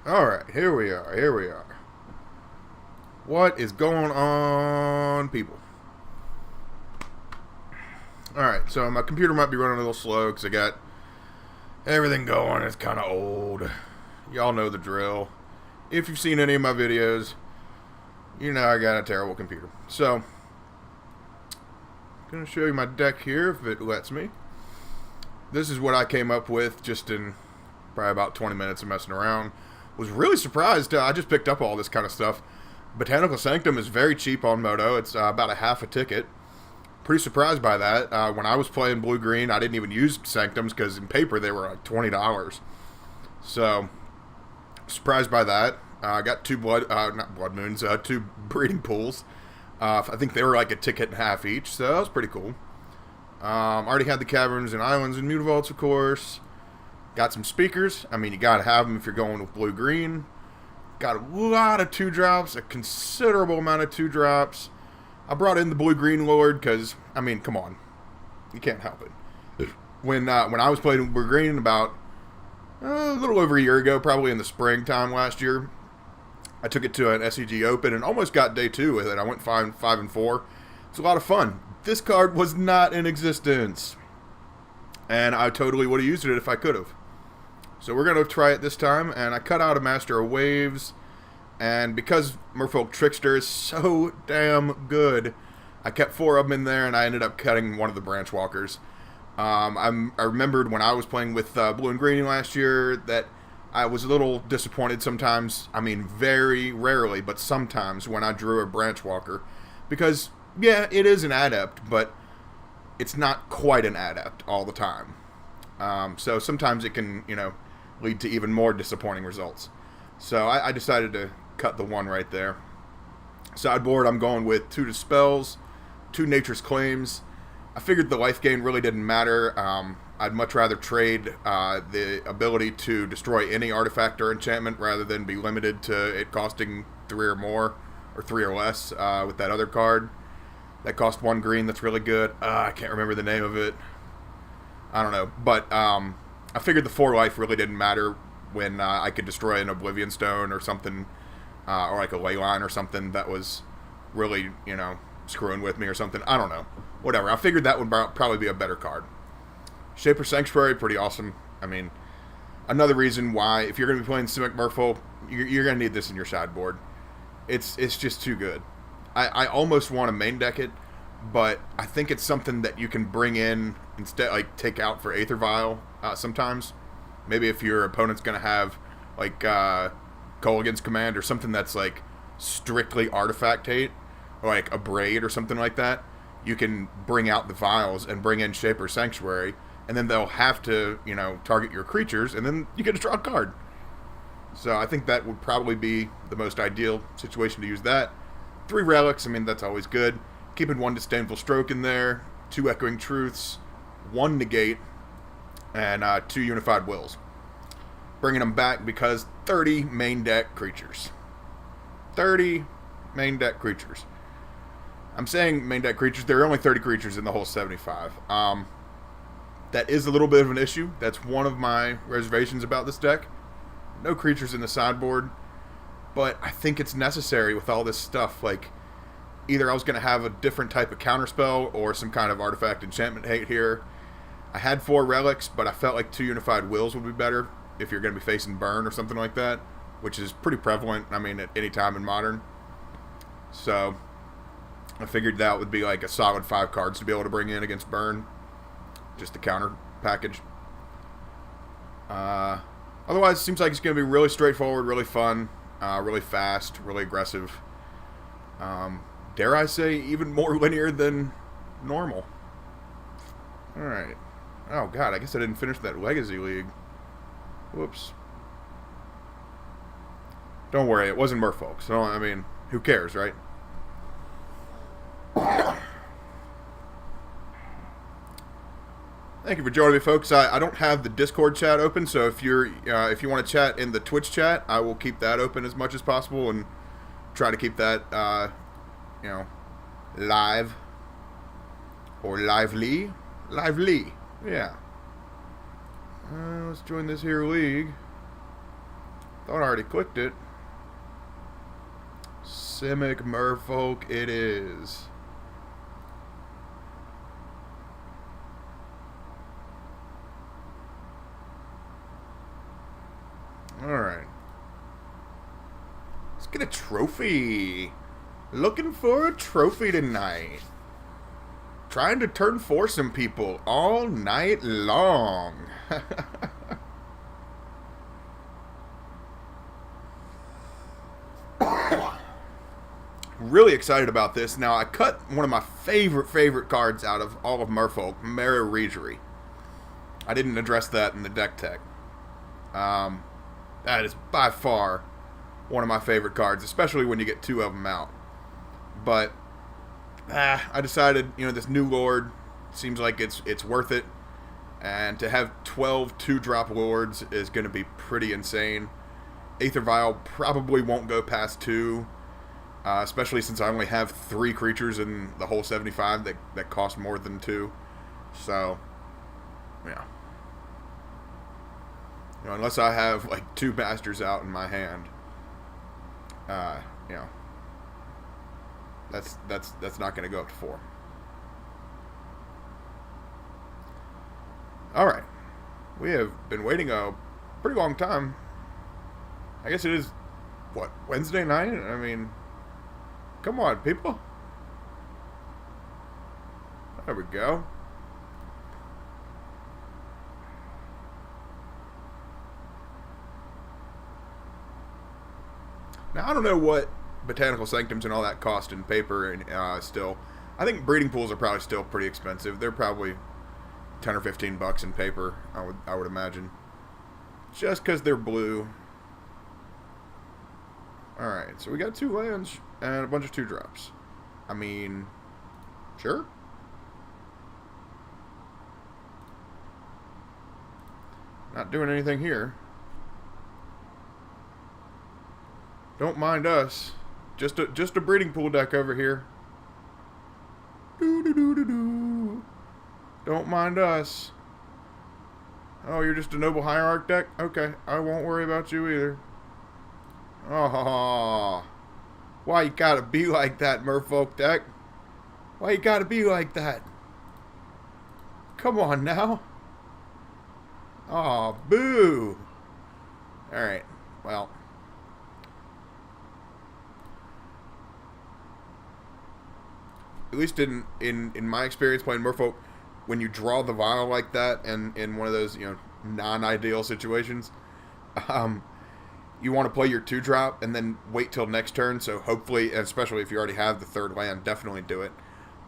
Alright, here we are, here we are. What is going on, people? Alright, so my computer might be running a little slow because I got everything going. It's kind of old. Y'all know the drill. If you've seen any of my videos, you know I got a terrible computer. So, I'm going to show you my deck here if it lets me. This is what I came up with just in probably about 20 minutes of messing around. Was really surprised. I just picked up all this kind of stuff. Botanical Sanctum is very cheap on Moto. It's about a half a ticket. Pretty surprised by that. When I was playing blue-green, I didn't even use Sanctums because in paper they were like $20. So, surprised by that. I got two not blood moons, two breeding pools. I think they were like a ticket and a half each, so that was pretty cool. Already had the caverns and islands and mutavaults, of course. Got some speakers. I mean, you gotta have them if you're going with blue-green. Got a lot of 2-drops, a considerable amount of 2-drops. I brought in the blue-green lord because, I mean, come on. You can't help it. When I was playing blue-green about a little over a year ago, probably in the springtime last year, I took it to an SEG Open and almost got day 2 with it. I went 5-4. It's a lot of fun. This card was not in existence. And I totally would have used it if I could have. So we're going to try it this time, and I cut out a Master of Waves, and because Merfolk Trickster is so damn good, I kept 4 of them in there, and I ended up cutting one of the Branch Walkers. I remembered when I was playing with Blue and Green last year that I was a little disappointed sometimes, I mean very rarely, but sometimes when I drew a Branch Walker, because, yeah, it is an Adept, but it's not quite an Adept all the time. So sometimes it can, lead to even more disappointing results. So I decided to cut the one right there. Sideboard, I'm going with 2 Dispels, 2 Nature's Claims. I figured the life gain really didn't matter. I'd much rather trade the ability to destroy any artifact or enchantment rather than be limited to it costing 3 or more, or 3 or less with that other card. That cost 1 green, that's really good. I can't remember the name of it. I don't know, but I figured the 4 life really didn't matter when I could destroy an Oblivion Stone or something, or like a Leyline or something that was really, screwing with me or something. I don't know. Whatever. I figured that would probably be a better card. Shaper Sanctuary, pretty awesome. I mean, another reason why, if you're going to be playing Simic Merfolk, you're going to need this in your sideboard. It's just too good. I almost want to main deck it, but I think it's something that you can bring in instead, like take out for Aether Vial sometimes. Maybe if your opponent's going to have like Kolaghan's Command or something that's like strictly artifact hate, or like a Braid or something like that, you can bring out the vials and bring in Shaper Sanctuary, and then they'll have to, target your creatures, and then you get to draw a card. So I think that would probably be the most ideal situation to use that. 3 relics, I mean, that's always good. Keeping 1 Disdainful Stroke in there, 2 Echoing Truths, 1 Negate, and 2 Unified Wills. Bringing them back because 30 main deck creatures. 30 main deck creatures. I'm saying main deck creatures, there are only 30 creatures in the whole 75. That is a little bit of an issue. That's one of my reservations about this deck. No creatures in the sideboard. But I think it's necessary with all this stuff. Like, either I was going to have a different type of counterspell or some kind of artifact enchantment hate here. I had 4 relics, but I felt like 2 Unified Wills would be better if you're going to be facing burn or something like that, which is pretty prevalent, I mean, at any time in Modern. So, I figured that would be like a solid 5 cards to be able to bring in against burn. Just the counter package. Otherwise, it seems like it's going to be really straightforward, really fun. Really fast, really aggressive. Dare I say, even more linear than normal. Alright. Oh, God, I guess I didn't finish that Legacy League. Whoops. Don't worry, it wasn't Merfolk, so, I mean, who cares, right? Thank you for joining me, folks. I don't have the Discord chat open, so if you want to chat in the Twitch chat, I will keep that open as much as possible and try to keep that, live or lively. Lively, yeah. Let's join this here league. Thought I already clicked it. Simic Merfolk it is. Alright. Let's get a trophy. Looking for a trophy tonight. Trying to turn 4 some people all night long. Really excited about this. Now, I cut one of my favorite cards out of all of Merfolk, Mara Regery. I didn't address that in the deck tech. That is by far one of my favorite cards, especially when you get 2 of them out. But I decided, this new Lord seems like it's worth it, and to have 12 2-drop Lords is going to be pretty insane. Aether Vial probably won't go past 2, especially since I only have 3 creatures in the whole 75 that cost more than 2. So, yeah. Unless I have like 2 Masters out in my hand, that's not going to go up to 4. Alright. We have been waiting a pretty long time. I guess it is, Wednesday night? I mean, come on, people. There we go. Now, I don't know what Botanical Sanctums and all that cost in paper and still. I think breeding pools are probably still pretty expensive. They're probably 10 or 15 bucks in paper, I would imagine. Just because they're blue. Alright, so we got 2 lands and a bunch of 2-drops. I mean, sure. Not doing anything here. Don't mind us. Just a breeding pool deck over here. Doo-doo-doo-doo-doo. Don't mind us. Oh, you're just a Noble Hierarch deck? Okay, I won't worry about you either. Oh, why you gotta be like that, Merfolk deck? Why you gotta be like that? Come on now. Oh, boo. Alright, well. At least in my experience playing Merfolk, when you draw the vial like that and in one of those, non-ideal situations, you want to play your 2-drop and then wait till next turn. So hopefully, especially if you already have the 3rd land, definitely do it.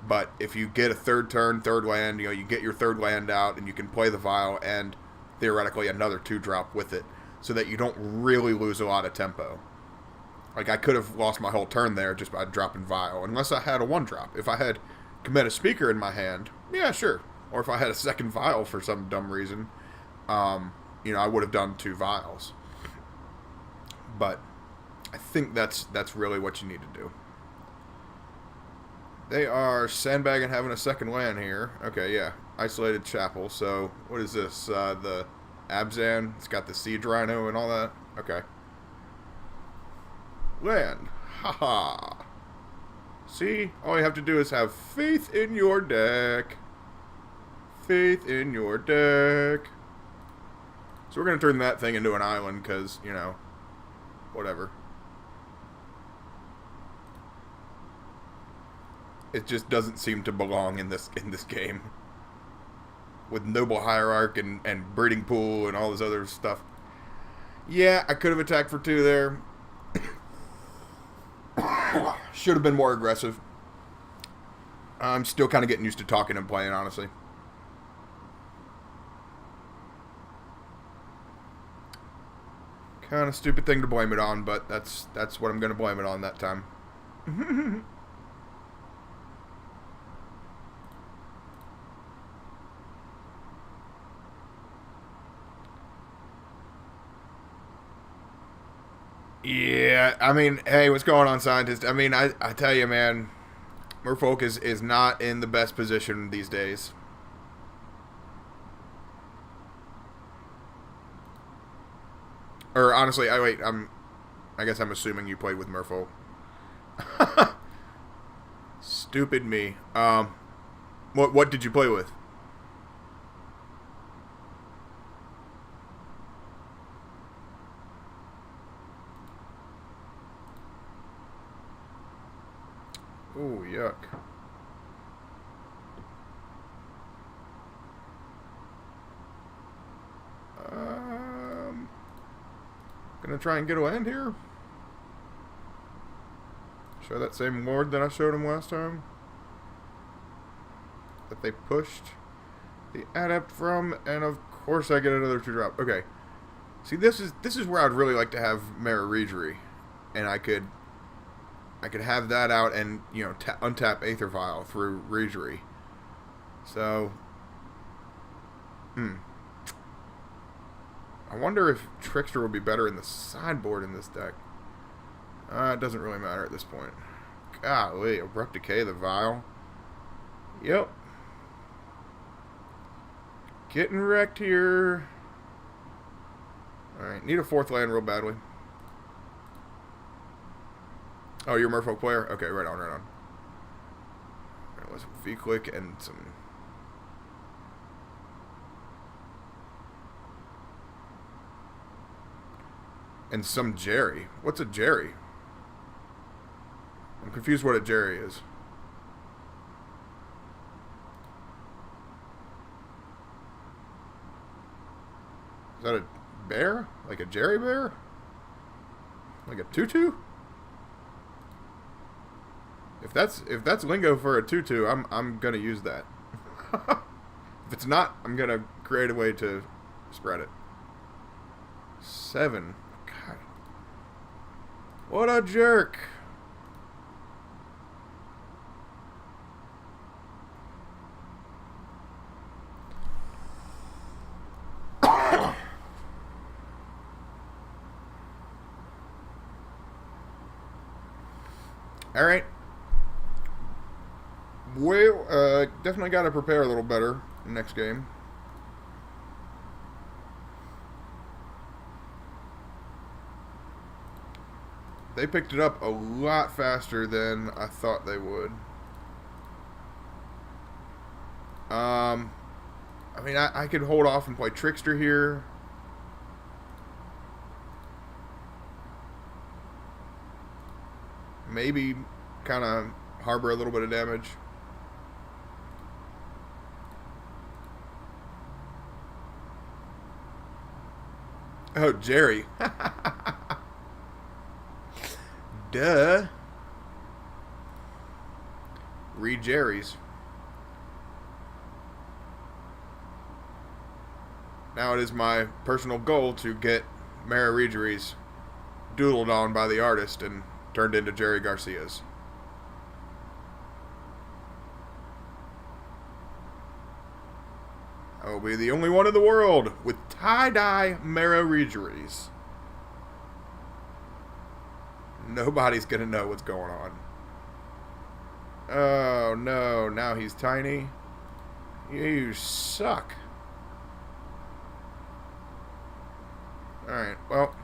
But if you get a 3rd turn, 3rd land, you get your 3rd land out and you can play the vial and theoretically another 2-drop with it, so that you don't really lose a lot of tempo. Like, I could have lost my whole turn there just by dropping vial, unless I had a 1-drop. If I had Commit a Speaker in my hand, yeah, sure. Or if I had a 2nd vial for some dumb reason, I would have done 2 vials. But I think that's really what you need to do. They are sandbagging having a 2nd land here. Okay, yeah. Isolated Chapel. So, what is this? The Abzan. It's got the Siege Rhino and all that. Okay. Land. Haha. See? All you have to do is have faith in your deck. Faith in your deck. So we're going to turn that thing into an island because, whatever. It just doesn't seem to belong in this game. With Noble Hierarch and Breeding Pool and all this other stuff. Yeah, I could have attacked for 2 there. Should have been more aggressive. I'm still kind of getting used to talking and playing, honestly. Kind of stupid thing to blame it on, but that's what I'm going to blame it on that time. Yeah, I mean, hey, what's going on, scientist? I mean, I tell you, man, Merfolk is not in the best position these days. Or honestly, I guess I'm assuming you played with Merfolk. Stupid me. What did you play with? Oh, yuck. Gonna try and get a land here. Show that same ward that I showed him last time. That they pushed the adept from, and of course I get another 2-drop. Okay. See, this is where I'd really like to have Mara Regery, and I could have that out and, you know, untap Aether Vial through Regery. So, I wonder if Trickster would be better in the sideboard in this deck. It doesn't really matter at this point. Golly, Abrupt Decay, the Vial. Yep. Getting wrecked here. Alright, need a 4th land real badly. Oh, you're a Merfolk player? Okay, right on, right on. Alright, let's V-click and some... And some Jerry. What's a Jerry? I'm confused what a Jerry is. Is that a bear? Like a Jerry bear? Like a tutu? If that's lingo for a tutu, I'm gonna use that. If it's not, I'm gonna create a way to spread it. 7. God. What a jerk. All right. Well, definitely got to prepare a little better next game. They picked it up a lot faster than I thought they would. I mean, I could hold off and play Trickster here. Maybe kind of harbor a little bit of damage. Oh, Jerry. Duh. Read Jerry's. Now it is my personal goal to get Mara Regeries doodled on by the artist and turned into Jerry Garcia's. I will be the only one in the world with tie-dye Mara Regeries. Nobody's gonna know what's going on. Oh no, now he's tiny. You suck. Alright, well,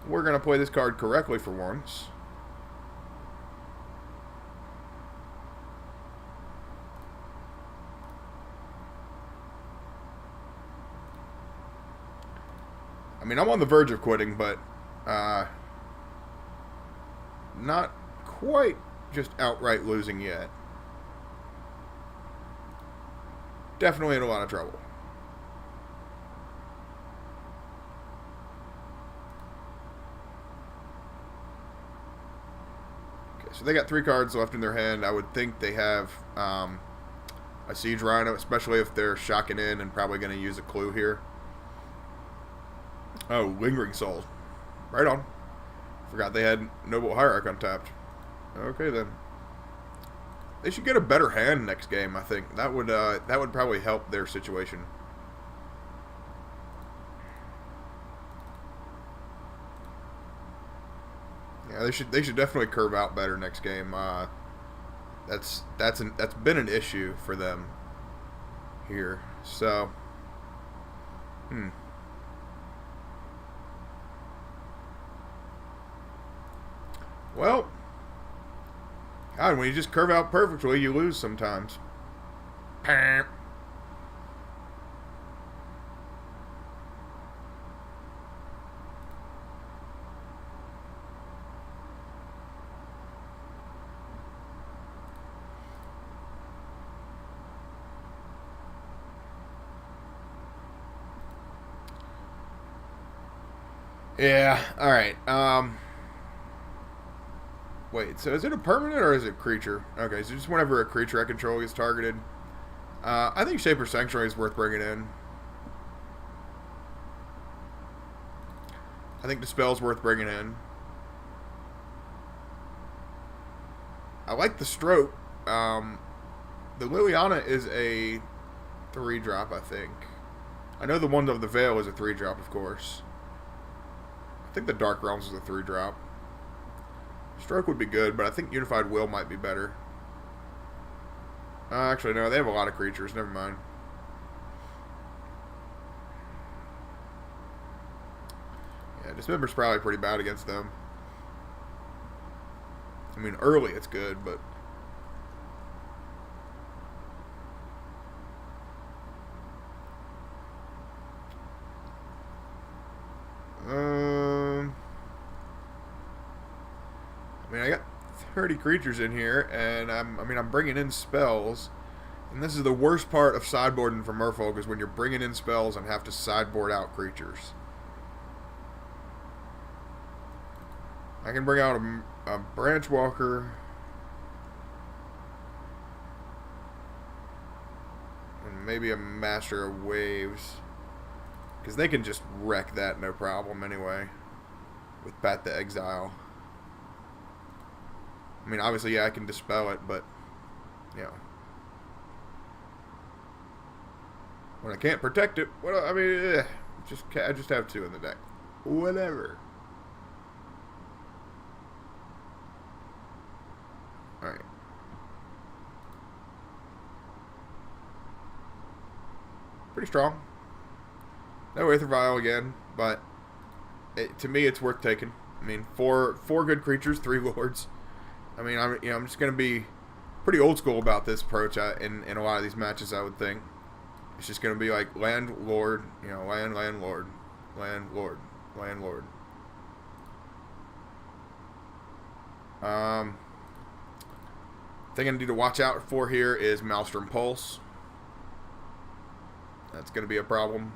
we're gonna play this card correctly for once. I mean, I'm on the verge of quitting, but not quite just outright losing yet. Definitely in a lot of trouble. Okay, so they got 3 cards left in their hand. I would think they have a Siege Rhino, especially if they're shocking in and probably going to use a clue here. Oh, Lingering Soul. Right on. Forgot they had Noble Hierarch untapped. Okay then. They should get a better hand next game, I think. That would probably help their situation. Yeah, they should definitely curve out better next game. That's been an issue for them here. So, Well, God, when you just curve out perfectly, you lose sometimes. Yeah, alright. Wait, so is it a permanent or is it a creature? Okay, so just whenever a creature I control gets targeted. I think Shaper Sanctuary is worth bringing in. I think Dispel's worth bringing in. I like the Stroke. The Liliana is a 3-drop, I think. I know the one of the Veil is a 3-drop, of course. I think the Dark Realms is a 3-drop. Stroke would be good, but I think Unified Will might be better. Actually, no, they have a lot of creatures. Never mind. Yeah, Dismember's probably pretty bad against them. I mean, early it's good, but... I mean, I got 30 creatures in here, and I'm bringing in spells. And this is the worst part of sideboarding for Merfolk, is when you're bringing in spells and have to sideboard out creatures. I can bring out a Branch Walker. And maybe a Master of Waves. Because they can just wreck that no problem anyway. With Bat the Exile. I mean, obviously, yeah, I can dispel it, but, you know. When I can't protect it, well, I mean, I just have 2 in the deck. Whatever. Alright. Pretty strong. No Aether Vial again, but to me, it's worth taking. I mean, four good creatures, 3 lords. I mean, I'm just gonna be pretty old school about this approach in a lot of these matches. I would think it's just gonna be like land lord, land lord, land lord, land lord. Thing I need to watch out for here is Maelstrom Pulse. That's gonna be a problem.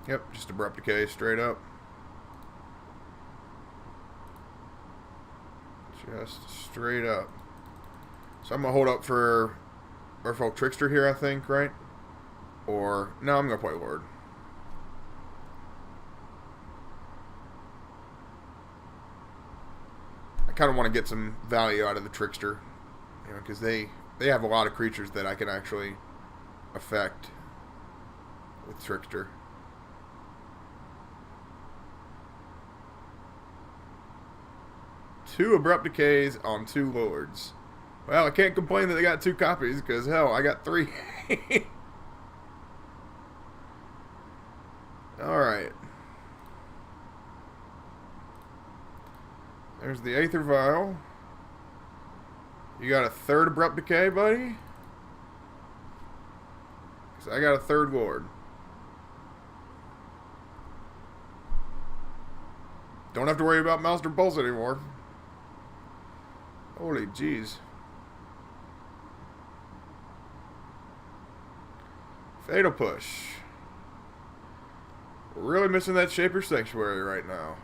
Yep, just Abrupt Decay straight up. Just straight up. So I'm going to hold up for Merfolk Trickster here, I think, right? Or, no, I'm going to play Lord. I kind of want to get some value out of the Trickster. Because they have a lot of creatures that I can actually affect with Trickster. 2 Abrupt Decays on 2 Lords. Well, I can't complain that they got 2 copies, because, hell, I got 3. Alright. There's the Aether Vial. You got a 3rd Abrupt Decay, buddy? So I got a 3rd Lord. Don't have to worry about Maelstrom Pulse anymore. Holy jeez. Fatal Push. We're really missing that Shaper Sanctuary right now.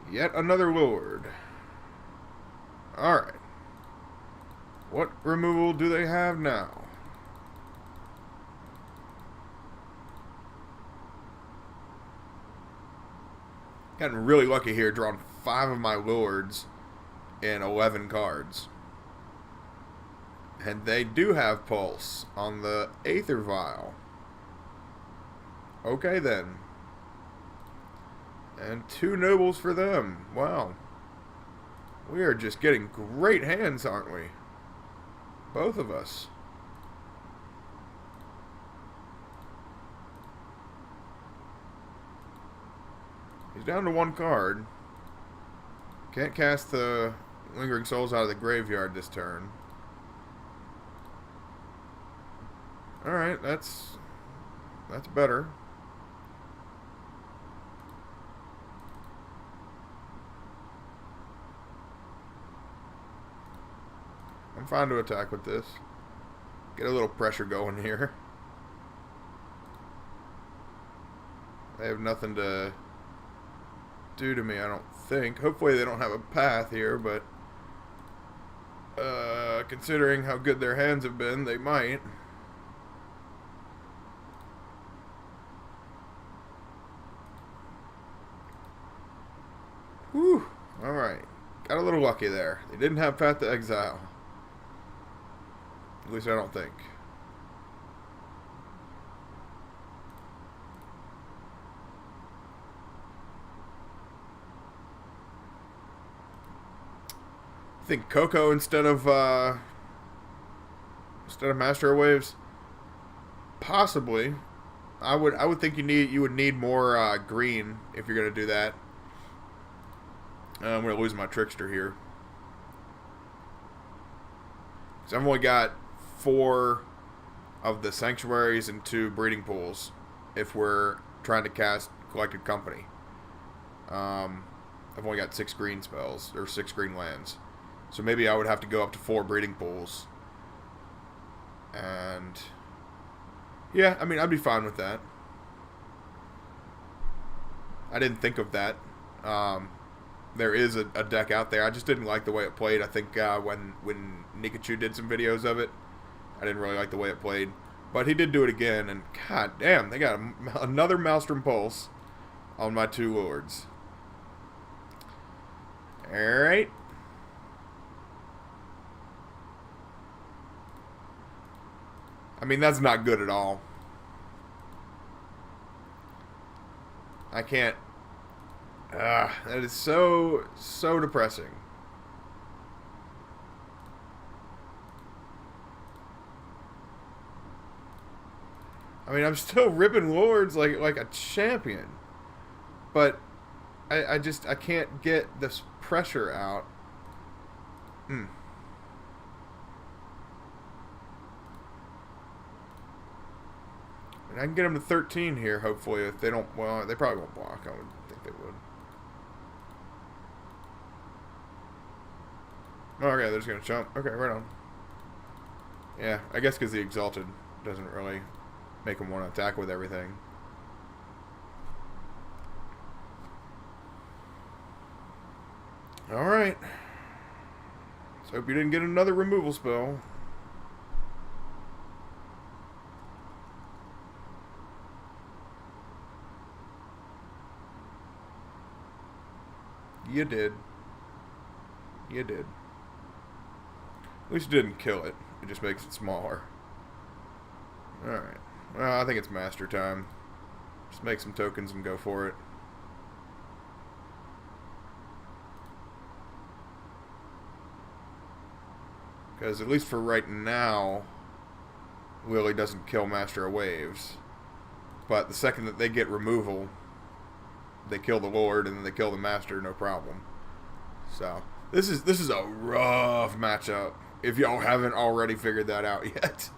Yet another Lord. Alright. What removal do they have now? Gotten really lucky here, drawing 5 of my Lords in 11 cards. And they do have Pulse on the Aether Vial. Okay then. And 2 Nobles for them. Wow. We are just getting great hands, aren't we? Both of us. He's down to 1 card. Can't cast the Lingering Souls out of the graveyard this turn. Alright, that's better. I'm fine to attack with this. Get a little pressure going here. They have nothing to do to me, I don't think. Hopefully they don't have a path here, but considering how good their hands have been, they might. Whew. Alright. Got a little lucky there. They didn't have Path to Exile. At least I don't think. I think Coco instead of Master of Waves. Possibly. I would think you would need more green if you're gonna do that. I'm gonna lose my Trickster here. So I've only got 4 of the Sanctuaries and 2 Breeding Pools if we're trying to cast Collected Company. I've only got 6 green spells, or 6 green lands. So maybe I would have to go up to 4 Breeding Pools. And yeah, I mean, I'd be fine with that. I didn't think of that. There is a deck out there. I just didn't like the way it played. I think when Nikachu did some videos of it, I didn't really like the way it played. But he did do it again, and god damn, they got another Maelstrom Pulse on my 2 lords. Alright. I mean, that's not good at all. I can't... that is so depressing. I mean, I'm still ripping lords like a champion. But I can't get this pressure out. And I can get them to 13 here, hopefully, if they don't... Well, they probably won't block. I would think they would. Oh, okay, they're just going to jump. Okay, right on. Yeah, I guess because the Exalted doesn't really make them want to attack with everything. Alright. Let's hope you didn't get another removal spell. You did. You did. At least you didn't kill it. It just makes it smaller. Alright. Well, I think it's master time. Just make some tokens and go for it. Because at least for right now, Lily doesn't kill Master of Waves. But the second that they get removal, they kill the Lord and then they kill the Master, no problem. So this is a rough matchup if y'all haven't already figured that out yet.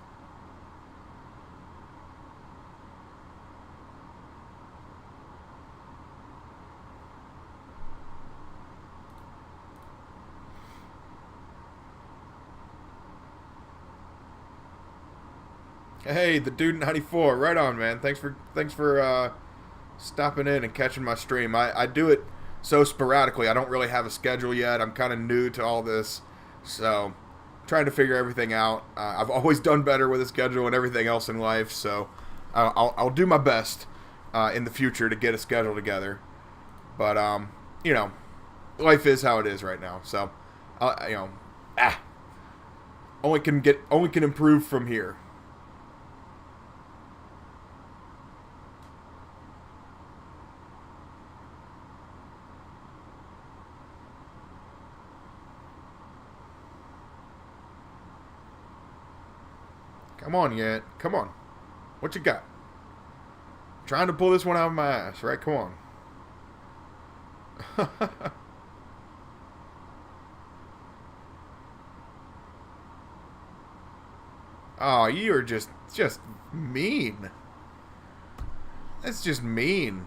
Hey, the dude 94, right on, man. Thanks for stopping in and catching my stream. I do it so sporadically. I don't really have a schedule yet. I'm kind of new to all this, so I'm trying to figure everything out. I've always done better with a schedule and everything else in life, so I'll do my best in the future to get a schedule together. But you know, life is how it is right now. So only can improve from here. Come on, yet. Come on. What you got? Trying to pull this one out of my ass, right? Come on. Oh, you are just mean. That's just mean.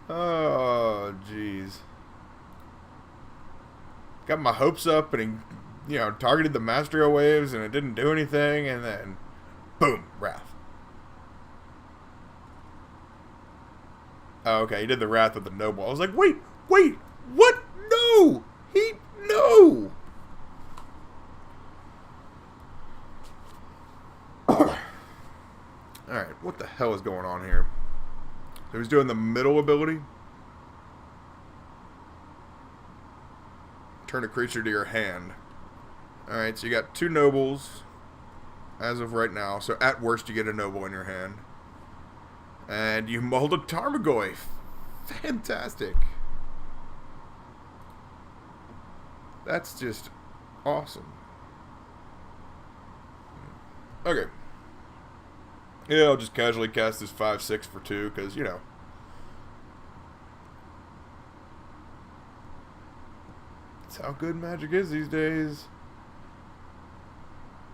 Oh, jeez. Got my hopes up and he, targeted the Masterio waves and it didn't do anything, and then boom, Wrath. Oh, okay, he did the Wrath with the Noble. I was like, wait, what? No! No! Alright, what the hell is going on here? So he's doing the middle ability. Turn a creature to your hand. Alright, so you got 2 Nobles as of right now. So at worst you get a Noble in your hand. And you mulled a Tarmogoyf. Fantastic. That's just awesome. Okay. Yeah, I'll just casually cast this 5/6 for 2, because, that's how good Magic is these days.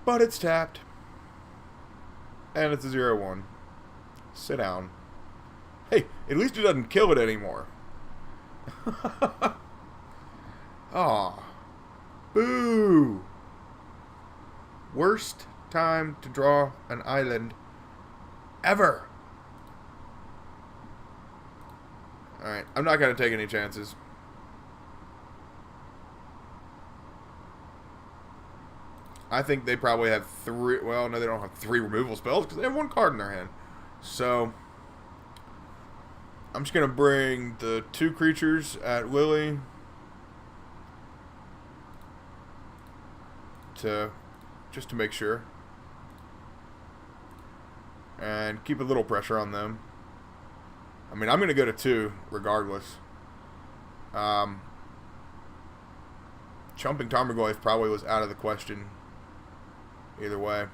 But it's tapped. And it's a 0/1. Sit down. Hey, at least it doesn't kill it anymore. Aw. Boo. Worst time to draw an island ever. Alright, I'm not going to take any chances. I think they probably have 3... Well, no, they don't have 3 removal spells because they have 1 card in their hand. So, I'm just going to bring the 2 creatures at Lily just to make sure. And keep a little pressure on them. I mean, I'm going to go to 2 regardless. Chumping Tarmogoyf probably was out of the question either way.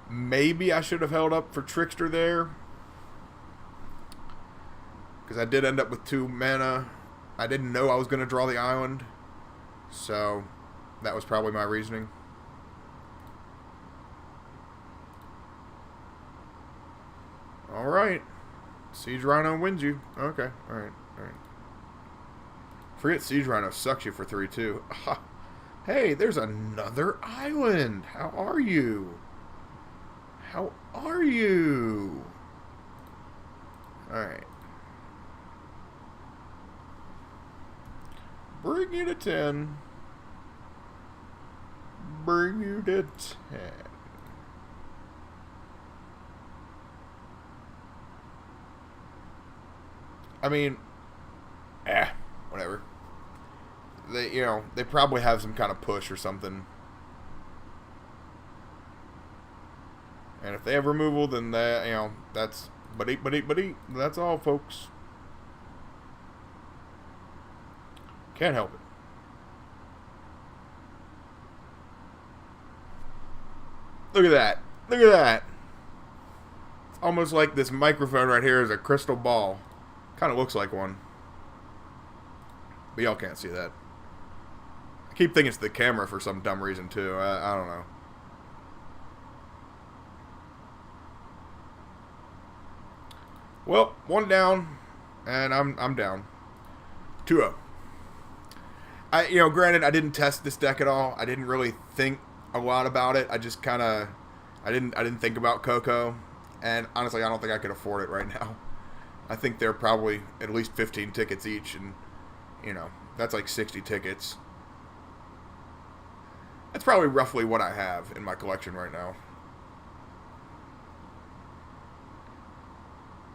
Maybe I should have held up for Trickster there, because I did end up with 2 mana. I didn't know I was going to draw the island, so that was probably my reasoning. Alright. Siege Rhino wins you. Okay, alright. Forget Siege Rhino sucks you for 3 too. Hey, there's another island. How are you? How are you? Alright. Bring you to 10. Bring you to 10. I mean, whatever. They probably have some kind of push or something. And if they have removal, then that's but that's all, folks. Can't help it. Look at that. Look at that. It's almost like this microphone right here is a crystal ball. Kind of looks like one. But y'all can't see that. I keep thinking it's the camera for some dumb reason, too. I don't know. Well, 1 down, and I'm down. 2-0. Granted, I didn't test this deck at all. I didn't really think a lot about it. I just kind of, I didn't think about Coco, and honestly, I don't think I could afford it right now. I think they're probably at least 15 tickets each, and that's like 60 tickets. That's probably roughly what I have in my collection right now.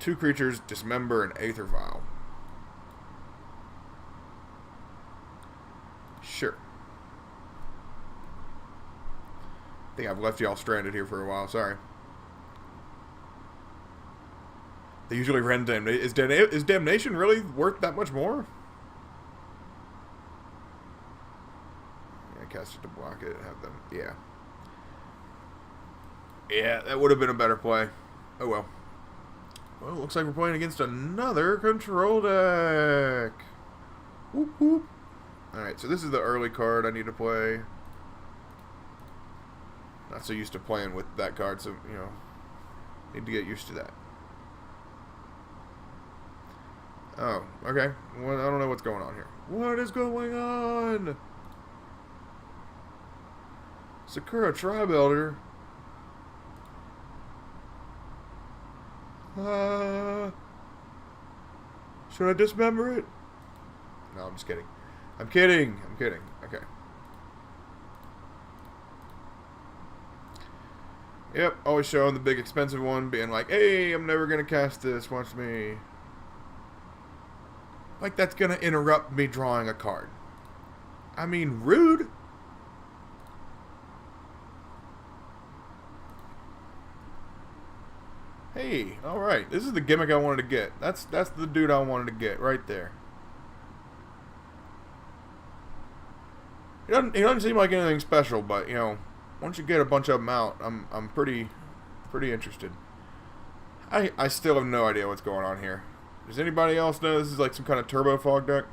2 creatures, dismember an Aether Vial. Sure. I think I've left y'all stranded here for a while. Sorry. They usually run Damnation. Is Damnation really worth that much more? Yeah, cast it to block it. Have them. Yeah. Yeah, that would have been a better play. Oh well. Well, looks like we're playing against another control deck. Whoop whoop. Alright, so this is the early card I need to play. Not so used to playing with that card, so, you know, need to get used to that. Oh, okay. Well, I don't know what's going on here. What is going on? Sakura Tribe Elder. Should I dismember it? No, I'm just kidding. I'm kidding. Okay. Yep, always showing the big expensive one, being like, hey, I'm never gonna cast this, watch me. Like that's gonna interrupt me drawing a card. I mean, rude. Hey, alright, this is the gimmick I wanted to get. That's the dude I wanted to get, right there. He doesn't seem like anything special, but, you know, once you get a bunch of them out, I'm pretty interested. I still have no idea what's going on here. Does anybody else know this is like some kind of turbo fog deck?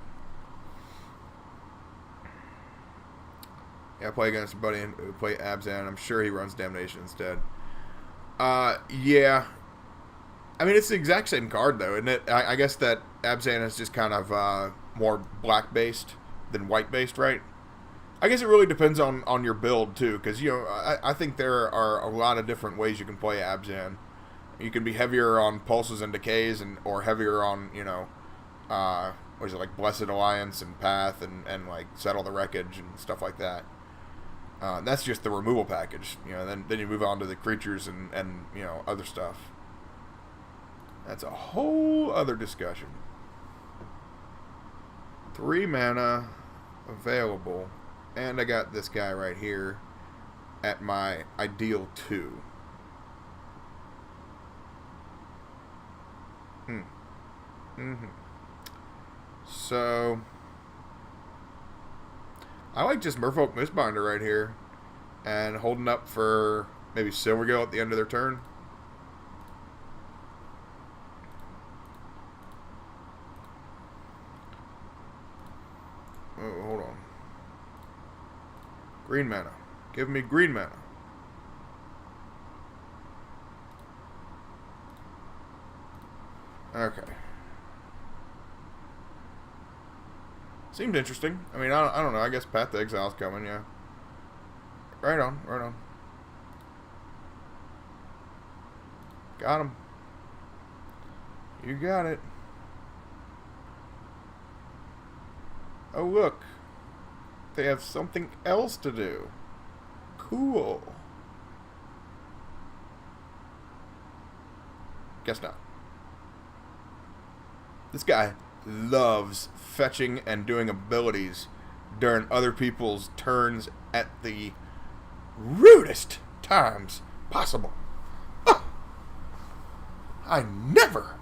Yeah, I play against a buddy who play Abzan. I'm sure he runs Damnation instead. Yeah. I mean, it's the exact same card, though, isn't it? I guess that Abzan is just kind of more black-based than white-based, right? I guess it really depends on your build, too, because, you know, I think there are a lot of different ways you can play Abzan. You can be heavier on Pulses and Decays, or heavier on, you know, what is it, like Blessed Alliance and Path and like Settle the Wreckage and stuff like that. That's just the removal package. You know, then you move on to the creatures and you know, other stuff. That's a whole other discussion. 3 mana available. And I got this guy right here at my ideal 2. So I like just Merfolk Mistbinder right here and holding up for maybe Silvergill at the end of their turn. Oh, hold on. Green mana. Give me green mana. Okay. Seemed interesting. I mean, I don't know. I guess Path to Exile's coming, yeah. Right on, right on. Got him. You got it. Oh, look. They have something else to do. Cool. Guess not. This guy loves fetching and doing abilities during other people's turns at the rudest times possible. Oh, I never.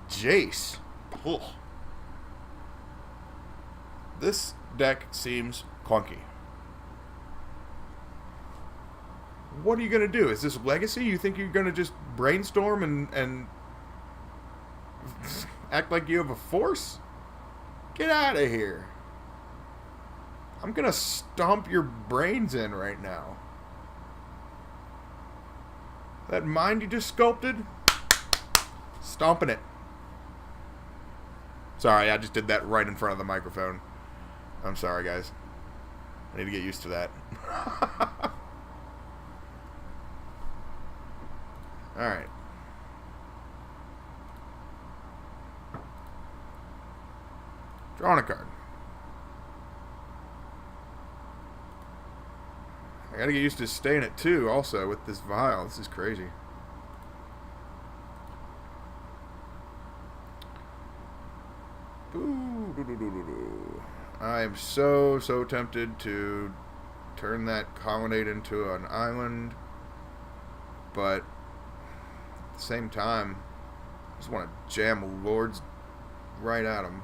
Jace. Ugh. This deck seems clunky. What are you going to do? Is this Legacy? You think you're going to just brainstorm and act like you have a force? Get out of here. I'm going to stomp your brains in right now. That mind you just sculpted? Stomping it. Sorry, I just did that right in front of the microphone. I'm sorry, guys. I need to get used to that. Alright. Drawing a card. I gotta get used to staying at 2 also with this vial. This is crazy. I am so tempted to turn that colonnade into an island, but at the same time, I just want to jam lords right at them.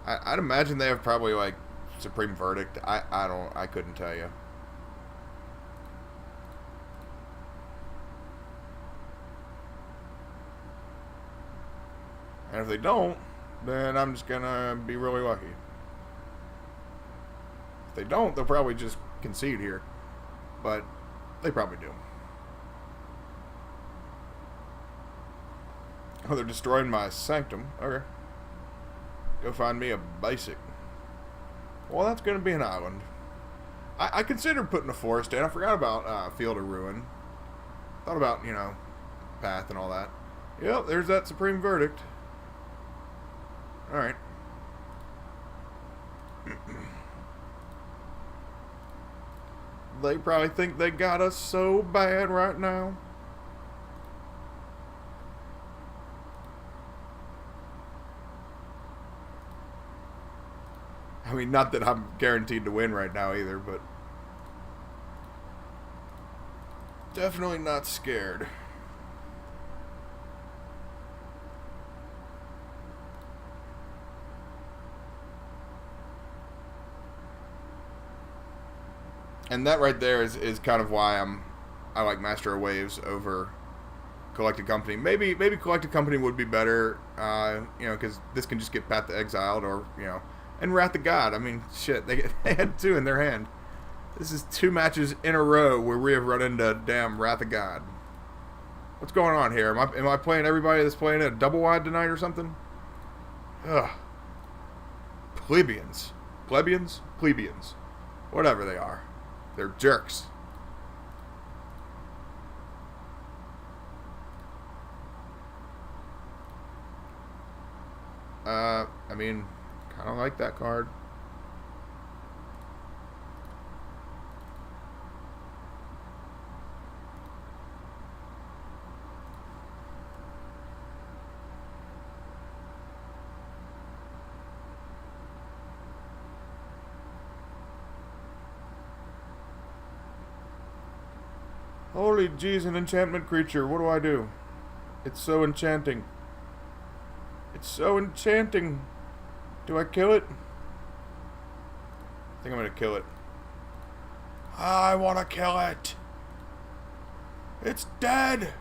I'd imagine they have probably like Supreme Verdict. I couldn't tell you. And if they don't, then I'm just gonna be really lucky. If they don't, they'll probably just concede here. But they probably do. Oh, they're destroying my sanctum. Okay. Go find me a basic. Well, that's going to be an island. I considered putting a forest in. I forgot about Field of Ruin. Thought about, you know, path and all that. Yep, there's that Supreme Verdict. Alright. They probably think they got us so bad right now. I mean, not that I'm guaranteed to win right now either, but definitely not scared. And that right there is kind of why I like Master of Waves over Collected Company. Maybe Collected Company would be better, you know, because this can just get Path to Exiled or, you know, and Wrath of God. I mean, shit, they had 2 in their hand. This is 2 matches in a row where we have run into damn Wrath of God. What's going on here? Am I playing everybody that's playing a double wide tonight or something? Ugh. Plebeians. Plebeians? Plebeians. Whatever they are. They're jerks. I mean, kind of like that card. Holy jeez, an enchantment creature. What do I do? It's so enchanting. It's so enchanting. Do I kill it? I think I'm going to kill it. I want to kill it. It's dead.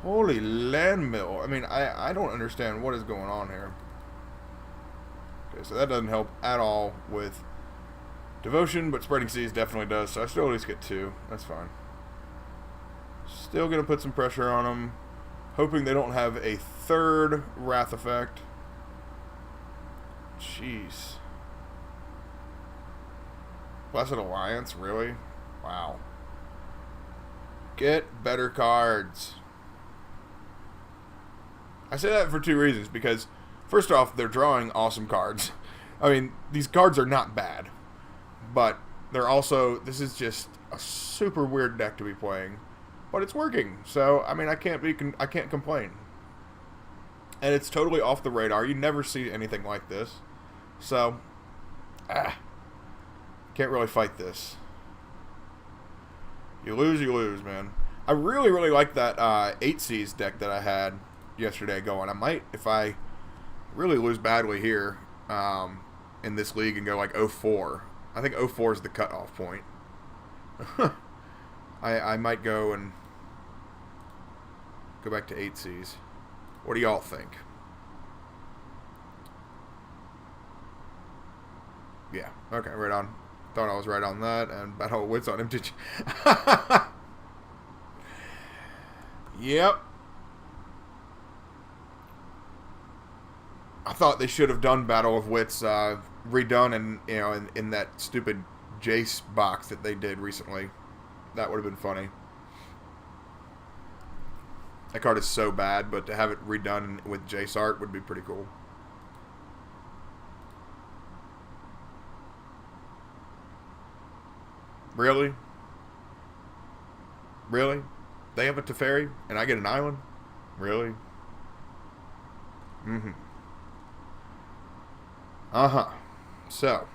Holy land mill. I mean, I don't understand what is going on here. Okay, so that doesn't help at all with Devotion, but Spreading Seas definitely does, so I still at least get 2. That's fine. Still going to put some pressure on them. Hoping they don't have a 3rd Wrath effect. Jeez. Blessed Alliance, really? Wow. Get better cards. I say that for 2 reasons, because first off, they're drawing awesome cards. I mean, these cards are not bad. But they're also, this is just a super weird deck to be playing, but it's working. So I mean, I can't complain. And it's totally off the radar. You never see anything like this. So, can't really fight this. You lose, man. I really like that 8 Seas deck that I had yesterday going. I might, if I really lose badly here in this league and go like 0-4. I think 0-4 is the cutoff point. I might go and go back to 8 Seas. What do y'all think? Yeah. Okay, right on. Thought I was right on that, and Battle of Wits on him, did you? Yep. I thought they should have done Battle of Wits redone in that stupid Jace box that they did recently. That would have been funny. That card is so bad, but to have it redone with Jace art would be pretty cool. Really? Really? They have a Teferi and I get an island? Really? Mm-hmm. Uh-huh. So,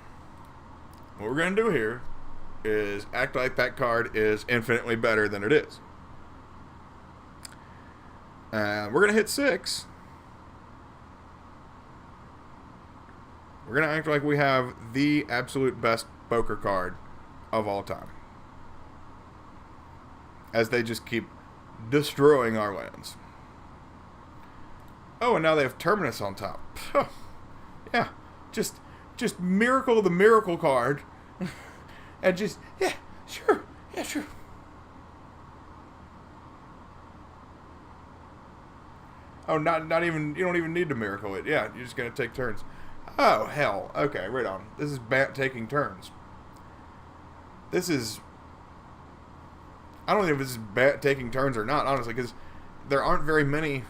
what we're going to do here is act like that card is infinitely better than it is. We're going to hit 6. We're going to act like we have the absolute best poker card of all time. As they just keep destroying our lands. Oh, and now they have Terminus on top. Yeah, just miracle the miracle card. And just, yeah, sure. Oh, not even, you don't even need to miracle it. Yeah, you're just going to take turns. Oh, hell. Okay, right on. This is Bant taking turns. This is, I don't know if this is Bant taking turns or not, honestly, because there aren't very many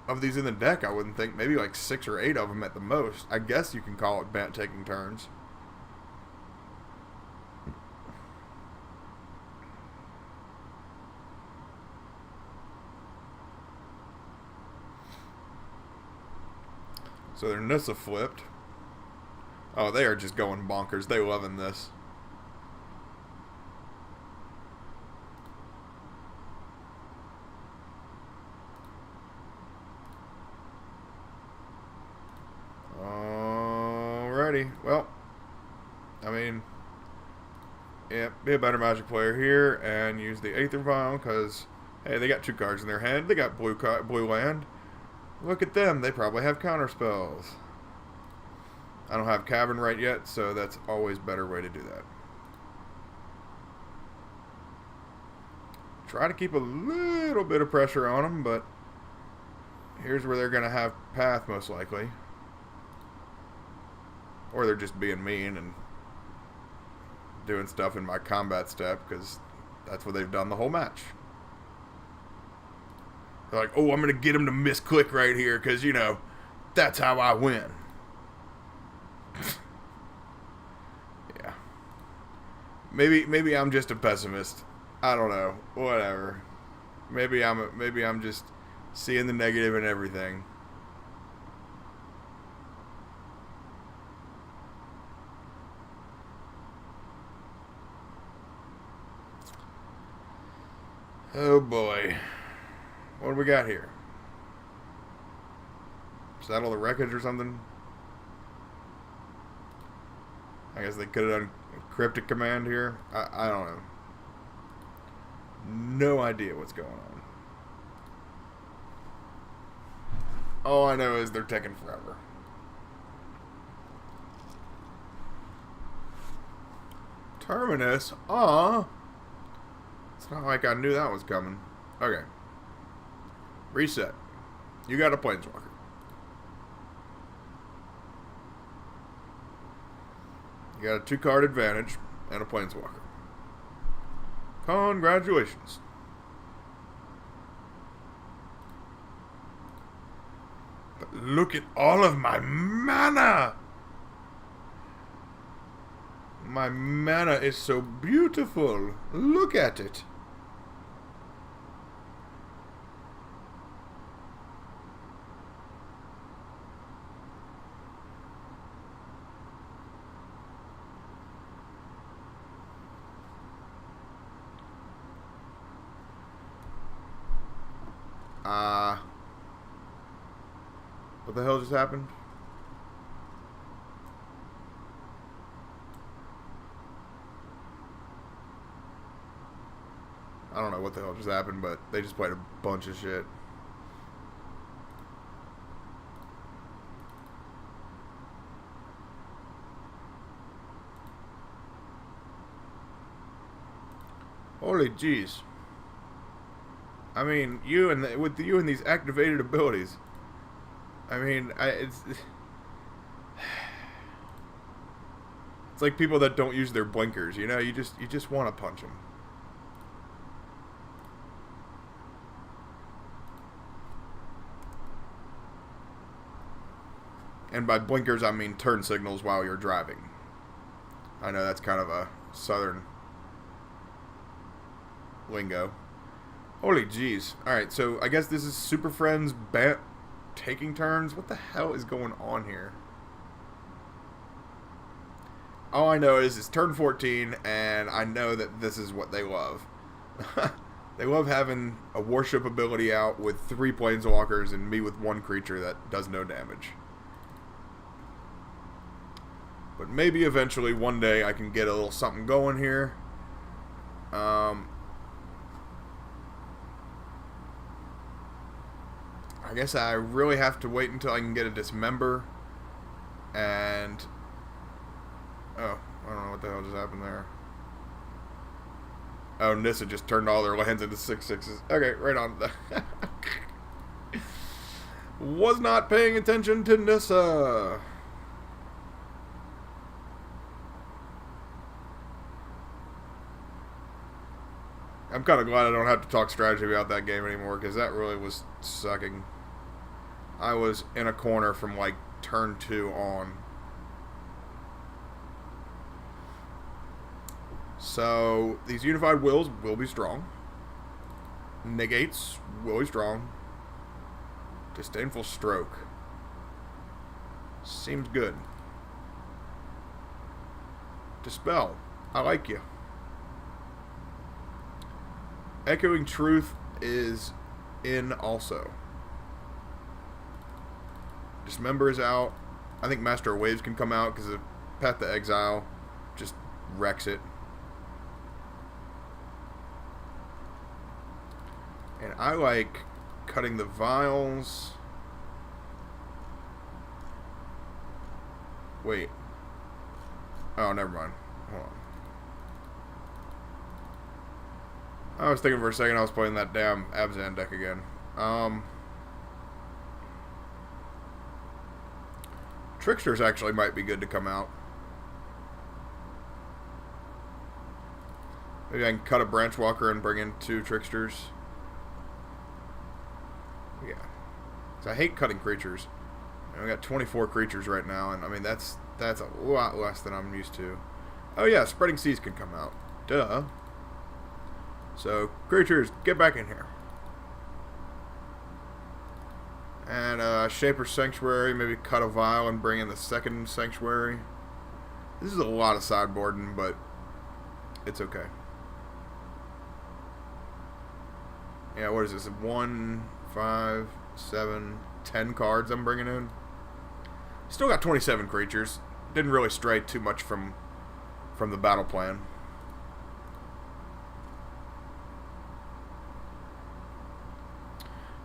of these in the deck, I wouldn't think. Maybe like 6 or 8 of them at the most. I guess you can call it Bant taking turns. So their Nissa flipped. Oh, they are just going bonkers. They loving this. Alrighty. Well, I mean, yeah, be a better Magic player here and use the Aether Vial because, hey, they got 2 cards in their hand. They got blue land. Look at them. They probably have counter spells. I don't have Cavern right yet, so that's always a better way to do that. Try to keep a little bit of pressure on them, but here's where they're going to have Path most likely. Or they're just being mean and doing stuff in my combat step because that's what they've done the whole match. They're like, oh, I'm going to get him to misclick right here because, you know, that's how I win. Yeah. Maybe I'm just a pessimist. I don't know. Whatever. Maybe I'm just seeing the negative in everything. Oh boy. What do we got here? Settle the wreckage or something? I guess they could have done a cryptic command here. I don't know. No idea what's going on. All I know is they're taking forever. Terminus? Aw. It's not like I knew that was coming. Okay. Reset. You got a Planeswalker. You got a 2-card advantage and a Planeswalker. Congratulations. But look at all of my mana! My mana is so beautiful. Look at it. What the hell just happened? I don't know what the hell just happened, but they just played a bunch of shit. Holy jeez. I mean, with you and these activated abilities. I mean, It's like people that don't use their blinkers. You know, you just want to punch them. And by blinkers, I mean turn signals while you're driving. I know that's kind of a southern lingo. Holy jeez. Alright, so I guess this is Super Friends Bant taking turns. What the hell is going on here? All I know is it's turn 14, and I know that this is what they love. They love having a worship ability out with 3 planeswalkers and me with 1 creature that does no damage. But maybe eventually, one day, I can get a little something going here. I guess I really have to wait until I can get a Dismember. And... oh, I don't know what the hell just happened there. Oh, Nissa just turned all their lands into 6/6s. Okay, right on. Was not paying attention to Nissa. I'm kind of glad I don't have to talk strategy about that game anymore, because that really was sucking. I was in a corner from like turn 2 on. So, these Unified Wills will be strong. Negates will be strong. Disdainful Stroke. Seems good. Dispel. I like you. Echoing Truth is in also. Dismember is out. I think Master of Waves can come out because of Path to Exile just wrecks it. And I like cutting the vials. Wait. Oh, never mind. Hold on. I was thinking for a second I was playing that damn Abzan deck again. Tricksters actually might be good to come out. Maybe I can cut a Branchwalker and bring in 2 Tricksters. Yeah. So I hate cutting creatures. And we got 24 creatures right now, and I mean that's a lot less than I'm used to. Oh yeah, Spreading Seas can come out. Duh. So, creatures, get back in here. And Shaper Sanctuary, maybe cut a vial and bring in the 2nd Sanctuary. This is a lot of sideboarding, but it's okay. Yeah, what is this? 1, 5, 7, 10 cards I'm bringing in. Still got 27 creatures. Didn't really stray too much from the battle plan.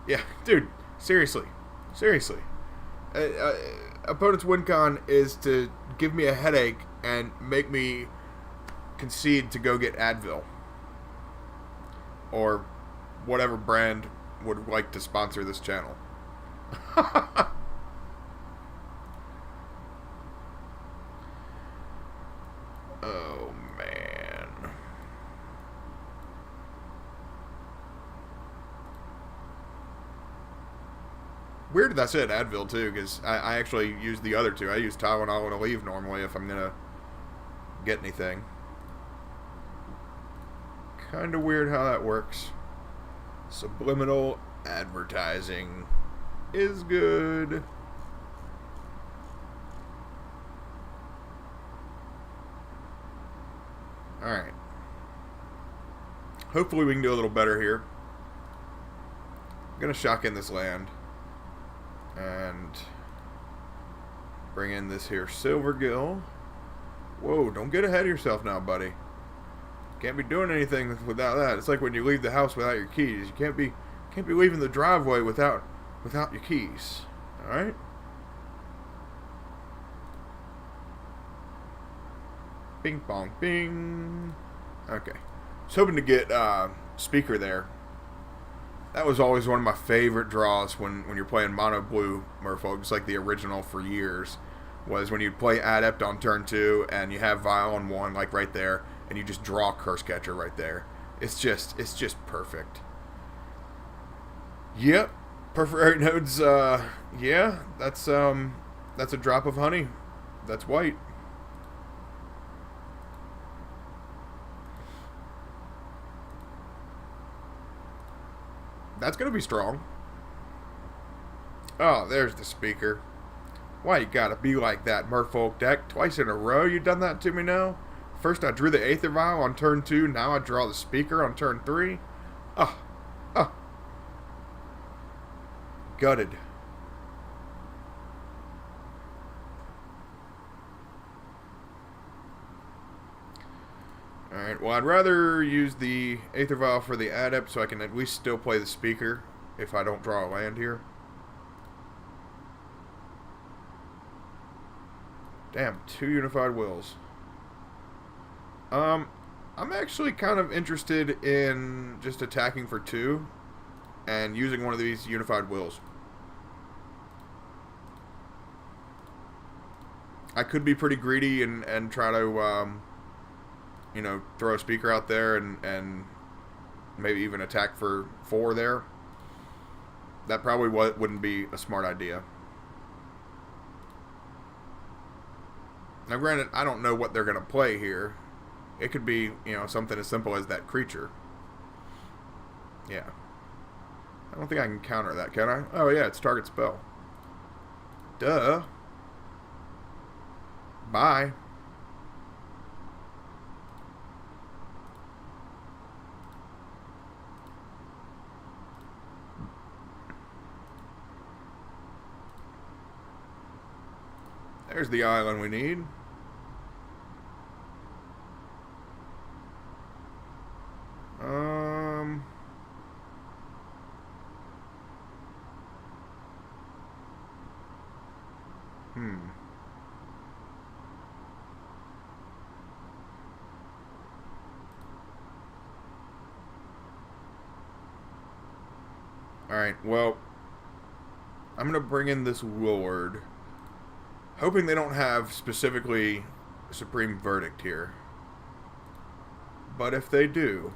Yeah, dude, seriously. Opponent's win con is to give me a headache and make me concede to go get Advil. Or whatever brand would like to sponsor this channel. Oh, man. Weird that's it, Advil, too, because I actually use the other 2. I use Tylenol and Aleve normally if I'm going to get anything. Kind of weird how that works. Subliminal advertising is good. Alright. Hopefully we can do a little better here. I'm going to shock in this land. And bring in this here Silvergill. Whoa, don't get ahead of yourself now, buddy. Can't be doing anything without that. It's like when you leave the house without your keys. You can't be leaving the driveway without your keys. Alright? Bing bong bing. Okay. I was hoping to get Speaker there. That was always one of my favorite draws when you're playing mono blue Merfolk. It's like the original for years. was when you'd play Adept on turn 2 and you have Vial on 1, like right there, and you just draw Curse Catcher right there. It's just perfect. Yep. Perforate Nodes, yeah, that's a drop of honey. That's white. That's gonna be strong. Oh, there's the speaker. Why you gotta be like that, Merfolk deck? Twice in a row you done that to me now? First I drew the Aether Vial on turn 2, now I draw the speaker on turn 3. Oh. Gutted. Alright, well I'd rather use the Aether Vial for the Adept so I can at least still play the speaker if I don't draw a land here. Damn, 2 Unified Wills. I'm actually kind of interested in just attacking for 2 and using one of these Unified Wills. I could be pretty greedy and try to, you know, throw a speaker out there and maybe even attack for 4 there. That probably wouldn't be a smart idea. Now, granted, I don't know what they're going to play here. It could be, you know, something as simple as that creature. Yeah. I don't think I can counter that, can I? Oh, yeah, it's target spell. Duh. Bye. There's the island we need. Alright, well, I'm going to bring in this Willard, hoping they don't have specifically Supreme Verdict here. But if they do,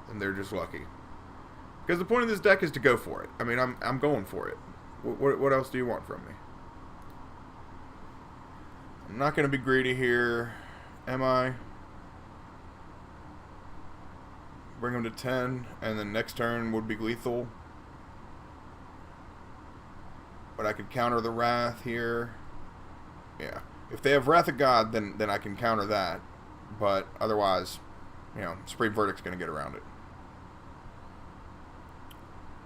then they're just lucky. Because the point of this deck is to go for it. I mean, I'm going for it. What else do you want from me? I'm not going to be greedy here, am I? Bring them to 10, and then next turn would be lethal. But I could counter the Wrath here. Yeah. If they have Wrath of God, then I can counter that. But otherwise, you know, Supreme Verdict's going to get around it.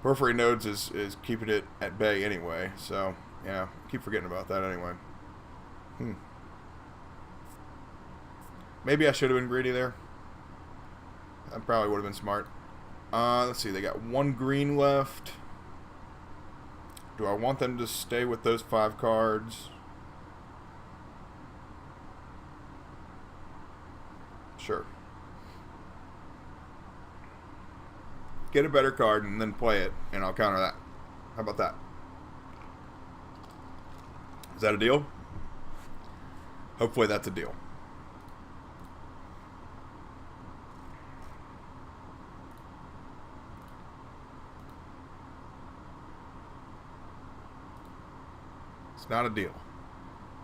Periphery Nodes is keeping it at bay anyway, so, yeah, keep forgetting about that anyway. Maybe I should have been greedy there. That probably would have been smart. Let's see, they got 1 green left. Do I want them to stay with those 5 cards? Sure. Get a better card and then play it, and I'll counter that. How about that? Is that a deal? Hopefully that's a deal. It's not a deal.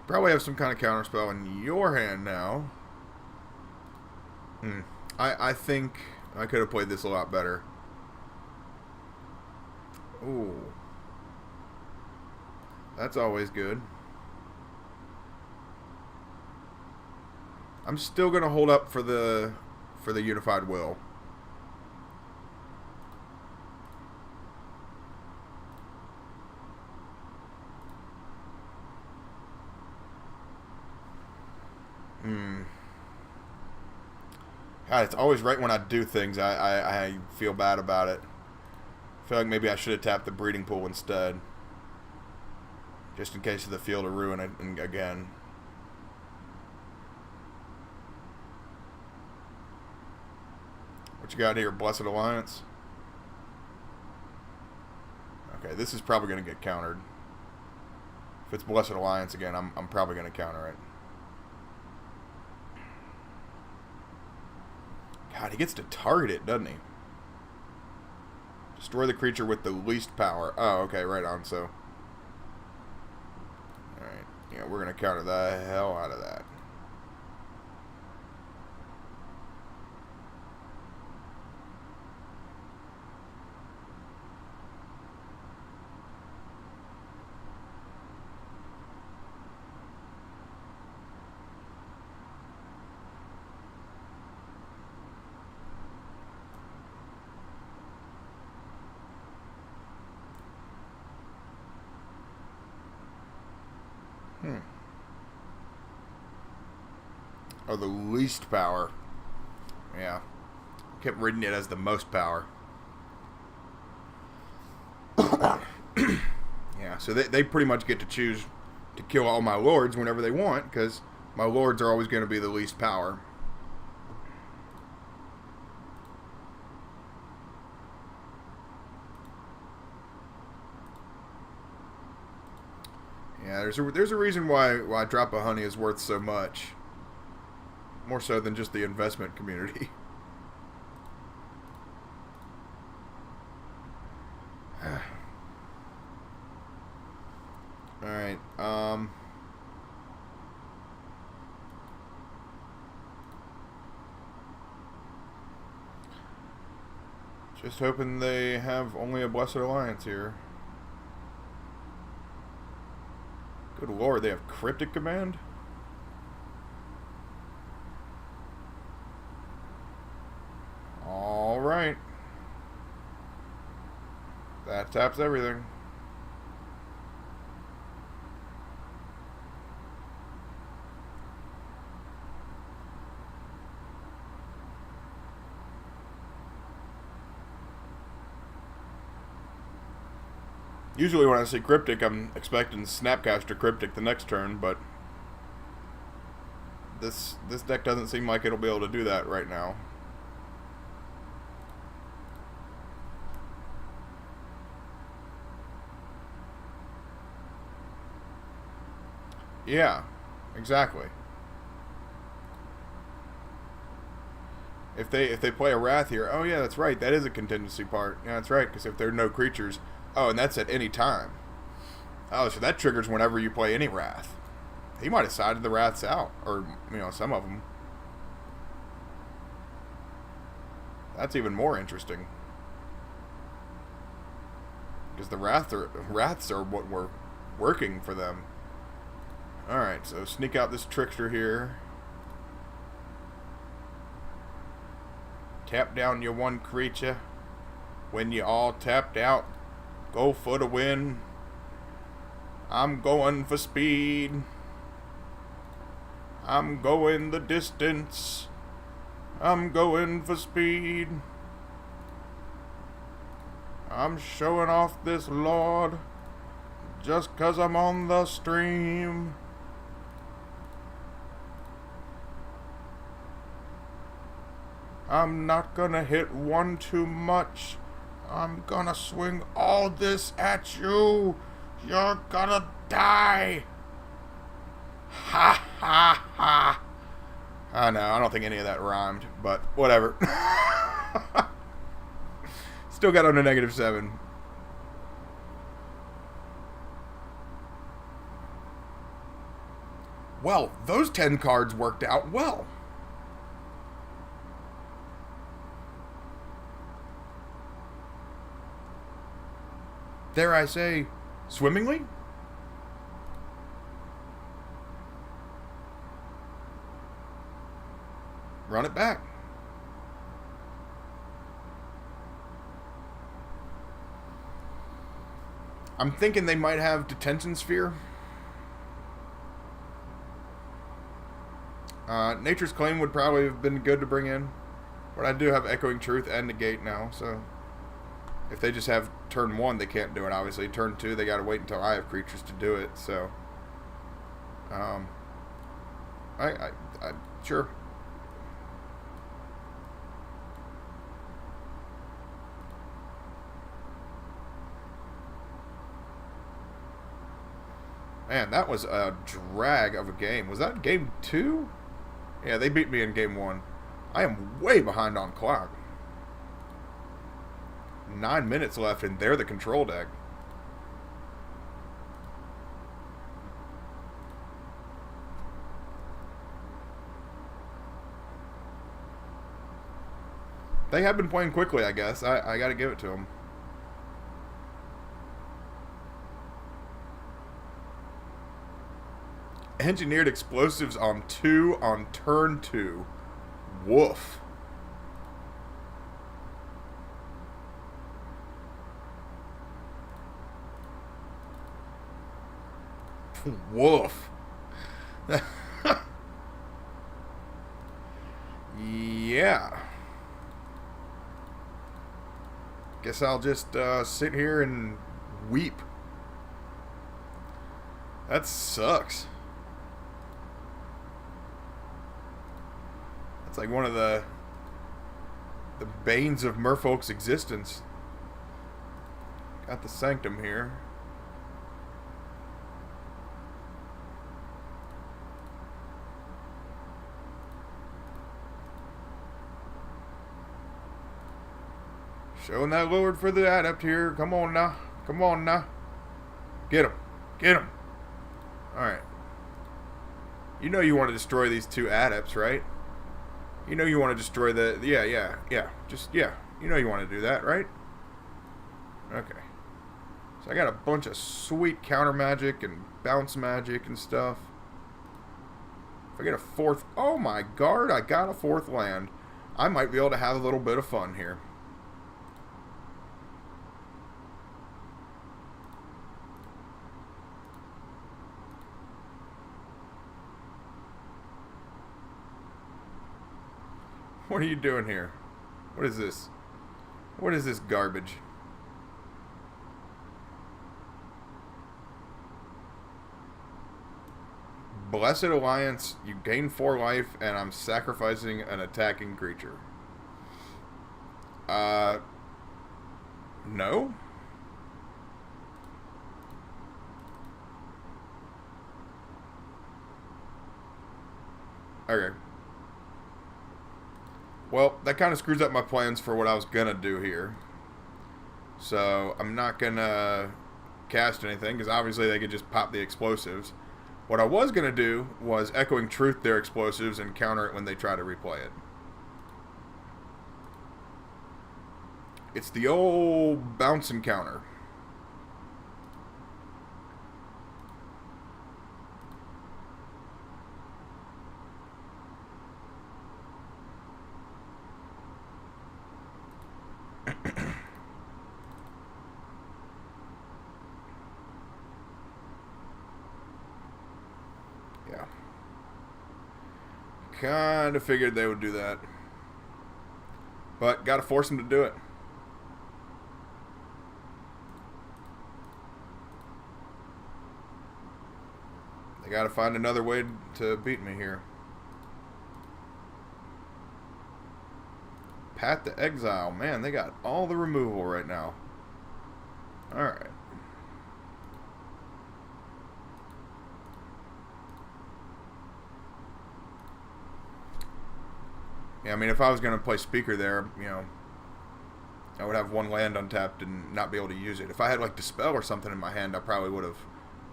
Probably have some kind of counterspell in your hand now. I think I could have played this a lot better. Ooh. That's always good. I'm still going to hold up for the Unified Will. God, it's always right when I do things, I feel bad about it. I feel like maybe I should have tapped the Breeding Pool instead. Just in case of the Field of Ruin again. What you got here? Blessed Alliance? Okay, this is probably going to get countered. If it's Blessed Alliance again, I'm probably going to counter it. God, he gets to target it, doesn't he? Destroy the creature with the least power. Oh, okay, right on, so. Alright, yeah, we're going to counter the hell out of that. Oh, the least power. Yeah. Kept reading it as the most power. Yeah, so they pretty much get to choose to kill all my lords whenever they want, because my lords are always going to be the least power. Yeah, there's a reason why Drop of Honey is worth so much. More so than just the investment community. Alright, just hoping they have only a Blessed Alliance here. Good lord, they have Cryptic Command? Alright. That taps everything. Usually when I say Cryptic, I'm expecting Snapcaster Cryptic the next turn, but this deck doesn't seem like it'll be able to do that right now. Yeah, exactly. If they play a Wrath here, oh yeah, that's right, that is a contingency part. Yeah, that's right, because if there are no creatures, oh, and that's at any time. Oh, so that triggers whenever you play any Wrath. He might have sided the Wraths out, or some of them. That's even more interesting, because the Wraths are what were working for them. Alright, so sneak out this Trickster here. Tap down your one creature. When you all tapped out, go for the win. I'm going for speed. I'm going the distance. I'm going for speed. I'm showing off this lord just 'cause I'm on the stream. I'm not gonna hit one too much. I'm gonna swing all this at you. You're gonna die. Ha ha ha. I know, I don't think any of that rhymed, but whatever. Still got on a -7. Well, those 10 cards worked out well. Dare I say, swimmingly? Run it back. I'm thinking they might have Detention Sphere. Nature's Claim would probably have been good to bring in. But I do have Echoing Truth and Negate now, so if they just have turn 1, they can't do it, obviously. Turn 2, they gotta wait until I have creatures to do it, so I sure. Man, that was a drag of a game. Was that game 2? Yeah, they beat me in game 1. I am way behind on clock. 9 minutes left, and they're the control deck. They have been playing quickly, I guess. I gotta give it to them. Engineered explosives on 2 on turn 2. Woof. Woof. Yeah. Guess I'll just sit here and weep. That sucks. That's like one of the banes of Merfolk's existence. Got the Sanctum here. Showing that Lord for the adept here. Come on now. Come on now. Get him. Get him. Alright. You know you want to destroy these 2 adepts, right? You know you want to destroy the... Yeah. Just, yeah. You know you want to do that, right? Okay. So I got a bunch of sweet counter magic and bounce magic and stuff. If I get a 4th... Oh my god, I got a 4th land. I might be able to have a little bit of fun here. What are you doing here? What is this? What is this garbage? Blessed Alliance, you gain 4 life, and I'm sacrificing an attacking creature. No? Okay. Well, that kind of screws up my plans for what I was going to do here. So, I'm not going to cast anything, because obviously they could just pop the explosives. What I was going to do was Echoing Truth their explosives and counter it when they try to replay it. It's the old bounce and counter. Yeah. Kind of figured they would do that. But gotta force them to do it. They gotta find another way to beat me here. Path to Exile. Man, they got all the removal right now. Alright. Yeah, I mean, if I was going to play Speaker there, you know, I would have 1 land untapped and not be able to use it. If I had, like, Dispel or something in my hand, I probably would have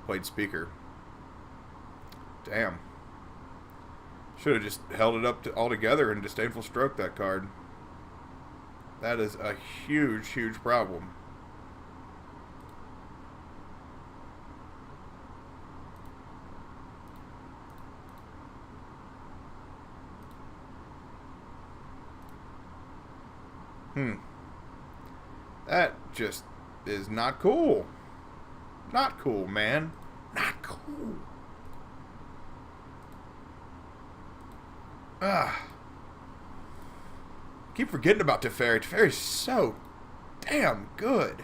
played Speaker. Damn. Should have just held it up altogether and Disdainful Stroke that card. That is a huge, huge problem. That just is not cool. Not cool, man. Not cool. Keep forgetting about Teferi. Teferi's so damn good.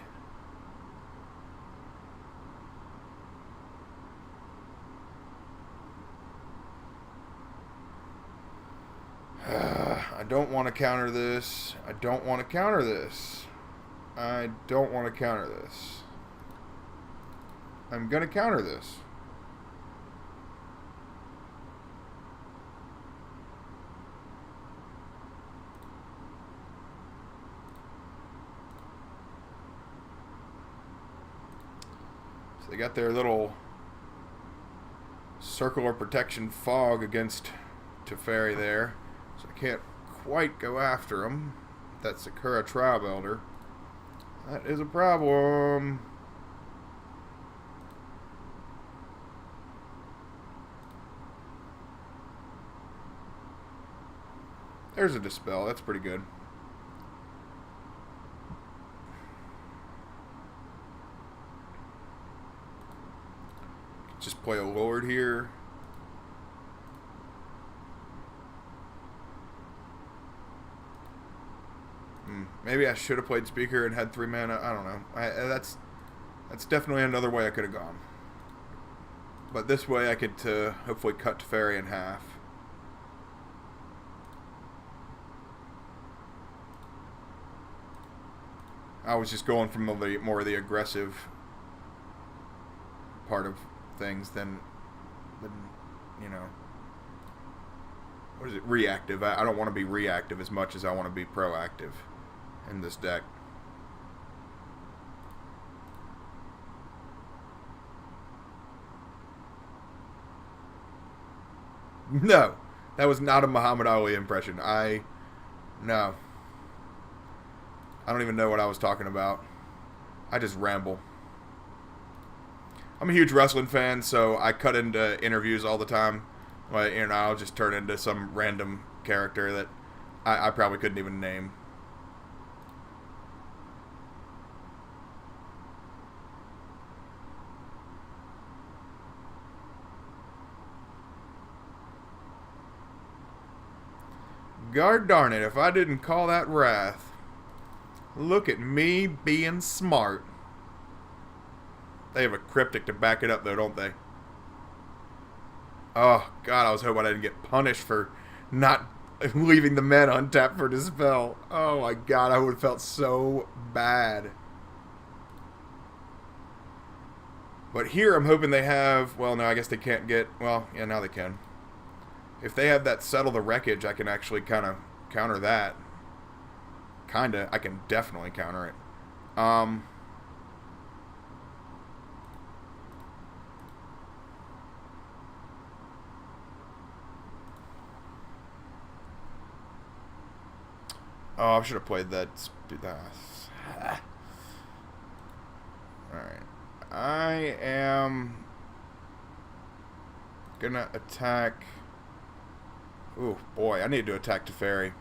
I don't want to counter this. I don't want to counter this. I don't want to counter this. I'm going to counter this. They got their little circle of protection fog against Teferi there, so I can't quite go after them. That's Sakura Tribe Elder. That is a problem. There's a Dispel. That's pretty good. Just play a Lord here. Maybe I should have played Speaker and had 3 mana. I don't know. That's definitely another way I could have gone. But this way I could hopefully cut Teferi in half. I was just going from the more of the aggressive part of things than you know, what is it, reactive. I don't want to be reactive as much as I want to be proactive in this deck. No, that was not a Muhammad Ali impression. No. I don't even know what I was talking about. I just ramble. I'm a huge wrestling fan, so I cut into interviews all the time. Like, you know, I'll just turn into some random character that I probably couldn't even name. God darn it, if I didn't call that Wrath. Look at me being smart. They have a Cryptic to back it up, though, don't they? Oh, God, I was hoping I didn't get punished for not leaving the men untapped for Dispel. Oh, my God, I would have felt so bad. But here, I'm hoping they have... Well, no, I guess they can't get... Well, yeah, now they can. If they have that Settle the Wreckage, I can actually kind of counter that. Kinda. I can definitely counter it. Oh, I should have played that. Alright. I am gonna attack... Ooh, boy, I need to attack Teferi.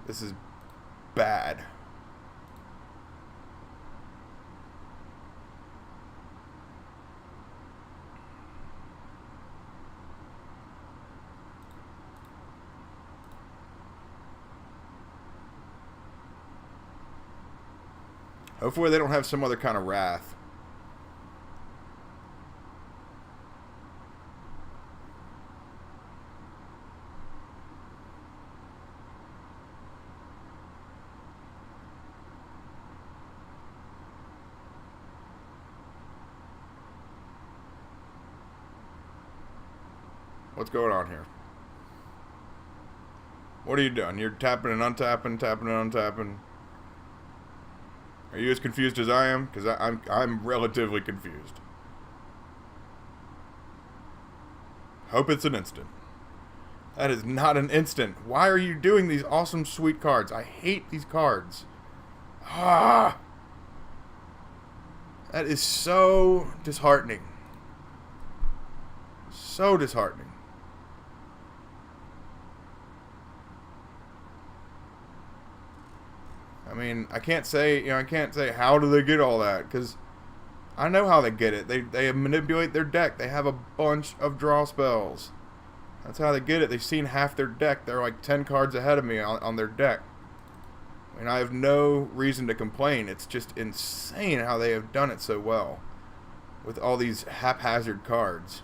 This is bad. Hopefully they don't have some other kind of Wrath. What's going on here? What are you doing? You're tapping and untapping, tapping and untapping. Are you as confused as I am? Because I'm relatively confused. Hope it's an instant. That is not an instant. Why are you doing these awesome, sweet cards? I hate these cards. Ah! That is so disheartening. So disheartening. I mean, I can't say how do they get all that, because I know how they get it. They manipulate their deck. They have a bunch of draw spells. That's how they get it. They've seen half their deck. They're like 10 cards ahead of me on their deck. I mean, I have no reason to complain. It's just insane how they have done it so well with all these haphazard cards.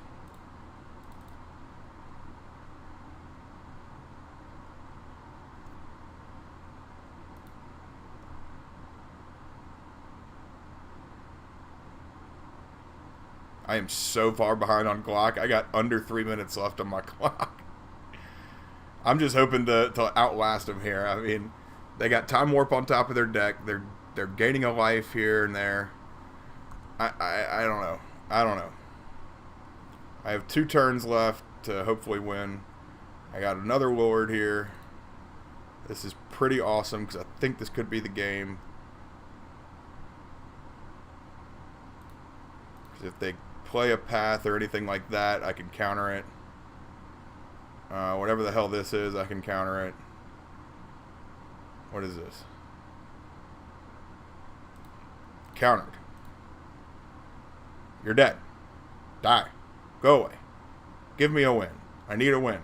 I am so far behind on clock. I got under 3 minutes left on my clock. I'm just hoping to outlast them here. I mean, they got Time Warp on top of their deck. They're gaining a life here and there. I don't know. I don't know. I have 2 turns left to hopefully win. I got another Lord here. This is pretty awesome because I think this could be the game. Because if they play a path or anything like that, I can counter it. Whatever the hell this is, I can counter it. What is this? Countered. You're dead. Die. Go away. Give me a win. I need a win.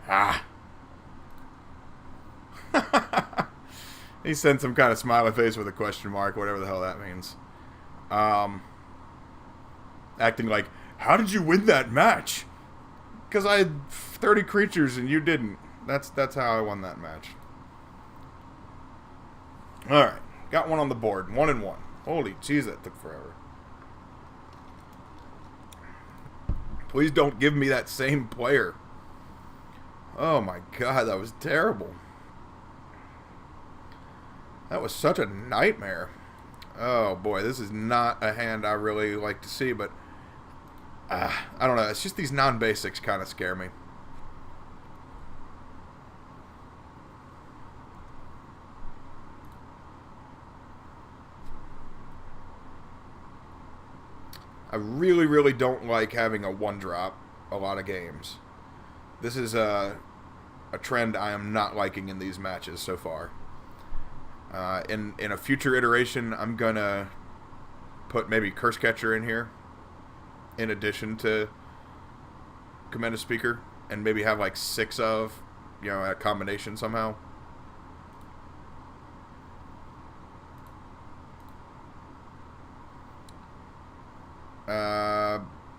Ah. He sent some kind of smiley face with a question mark, whatever the hell that means. Acting like, how did you win that match? Because I had 30 creatures and you didn't. That's how I won that match. Alright. Got one on the board. 1 and 1. Holy jeez, that took forever. Please don't give me that same player. Oh my god, that was terrible. That was such a nightmare. Oh boy, this is not a hand I really like to see, but I don't know. It's just these non-basics kind of scare me. I really, really don't like having a 1-drop a lot of games. This is a trend I am not liking in these matches so far. In a future iteration, I'm gonna put maybe Curse Catcher in here, in addition to Commenda Speaker, and maybe have like 6 of, a combination somehow.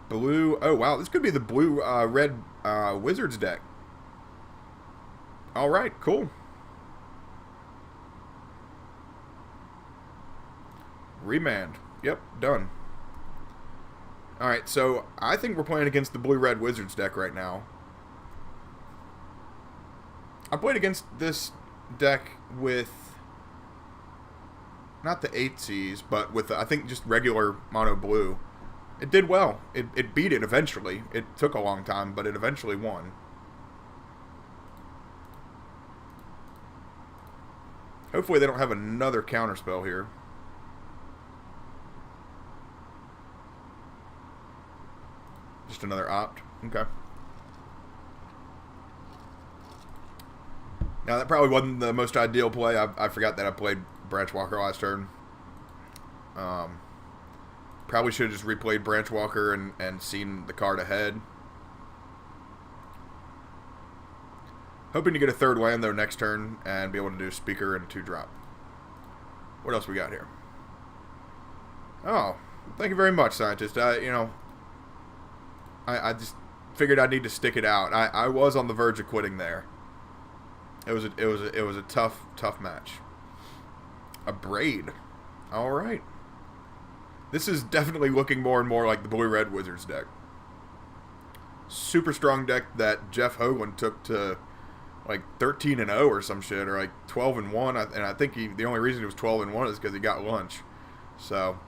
Blue. Oh wow, this could be the blue red Wizards deck. All right, cool. Remand. Yep, done. Alright, so I think we're playing against the blue-red Wizards deck right now. I played against this deck with not the 8Cs, but with, I think, just regular mono blue. It did well. It beat it eventually. It took a long time, but it eventually won. Hopefully they don't have another counterspell here. Just another opt. Okay. Now, that probably wasn't the most ideal play. I forgot that I played Branch Walker last turn. Probably should have just replayed Branch Walker and seen the card ahead. Hoping to get a 3rd land, though, next turn and be able to do Speaker and 2-drop. What else we got here? Oh, thank you very much, Scientist. I just figured I'd need to stick it out. I was on the verge of quitting there. It was a tough match. A Braid. All right. This is definitely looking more and more like the blue-red Wizards deck. Super strong deck that Jeff Hoagland took to like 13-0 or some shit, or like 12-1. And I think the only reason he was 12-1 is because he got lunch. So.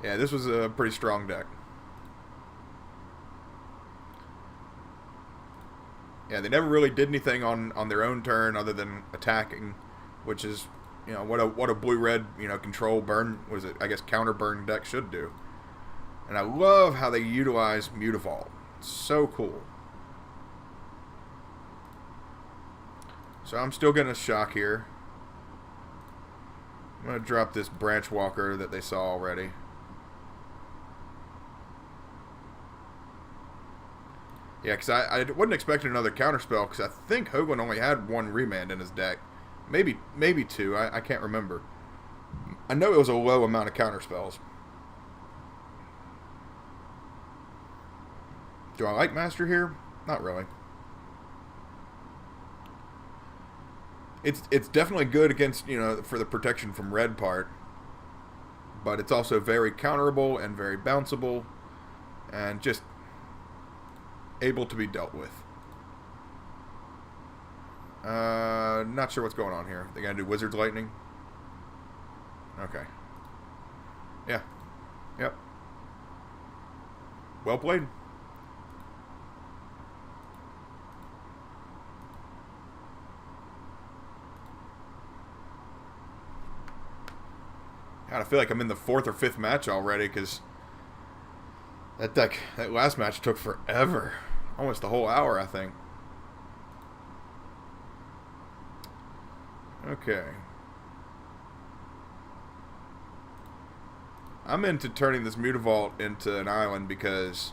Yeah, this was a pretty strong deck. Yeah, they never really did anything on their own turn other than attacking, which is, what a blue-red, control burn, what is it, I guess counter burn deck should do. And I love how they utilize Mutavault. It's so cool. So I'm still going to shock here. I'm going to drop this Branch Walker that they saw already. Yeah, because I wasn't expecting another counterspell, because I think Hoagland only had 1 remand in his deck. Maybe 2, I can't remember. I know it was a low amount of counterspells. Do I like Master here? Not really. It's definitely good against, for the protection from red part. But it's also very counterable and very bounceable. And just able to be dealt with. Not sure what's going on here. They gotta do Wizard's Lightning. Okay. Yeah. Yep. Well played. God, I feel like I'm in the 4th or 5th match already, because that last match took forever. Almost a whole hour, I think. Okay. I'm into turning this Mutavault into an island because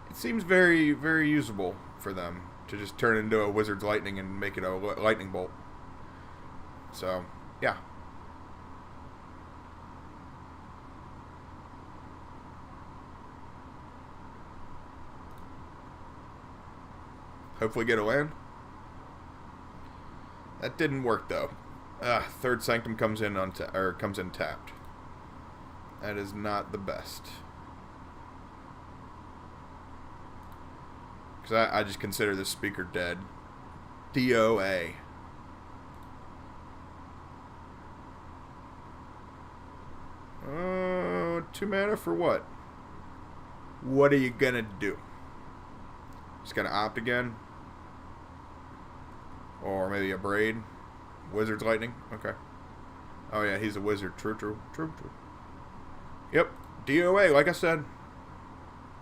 it seems very, very usable for them to just turn it into a Wizard's Lightning and make it a lightning bolt. So, yeah. Hopefully get a land. That didn't work though. Third Sanctum comes in comes in tapped. That is not the best. Because I just consider this speaker dead. DOA. Two mana for what? What are you gonna do? Just gonna opt again? Or maybe a Braid? Wizard's Lightning? Okay. Oh yeah, he's a wizard. True. Yep. DOA, like I said.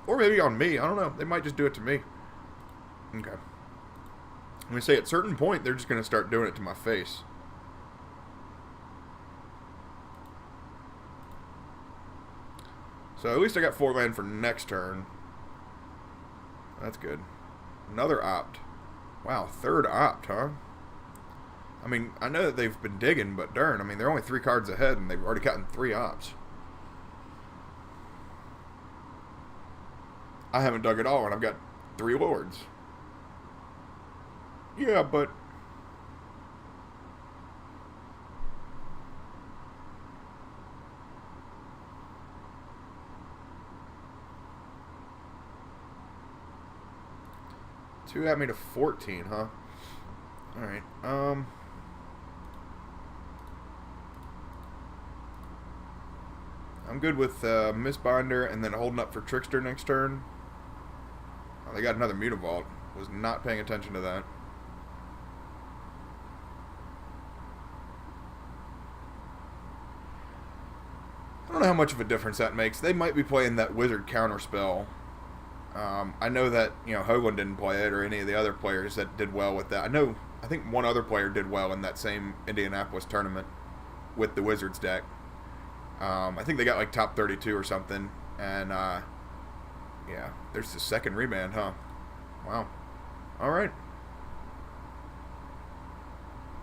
Or maybe on me. I don't know. They might just do it to me. Okay. Let me say at a certain point, they're just going to start doing it to my face. So at least I got 4 land for next turn. That's good. Another opt. Wow, 3rd opt, huh? I mean, I know that they've been digging, but darn, I mean, they're only 3 cards ahead, and they've already gotten 3 opts. I haven't dug at all, and I've got 3 lords. Yeah, but... Two got me to 14, huh? Alright, I'm good with Mistbinder and then holding up for Trickster next turn. Oh, they got another Mutavault. Was not paying attention to that. I don't know how much of a difference that makes. They might be playing that Wizard Counterspell. I know that, Hoagland didn't play it, or any of the other players that did well with that. I think one other player did well in that same Indianapolis tournament with the Wizards deck. I think they got like top 32 or something, and yeah, there's the second remand, huh? Wow. All right.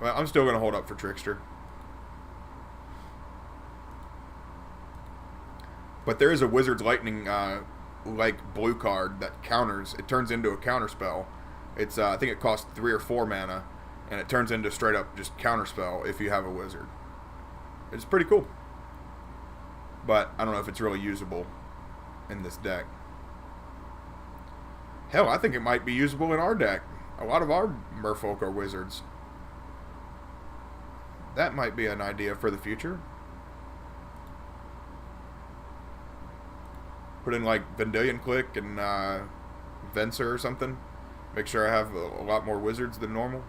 Well, I'm still going to hold up for Trickster. But there is a Wizard's Lightning like blue card that counters. It turns into a counter spell. It's I think it costs 3 or 4 mana, and it turns into straight up just counter spell if you have a wizard. It's pretty cool. But I don't know if it's really usable in this deck. Hell, I think it might be usable in our deck. A lot of our Merfolk are wizards. That might be an idea for the future. Put in like Vendilion Click and Venser or something. Make sure I have a lot more wizards than normal.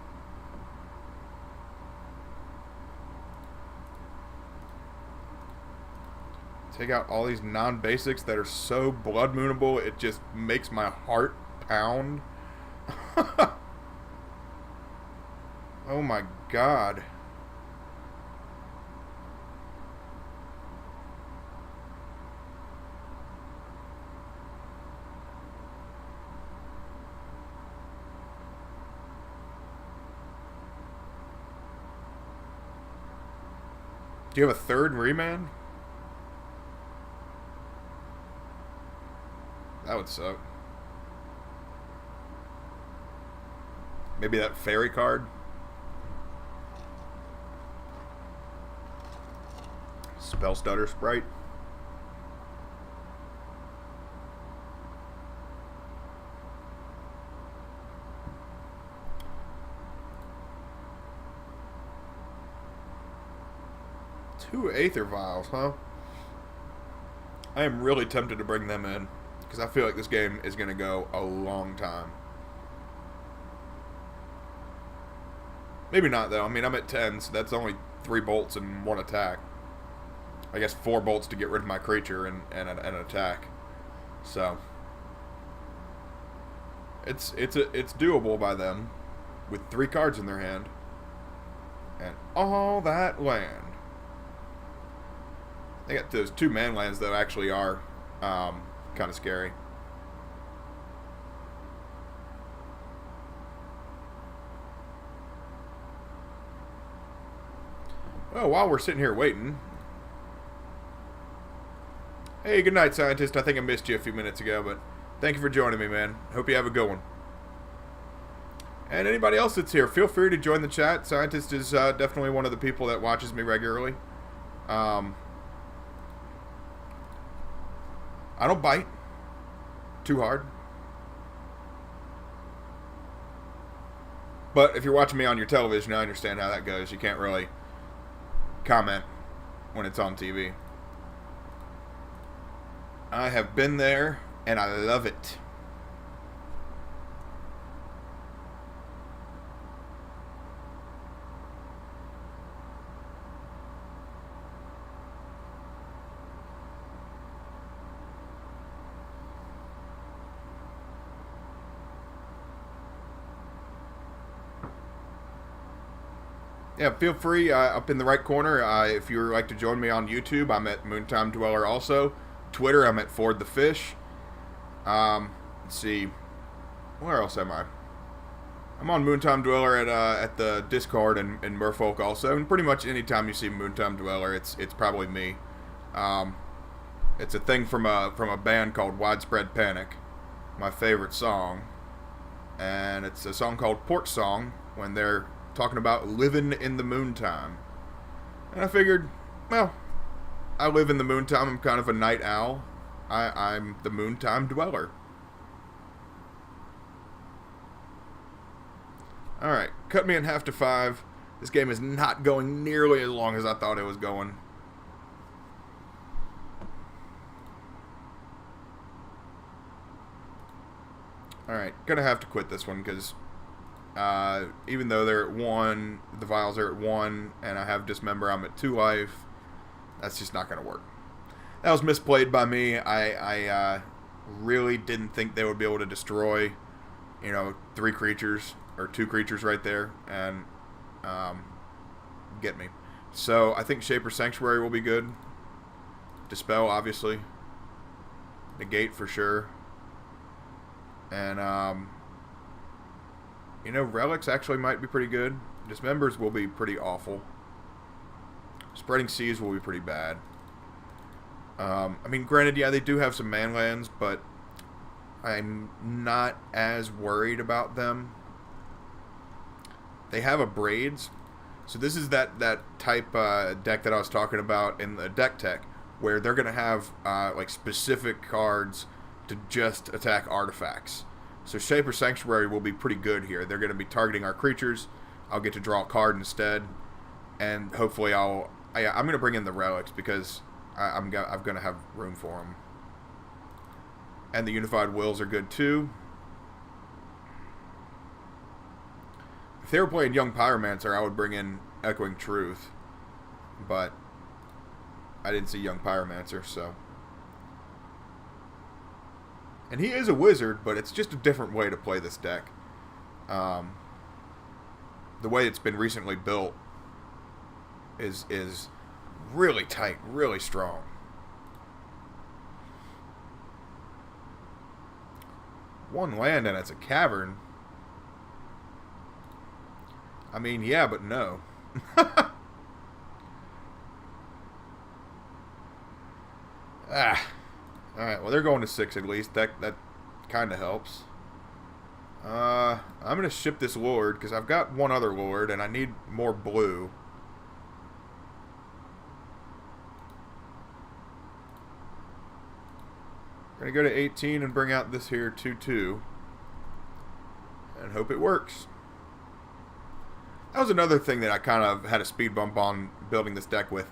Take out all these non-basics that are so blood moonable, it just makes my heart pound. Oh my god. Do you have a third remand? That would suck. Maybe that fairy card? Spell Stutter Sprite? 2 Aether Vials, huh? I am really tempted to bring them in, because I feel like this game is going to go a long time. Maybe not, though. I mean, I'm at 10, so that's only 3 bolts and 1 attack. I guess 4 bolts to get rid of my creature and an attack. So it's doable by them with 3 cards in their hand and all that land. They got those 2 man lands that actually are kind of scary. Well, while we're sitting here waiting. Hey, good night, Scientist. I think I missed you a few minutes ago, but thank you for joining me, man. Hope you have a good one. And anybody else that's here, feel free to join the chat. Scientist is definitely one of the people that watches me regularly. I don't bite too hard. But if you're watching me on your television, I understand how that goes. You can't really comment when it's on TV. I have been there, and I love it. Yeah, feel free, up in the right corner, if you would like to join me on YouTube, I'm at MoonTimeDweller also. Twitter, I'm at Ford the Fish. Let's see, where else am I? I'm on MoonTimeDweller at the Discord and Merfolk also, and pretty much anytime you see MoonTimeDweller, it's probably me. It's a thing from a band called Widespread Panic, my favorite song, and it's a song called Port Song when they're talking about living in the moontime. And I figured, well, I live in the moontime. I'm kind of a night owl. I'm the Moontime Dweller. Alright, cut me in half to 5. This game is not going nearly as long as I thought it was going. Alright, gonna have to quit this one because even though they're at 1, the vials are at 1, and I have Dismember, I'm at 2 life. That's just not going to work. That was misplayed by me. I really didn't think they would be able to destroy, 3 creatures, or 2 creatures right there, and get me. So, I think Shaper Sanctuary will be good. Dispel, obviously. Negate for sure. And, Relics actually might be pretty good. Dismembers will be pretty awful. Spreading Seas will be pretty bad. Granted, yeah, they do have some man lands, but I'm not as worried about them. They have a Braids. So this is that type deck that I was talking about in the deck tech, where they're going to have specific cards to just attack artifacts. So Shaper Sanctuary will be pretty good here. They're going to be targeting our creatures. I'll get to draw a card instead, and hopefully I'm going to bring in the relics because I'm going to have room for them. And the Unified Wills are good too. If they were playing Young Pyromancer, I would bring in Echoing Truth, but I didn't see Young Pyromancer, so. And he is a wizard, but it's just a different way to play this deck. The way it's been recently built is really tight, really strong. One land and it's a cavern. Yeah, but no. Alright, well, they're going to 6 at least. That kind of helps. I'm going to ship this Lord, because I've got one other Lord, and I need more blue. Going to go to 18 and bring out this here 2/2. And hope it works. That was another thing that I kind of had a speed bump on building this deck with.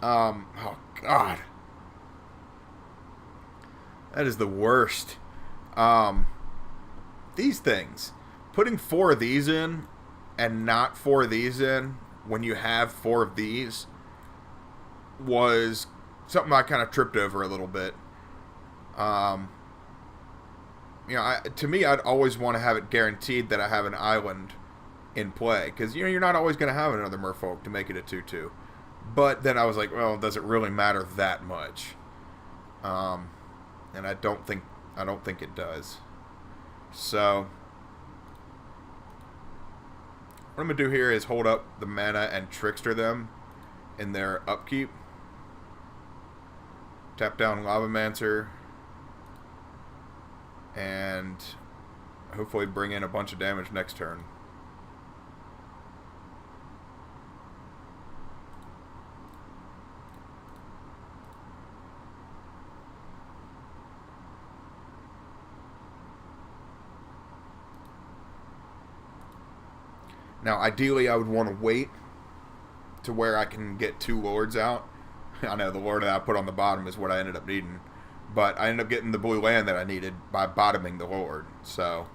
Oh God, that is the worst. Um, these things, putting 4 of these in and not 4 of these in when you have 4 of these was something I kind of tripped over a little bit. Um, to me, I'd always want to have it guaranteed that I have an island in play, because you're not always going to have another Merfolk to make it a 2/2. But then I was like, well, does it really matter that much? And I don't think it does. So what I'm gonna do here is hold up the mana and trickster them in their upkeep. Tap down Lavamancer and hopefully bring in a bunch of damage next turn. Now, ideally, I would want to wait to where I can get 2 lords out. I know the lord that I put on the bottom is what I ended up needing. But I ended up getting the blue land that I needed by bottoming the lord. So,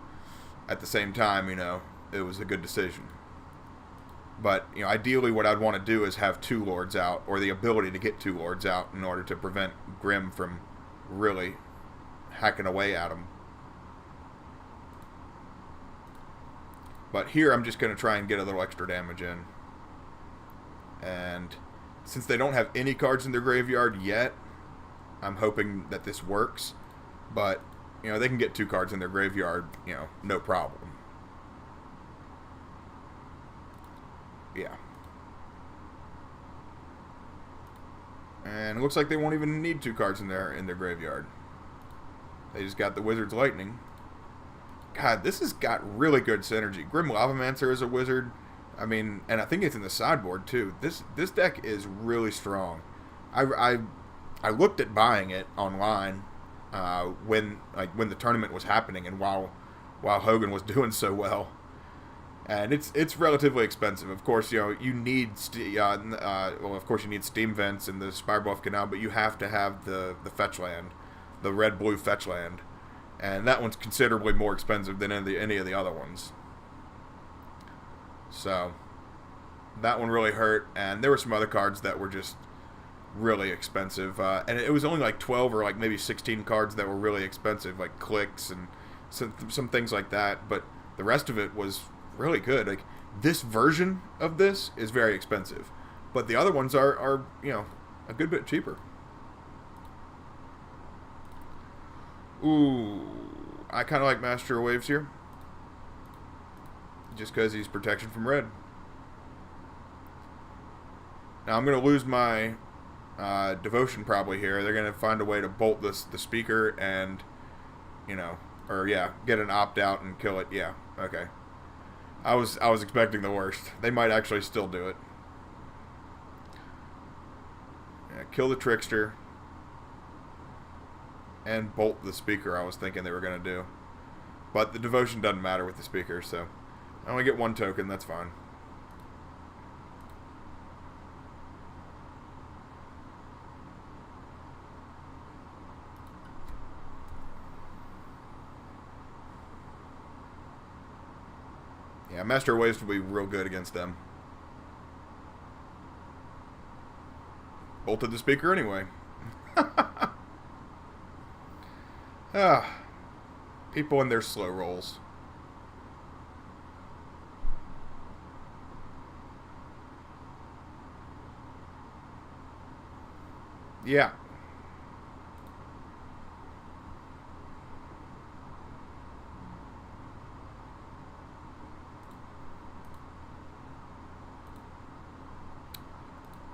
at the same time, it was a good decision. But, ideally what I'd want to do is have 2 lords out, or the ability to get 2 lords out in order to prevent Grim from really hacking away at him. But here I'm just going to try and get a little extra damage in. And since they don't have any cards in their graveyard yet, I'm hoping that this works. But, they can get 2 cards in their graveyard, no problem. Yeah. And it looks like they won't even need 2 cards in their graveyard. They just got the Wizard's Lightning. God, this has got really good synergy. Grim Lavamancer is a wizard. I mean, and I think it's in the sideboard too. This deck is really strong. I looked at buying it online when the tournament was happening and while Hogan was doing so well. And it's relatively expensive. Of course, you need of course you need Steam Vents and the Spirebluff Canal, but you have to have the fetch land, the red-blue fetch land. And that one's considerably more expensive than any of the other ones. So, that one really hurt. And there were some other cards that were just really expensive. And it was only like 12 or like maybe 16 cards that were really expensive, like clicks and some things like that. But the rest of it was really good. Like, this version of this is very expensive. But the other ones are a good bit cheaper. Ooh, I kind of like Master of Waves here. Just because he's protection from red. Now I'm going to lose my devotion probably here. They're going to find a way to bolt the speaker and, get an opt-out and kill it. Yeah, okay. I was expecting the worst. They might actually still do it. Yeah, kill the trickster. And bolt the speaker, I was thinking they were going to do. But the devotion doesn't matter with the speaker, so I only get 1 token, that's fine. Yeah, Master of Waves will be real good against them. Bolted the speaker anyway. People and their slow rolls. Yeah.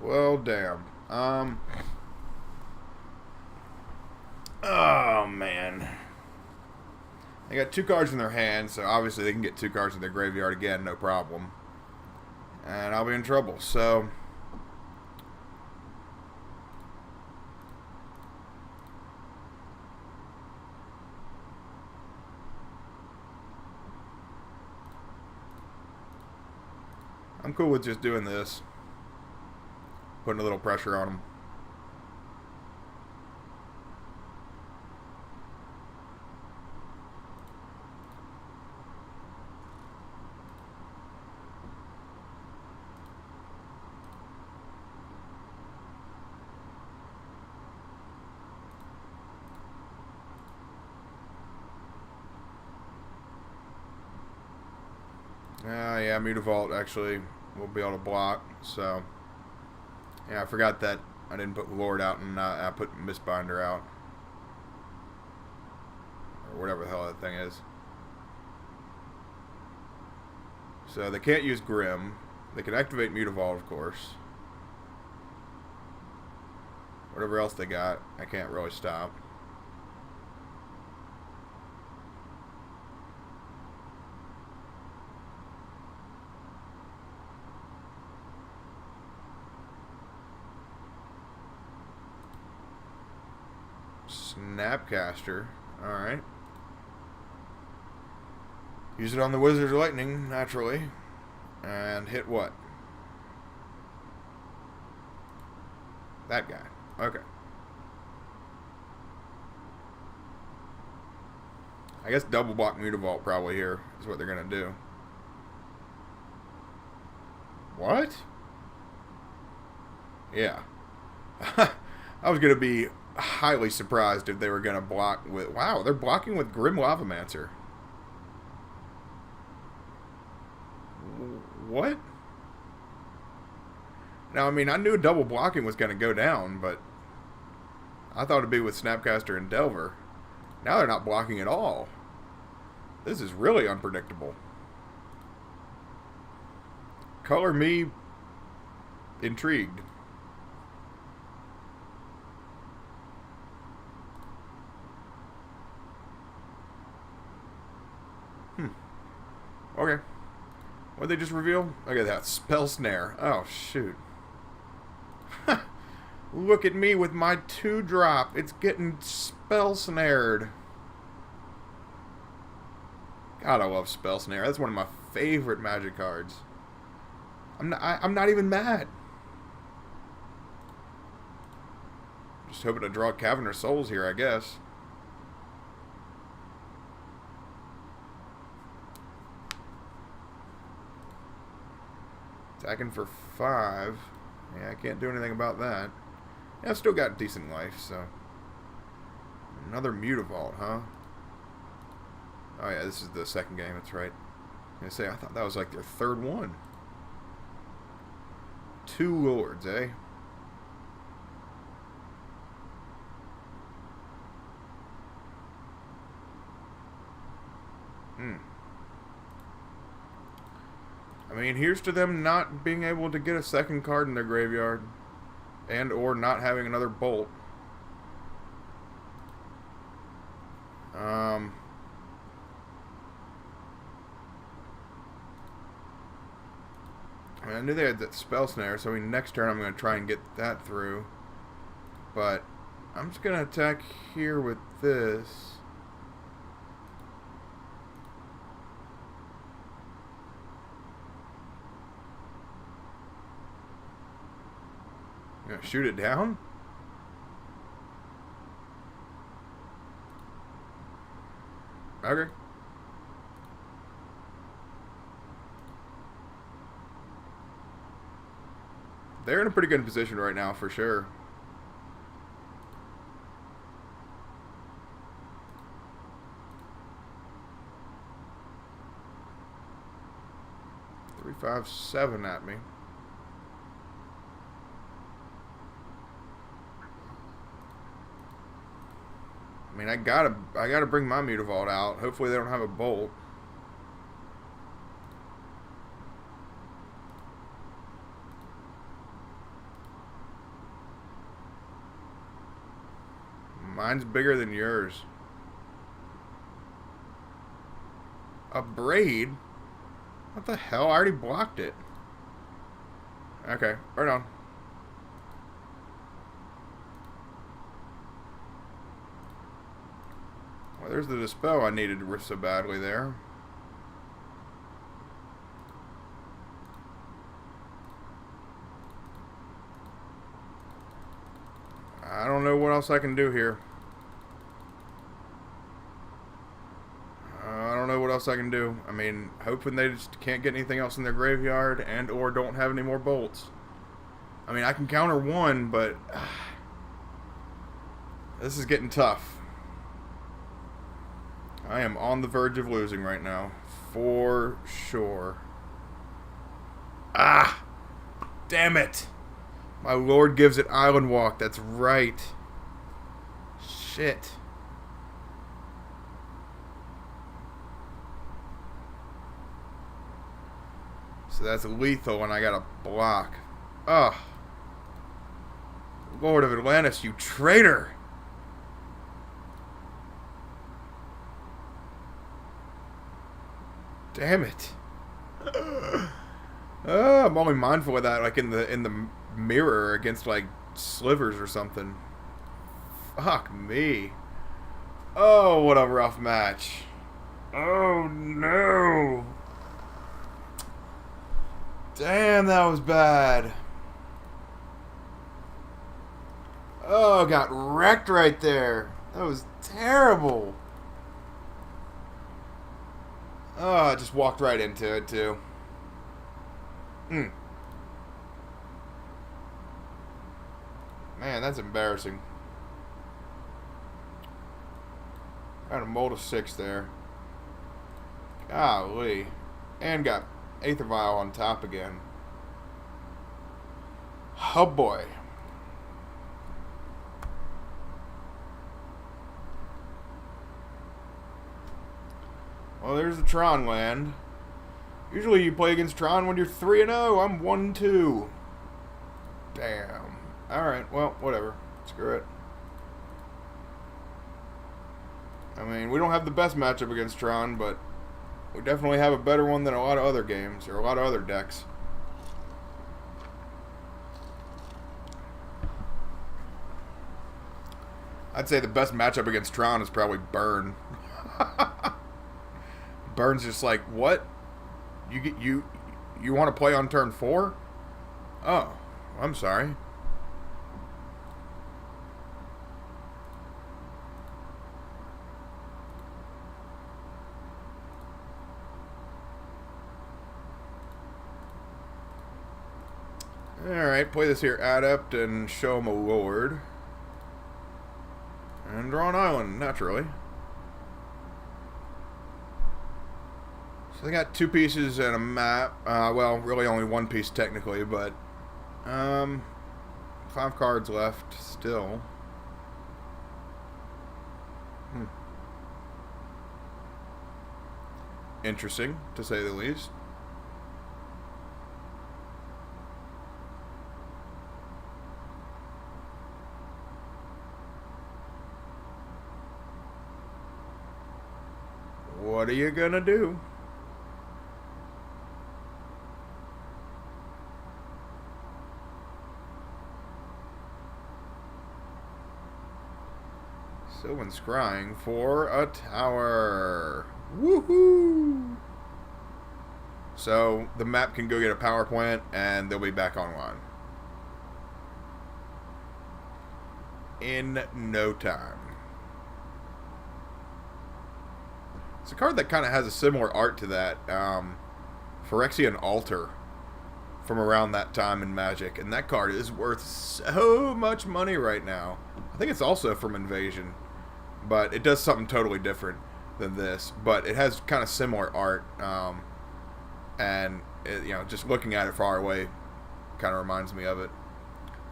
Well, damn. Oh, man. They got 2 cards in their hand, so obviously they can get 2 cards in their graveyard again, no problem. And I'll be in trouble, so... I'm cool with just doing this. Putting a little pressure on them. Yeah, Mutavault actually will be able to block, so... Yeah, I forgot that I didn't put Lord out and I put Mistbinder out. Or whatever the hell that thing is. So they can't use Grim. They can activate Mutavault, of course. Whatever else they got, I can't really stop. Snapcaster. Alright. Use it on the Wizard of Lightning, naturally. And hit what? That guy. Okay. I guess double block Mutavault probably here is what they're going to do. What? Yeah. I was going to be highly surprised if they were going to block with... Wow, they're blocking with Grim Lavamancer. What? Now, I mean, I knew double blocking was going to go down, but I thought it'd be with Snapcaster and Delver. Now they're not blocking at all. This is really unpredictable. Color me intrigued. Okay. What'd they just reveal? Look at that. Spell Snare. Oh, shoot. Look at me with my 2-drop. It's getting Spell Snared. God, I love Spell Snare. That's one of my favorite Magic cards. I'm not even mad. Just hoping to draw Cavernous Souls here, I guess. Attacking for 5. Yeah, I can't do anything about that. Yeah, I've still got decent life, so... Another Mutavault, huh? Oh yeah, this is the second game, that's right. I was gonna say, I thought that was like their third one. 2 Lords, eh? I mean, here's to them not being able to get a second card in their graveyard. And or not having another Bolt. I knew they had that Spell Snare, so I mean, next turn I'm going to try and get that through. But I'm just going to attack here with this. You gonna shoot it down? Okay. They're in a pretty good position right now, for sure. Three, 5, 7 at me. I mean, I gotta bring my Mutavault out. Hopefully they don't have a Bolt. Mine's bigger than yours. A Braid? What the hell? I already blocked it. Okay, right on. Well, there's the Dispel I needed so badly there. I don't know what else I can do here. I don't know what else I can do. I mean, hoping they just can't get anything else in their graveyard and or don't have any more bolts. I mean, I can counter one, but this is getting tough. I am on the verge of losing right now. For sure. Ah! Damn it! My lord gives it Island Walk. That's right. Shit. So that's lethal and I got a block. Ugh. Lord of Atlantis, you traitor! Damn it. I'm only mindful of that like in the mirror against like slivers or something. Fuck me. Oh, what a rough match. Oh no. Damn, that was bad. Oh, got wrecked right there. That was terrible. Oh, I just walked right into it, too. Man, that's embarrassing. Got a mold of 6 there. Golly. And got Aether Vial on top again. Oh, boy. Well, there's the Tron land. Usually you play against Tron when you're 3-0. I'm 1-2. Damn. Alright, well, whatever. Screw it. I mean, we don't have the best matchup against Tron, but we definitely have a better one than a lot of other games, or a lot of other decks. I'd say the best matchup against Tron is probably Burn. Burn's just like, what? You want to play on turn 4? Oh, I'm sorry. Alright, play this here Adept and show him a Lord. And draw an island, naturally. So they got 2 pieces and a map. Well, really only 1 piece technically, but 5 cards left still. Interesting, to say the least. What are you gonna do? Sylvan's scrying for a tower. Woohoo! So the map can go get a power plant and they'll be back online in no time. It's a card that kind of has a similar art to that. Phyrexian Altar from around that time in Magic. And that card is worth so much money right now. I think it's also from Invasion. But it does something totally different than this. But it has kind of similar art. And, it, you know, just looking at it far away kind of reminds me of it.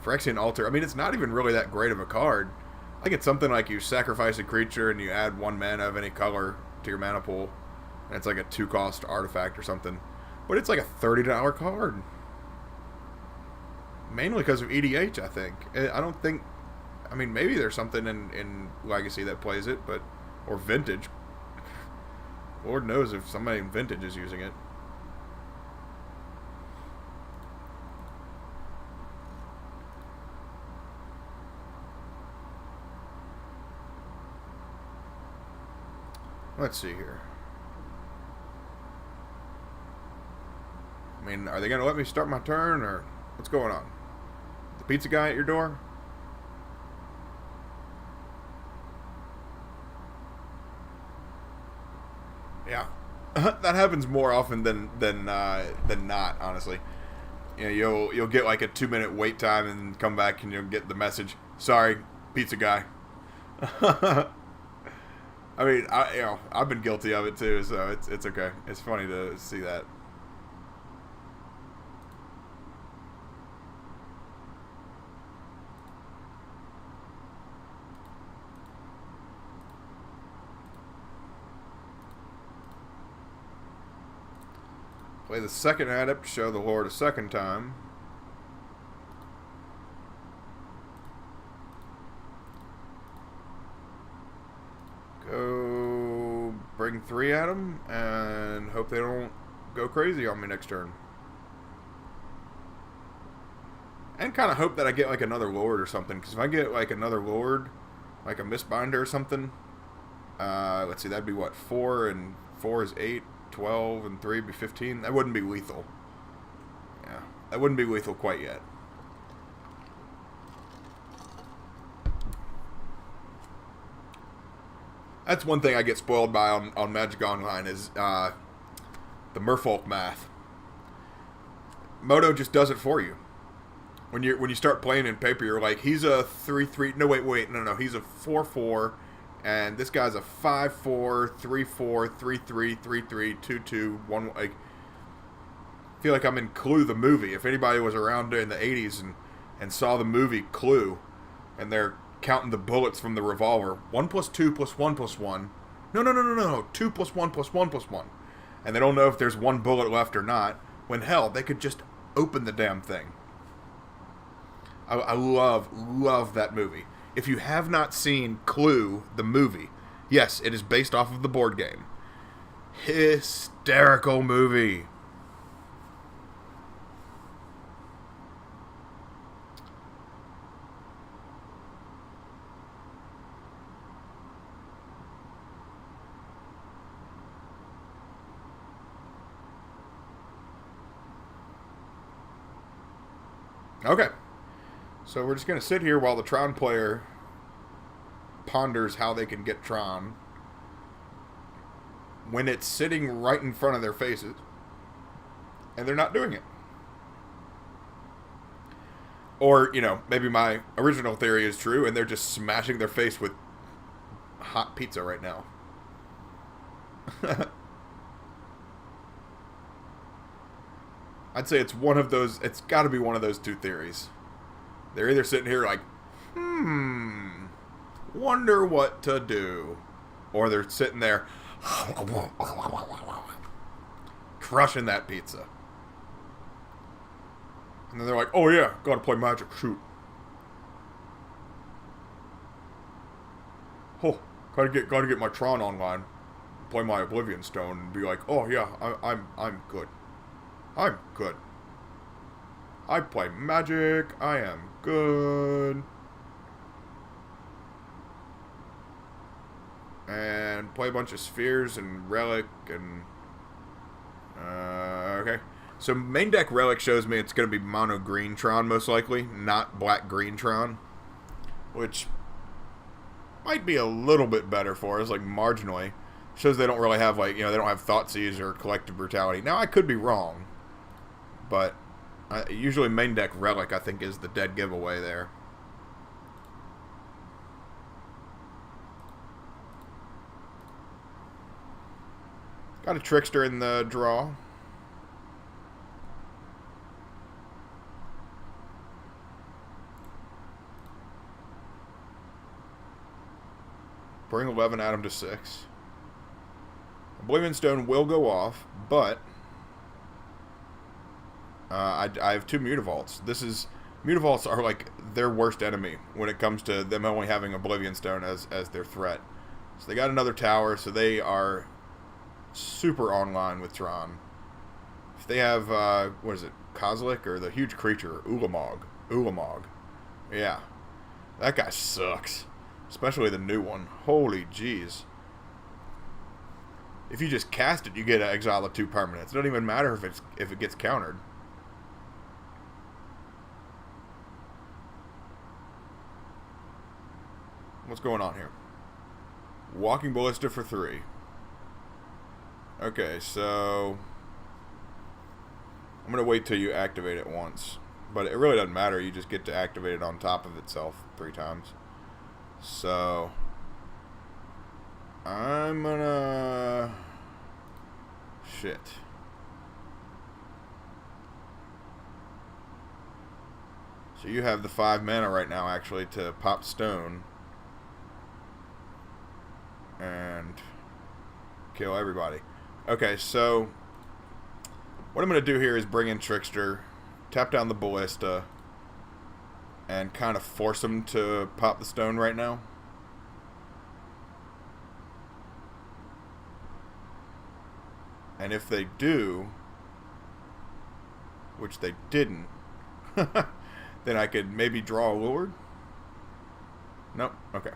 Phyrexian Altar, I mean, it's not even really that great of a card. I think it's something like you sacrifice a creature and you add 1 mana of any color to your mana pool, and it's like a 2-cost artifact or something, but it's like a $30 card, mainly because of EDH. I think I don't think, I mean, maybe there's something in Legacy that plays it, but or Vintage. Lord knows if somebody in Vintage is using it. Let's see here. I mean, are they going to let me start my turn, or what's going on? The pizza guy at your door? Yeah, that happens more often than not. Honestly, you know, you'll get like a 2 minute wait time and come back and you'll get the message. Sorry, pizza guy. I mean, I've been guilty of it too, so it's okay. It's funny to see that. Play the second adept, show the Lord a second time. Go bring 3 at them and hope they don't go crazy on me next turn. And kind of hope that I get like another Lord or something, because if I get like another Lord, like a Mistbinder or something, let's see, that'd be what, 4 and 4 is 8. 12 and 3 be 15. That wouldn't be lethal. Yeah, that wouldn't be lethal quite yet. That's one thing I get spoiled by on Magic Online is the Merfolk math. Moto just does it for you. When you start playing in paper, you're like, he's a 3/3. No, no, he's a 4/4. And this guy's a 5/4, 3/4, 3/3, 3/3, 2/2, 1. Like, I feel like I'm in Clue the movie. If anybody was around during the 80s and saw the movie Clue, and they're counting the bullets from the revolver, 1 + 2 + 1 + 1. No. 2 + 1 + 1 + 1. And they don't know if there's 1 bullet left or not. When hell, they could just open the damn thing. I love that movie. If you have not seen Clue, the movie, yes, it is based off of the board game. Hysterical movie. Okay. So we're just going to sit here while the Tron player ponders how they can get Tron when it's sitting right in front of their faces and they're not doing it. Or, you know, maybe my original theory is true and they're just smashing their face with hot pizza right now. I'd say it's one of those, it's got to be one of those two theories. They're either sitting here like, wonder what to do. Or they're sitting there crushing that pizza. And then they're like, oh yeah, gotta play Magic, shoot. Oh, gotta get my Tron online. Play my Oblivion Stone and be like, oh yeah, I'm good. I'm good. I play Magic. I am good. And play a bunch of Spheres and Relic and... okay. So main deck Relic shows me it's going to be mono green Tron most likely, not black green Tron. Which might be a little bit better for us, like marginally. Shows they don't really have, like, you know, they don't have Thoughtseize or Collective Brutality. Now, I could be wrong. But usually main deck Relic, I think, is the dead giveaway there. Got a Trickster in the draw. Bring 11 Atom to 6. Oblivion Stone will go off, but I have 2 Mutavaults. Mutavaults are like their worst enemy when it comes to them only having Oblivion Stone as their threat. So they got another tower, so they are super online with Tron. If they have, what is it, Kozilek, or the huge creature, Ulamog. Yeah. That guy sucks. Especially the new one. Holy jeez. If you just cast it, you get an exile of 2 permanents. It doesn't even matter if it gets countered. What's going on here? Walking Ballista for 3. Okay, so I'm gonna wait till you activate it once, but it really doesn't matter. You just get to activate it on top of itself 3 times. So I'm gonna shit. So you have the 5 mana right now, actually, to pop stone and kill everybody. Okay, so what I'm going to do here is bring in Trickster, tap down the Ballista, and kind of force them to pop the stone right now. And if they do, which they didn't, then I could maybe draw a Lord. Nope. Okay.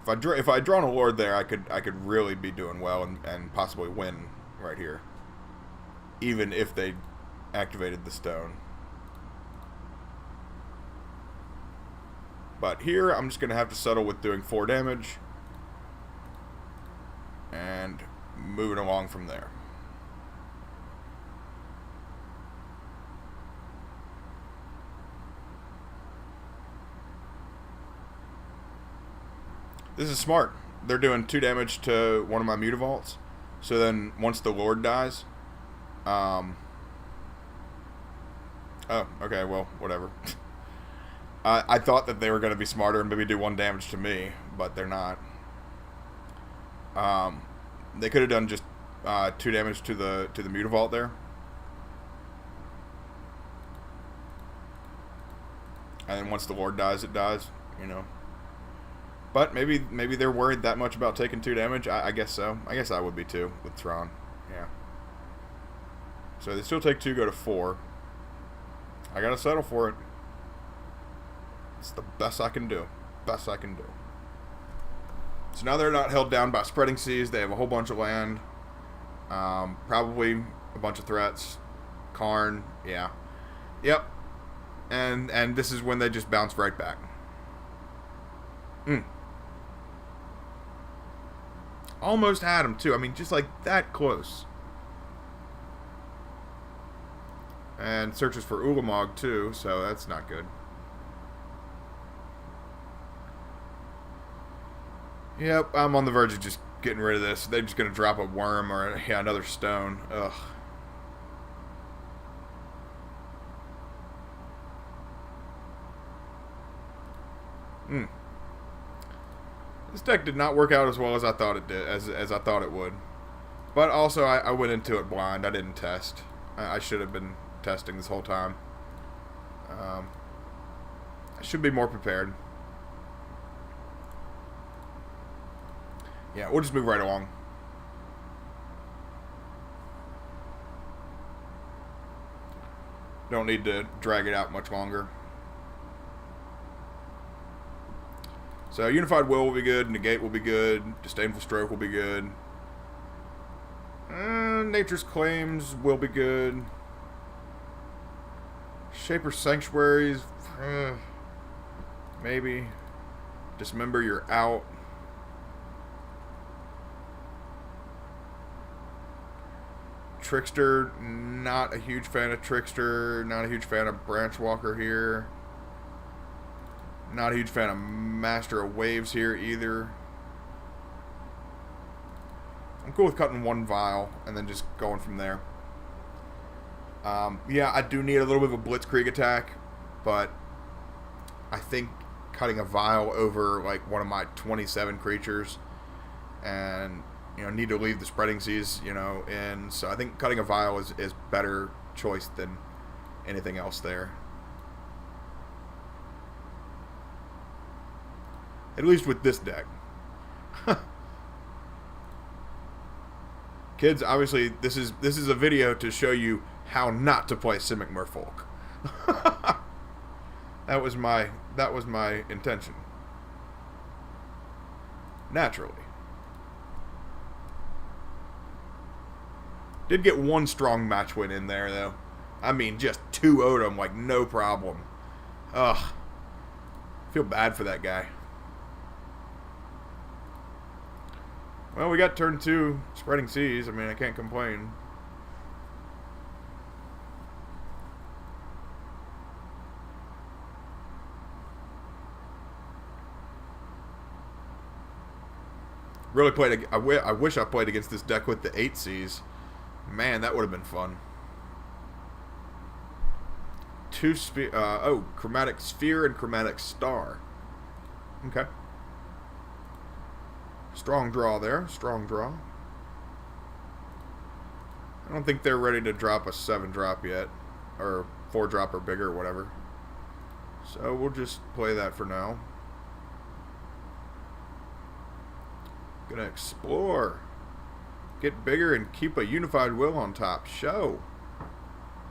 If I drawn a Lord there, I could really be doing well and possibly win right here, even if they activated the stone. But here I'm just gonna have to settle with doing 4 damage and moving along from there. This is smart. They're doing 2 damage to one of my Mutavaults. So then, once the Lord dies... oh, okay, well, whatever. I thought that they were going to be smarter and maybe do 1 damage to me, but they're not. They could have done just 2 damage to the Mutavault there. And then once the Lord dies, it dies, you know. But maybe they're worried that much about taking 2 damage. I guess so. I guess I would be too with Tron. Yeah. So they still take 2, go to 4. I gotta settle for it. It's the best I can do. Best I can do. So now they're not held down by Spreading Seas. They have a whole bunch of land. Probably a bunch of threats. Karn. Yeah. Yep. And this is when they just bounce right back. Almost had him, too. I mean, just like that close. And searches for Ulamog, too, so that's not good. Yep, I'm on the verge of just getting rid of this. They're just going to drop a worm or another stone. Ugh. This deck did not work out as well as I thought it did, as I thought it would. But also, I went into it blind. I didn't test. I should have been testing this whole time. I should be more prepared. Yeah, we'll just move right along. Don't need to drag it out much longer. So Unified Will be good, Negate will be good, Disdainful Stroke will be good. Nature's Claims will be good. Shaper Sanctuaries, maybe. Dismember, you're out. Trickster, not a huge fan of Trickster, not a huge fan of Branchwalker here. Not a huge fan of Master of Waves here either. I'm cool with cutting 1 vial and then just going from there. Yeah, I do need a little bit of a Blitzkrieg attack, but I think cutting a vial over like one of my 27 creatures and, you know, need to leave the Spreading Seas, you know, in. So I think cutting a vial is better choice than anything else there. At least with this deck. Kids, obviously this is a video to show you how not to play Simic Merfolk. That was my intention. Naturally. Did get 1 strong match win in there though. I mean, just 2-0'd him like no problem. Ugh. Feel bad for that guy. Well, we got turn 2, Spreading Seas. I mean, I can't complain. Really played. I wish I played against this deck with the 8 Seas. Man, that would have been fun. 2 sphere. Chromatic Sphere and Chromatic Star. Okay. Strong draw there. Strong draw. I don't think they're ready to drop a 7-drop yet. Or 4-drop or bigger or whatever. So we'll just play that for now. Gonna explore. Get bigger and keep a Unified Will on top. Show.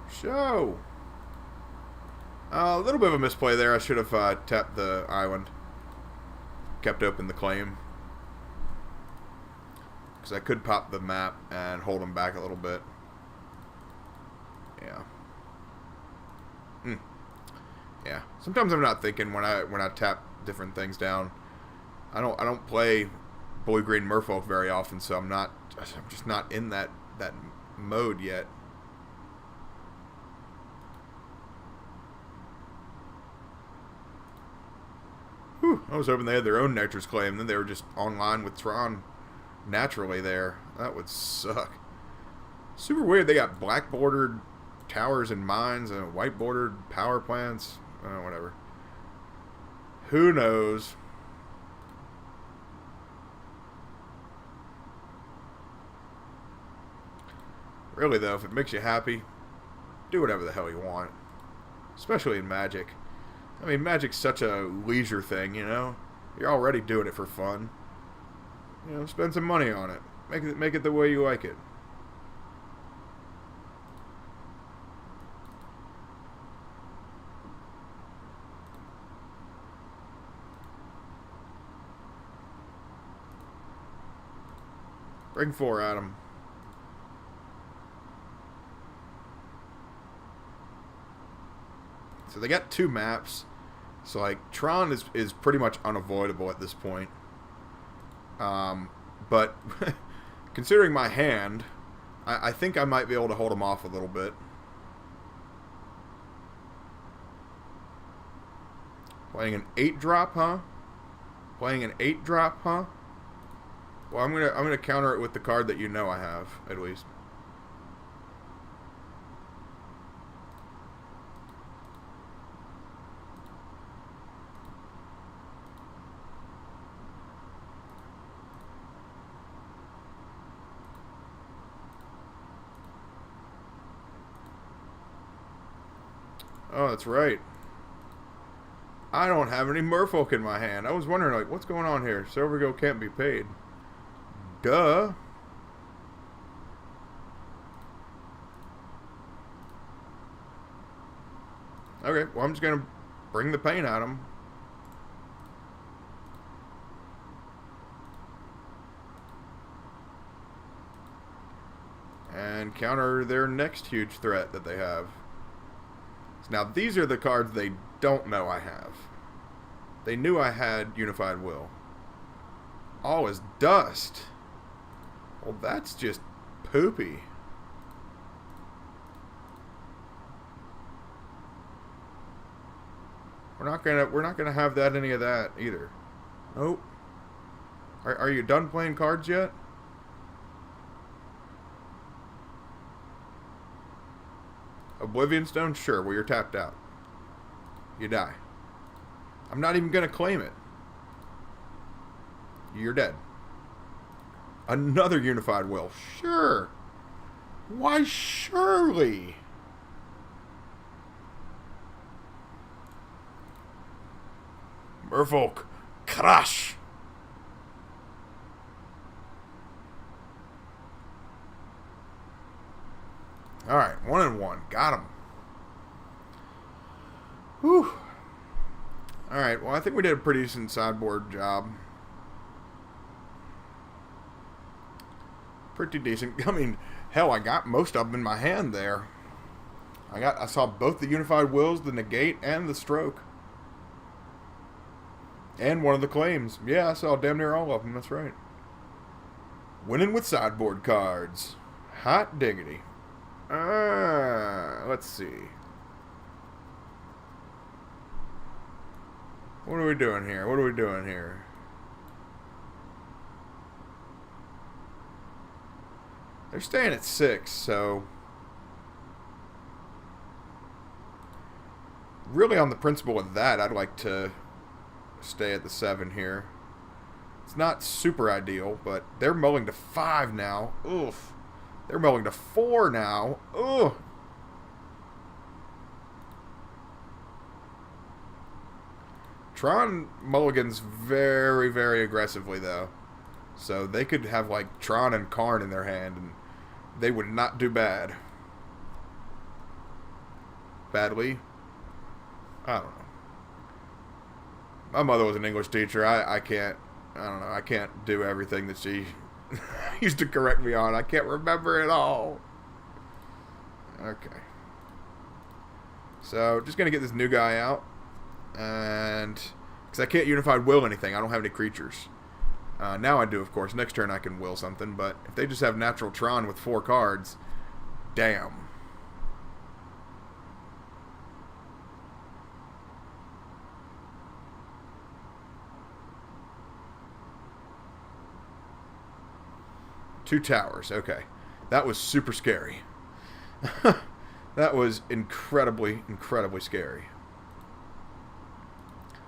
Show. A little bit of a misplay there. I should have tapped the island. Kept open the claim. Because I could pop the map and hold them back a little bit. Yeah. Yeah. Sometimes I'm not thinking when I tap different things down. I don't play blue-green Merfolk very often, so I'm just not in that mode yet. Whew, I was hoping they had their own Nature's Claim, then they were just online with Tron naturally there. That would suck. Super weird. They got black bordered towers and mines and white bordered power plants. Whatever. Who knows? Really, though, if it makes you happy, do whatever the hell you want. Especially in Magic. I mean, Magic's such a leisure thing, you know? You're already doing it for fun. You know, spend some money on it. Make it the way you like it. Bring 4 at him. So they got 2 maps. So like Tron is pretty much unavoidable at this point. But considering my hand, I think I might be able to hold him off a little bit. Playing an 8-drop, huh? Playing an 8-drop, huh? Well, I'm gonna counter it with the card that you know I have, at least. Oh, that's right. I don't have any Merfolk in my hand. I was wondering, like, what's going on here? Silvergo can't be paid. Duh. Okay, well, I'm just going to bring the pain at them. And counter their next huge threat that they have. Now, these are the cards they don't know I have. They knew I had Unified Will. All is dust. Well, that's just poopy. We're not gonna have any of that either. Nope. Are you done playing cards yet? Oblivion Stone? Sure, well, you're tapped out. You die. I'm not even going to claim it. You're dead. Another Unified Will. Sure. Why, surely. Merfolk. Crash. Alright, 1-1. Got him. Whew. Alright, well, I think we did a pretty decent sideboard job. Pretty decent. I mean, hell, I got most of them in my hand there. I saw both the Unified Wills, the Negate, and the Stroke. And one of the claims. Yeah, I saw damn near all of them, that's right. Winning with sideboard cards. Hot diggity. Let's see. What are we doing here? What are we doing here? They're staying at 6, so... Really on the principle of that, I'd like to stay at the 7 here. It's not super ideal, but they're mulling to 5 now. Oof. They're mulling to 4 now. Ugh. Tron mulligans very, very aggressively, though. So they could have, like, Tron and Karn in their hand, and they would not do bad. Badly? I don't know. My mother was an English teacher. I can't, I don't know, I can't do everything that she used to correct me on. I can't remember it all. Okay. So, just going to get this new guy out. And, because I can't unified will anything. I don't have any creatures. Now I do, of course. Next turn I can will something. But if they just have natural Tron with 4 cards, damn. Two towers, okay. That was super scary. That was incredibly, incredibly scary.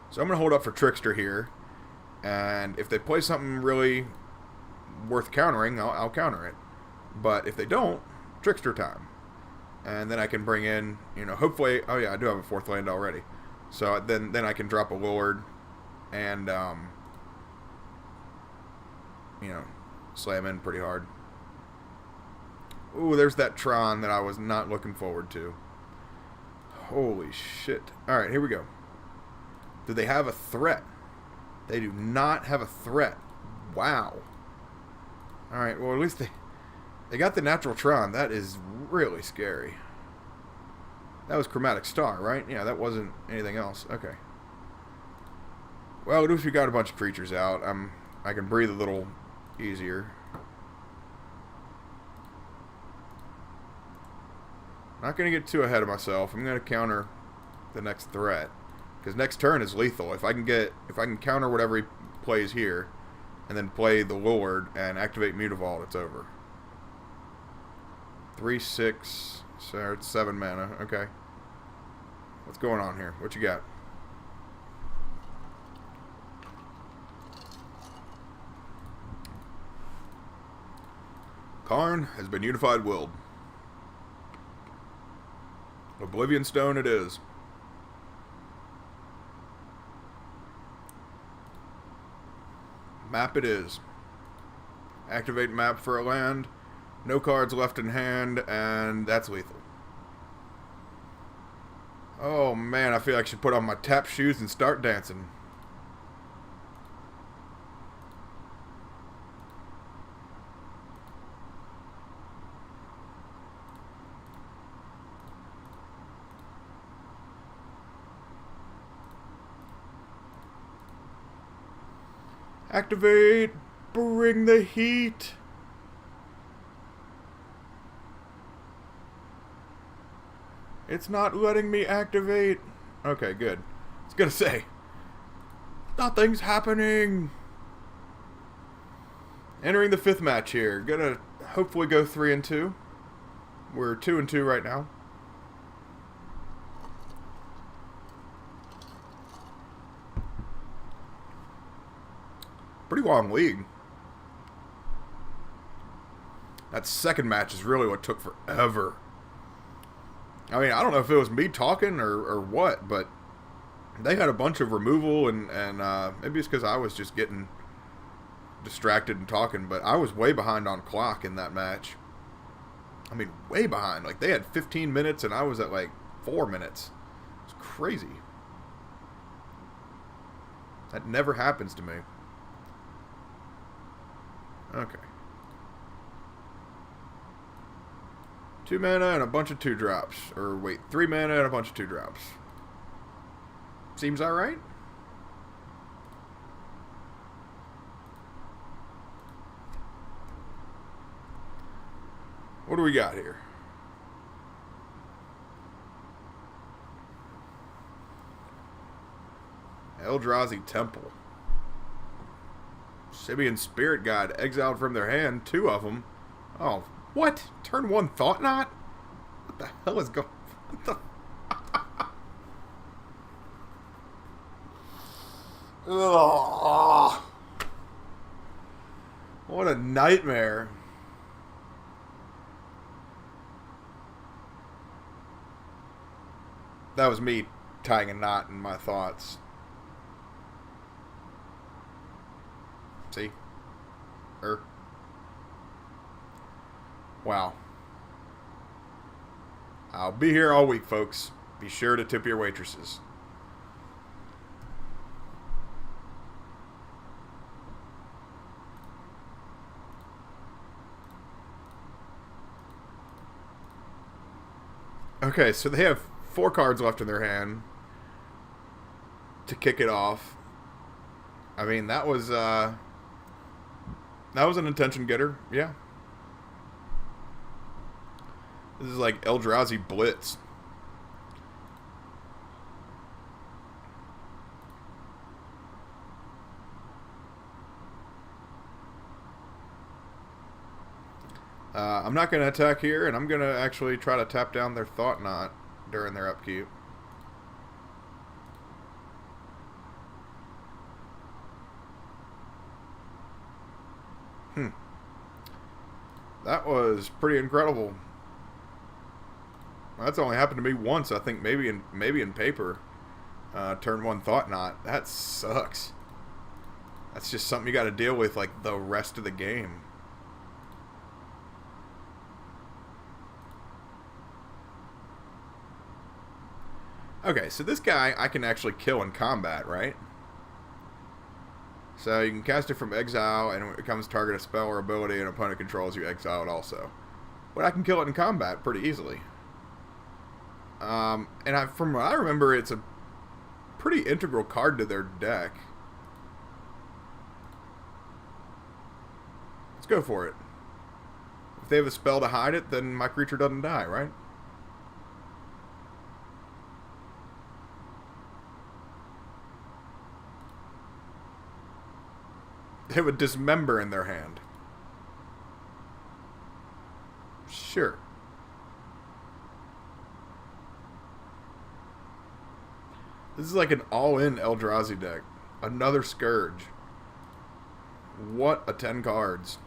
So I'm going to hold up for Trickster here. And if they play something really worth countering, I'll counter it. But if they don't, Trickster time. And then I can bring in, you know, hopefully... Oh yeah, I do have a 4th land already. So then I can drop a Lord and, you know... slam in pretty hard. Ooh, there's that Tron that I was not looking forward to. Holy shit. Alright, here we go. Do they have a threat? They do not have a threat. Wow. Alright, well at least they got the natural Tron. That is really scary. That was Chromatic Star, right? Yeah, that wasn't anything else. Okay. Well, at least we got a bunch of creatures out. I can breathe a little easier. Not going to get too ahead of myself. I'm going to counter the next threat, because next turn is lethal. If I can counter whatever he plays here, and then play the Lord and activate Mutavault, it's over. 3/6, so it's 7 mana. Okay. What's going on here? What you got? Karn has been unified willed. Oblivion Stone it is. Map it is. Activate map for a land. No cards left in hand, and that's lethal. Oh man, I feel like I should put on my tap shoes and start dancing. Activate! Bring the heat! It's not letting me activate. Okay, good. I was gonna say, nothing's happening! Entering the 5th match here. Gonna hopefully go 3-2. We're 2-2 right now. Pretty long league. That second match is really what took forever. I mean, I don't know if it was me talking or what, but they had a bunch of removal, and maybe it's because I was just getting distracted and talking, but I was way behind on clock in that match. I mean, way behind. Like, they had 15 minutes, and I was at, like, 4 minutes. It's crazy. That never happens to me. Okay. 2 mana and a bunch of 2-drops. Or wait, 3 mana and a bunch of 2-drops. Seems alright? What do we got here? Eldrazi Temple. Sibian Spirit Guide exiled from their hand, 2 of them. Oh, what? Turn 1 Thought Knot? What the hell is going? What the? Ugh. What a nightmare. That was me tying a knot in my thoughts. See? Wow. I'll be here all week, folks. Be sure to tip your waitresses. Okay, so they have 4 cards left in their hand to kick it off. I mean, that was an attention getter, yeah. This is like Eldrazi Blitz. I'm not going to attack here, and I'm going to actually try to tap down their Thought Knot during their upkeep. That was pretty incredible. That's only happened to me once, I think, maybe in paper. Turn 1 Thought Knot. That sucks. That's just something you got to deal with like the rest of the game. Okay, so this guy I can actually kill in combat, right? So you can cast it from exile, and when it becomes target a spell or ability an opponent controls, you exile it also. But I can kill it in combat pretty easily. From what I remember, it's a pretty integral card to their deck. Let's go for it. If they have a spell to hide it, then my creature doesn't die, right? They would dismember in their hand. Sure. This is like an all-in Eldrazi deck. Another Scourge. What a 10 cards.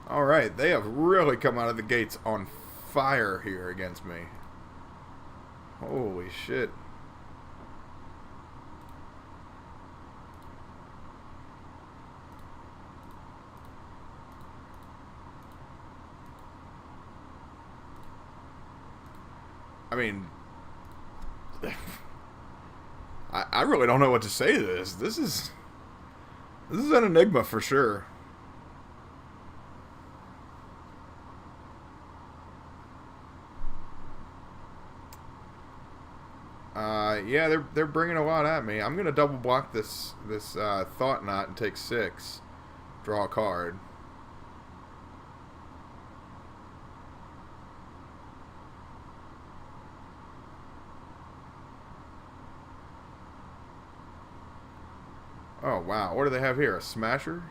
Alright, they have really come out of the gates on fire here against me. Holy shit. I mean, I really don't know what to say to this. This is an enigma for sure. Yeah, they're bringing a lot at me. I'm gonna double block this Thought Knot and take 6. Draw a card. Oh, wow. What do they have here? A Smasher?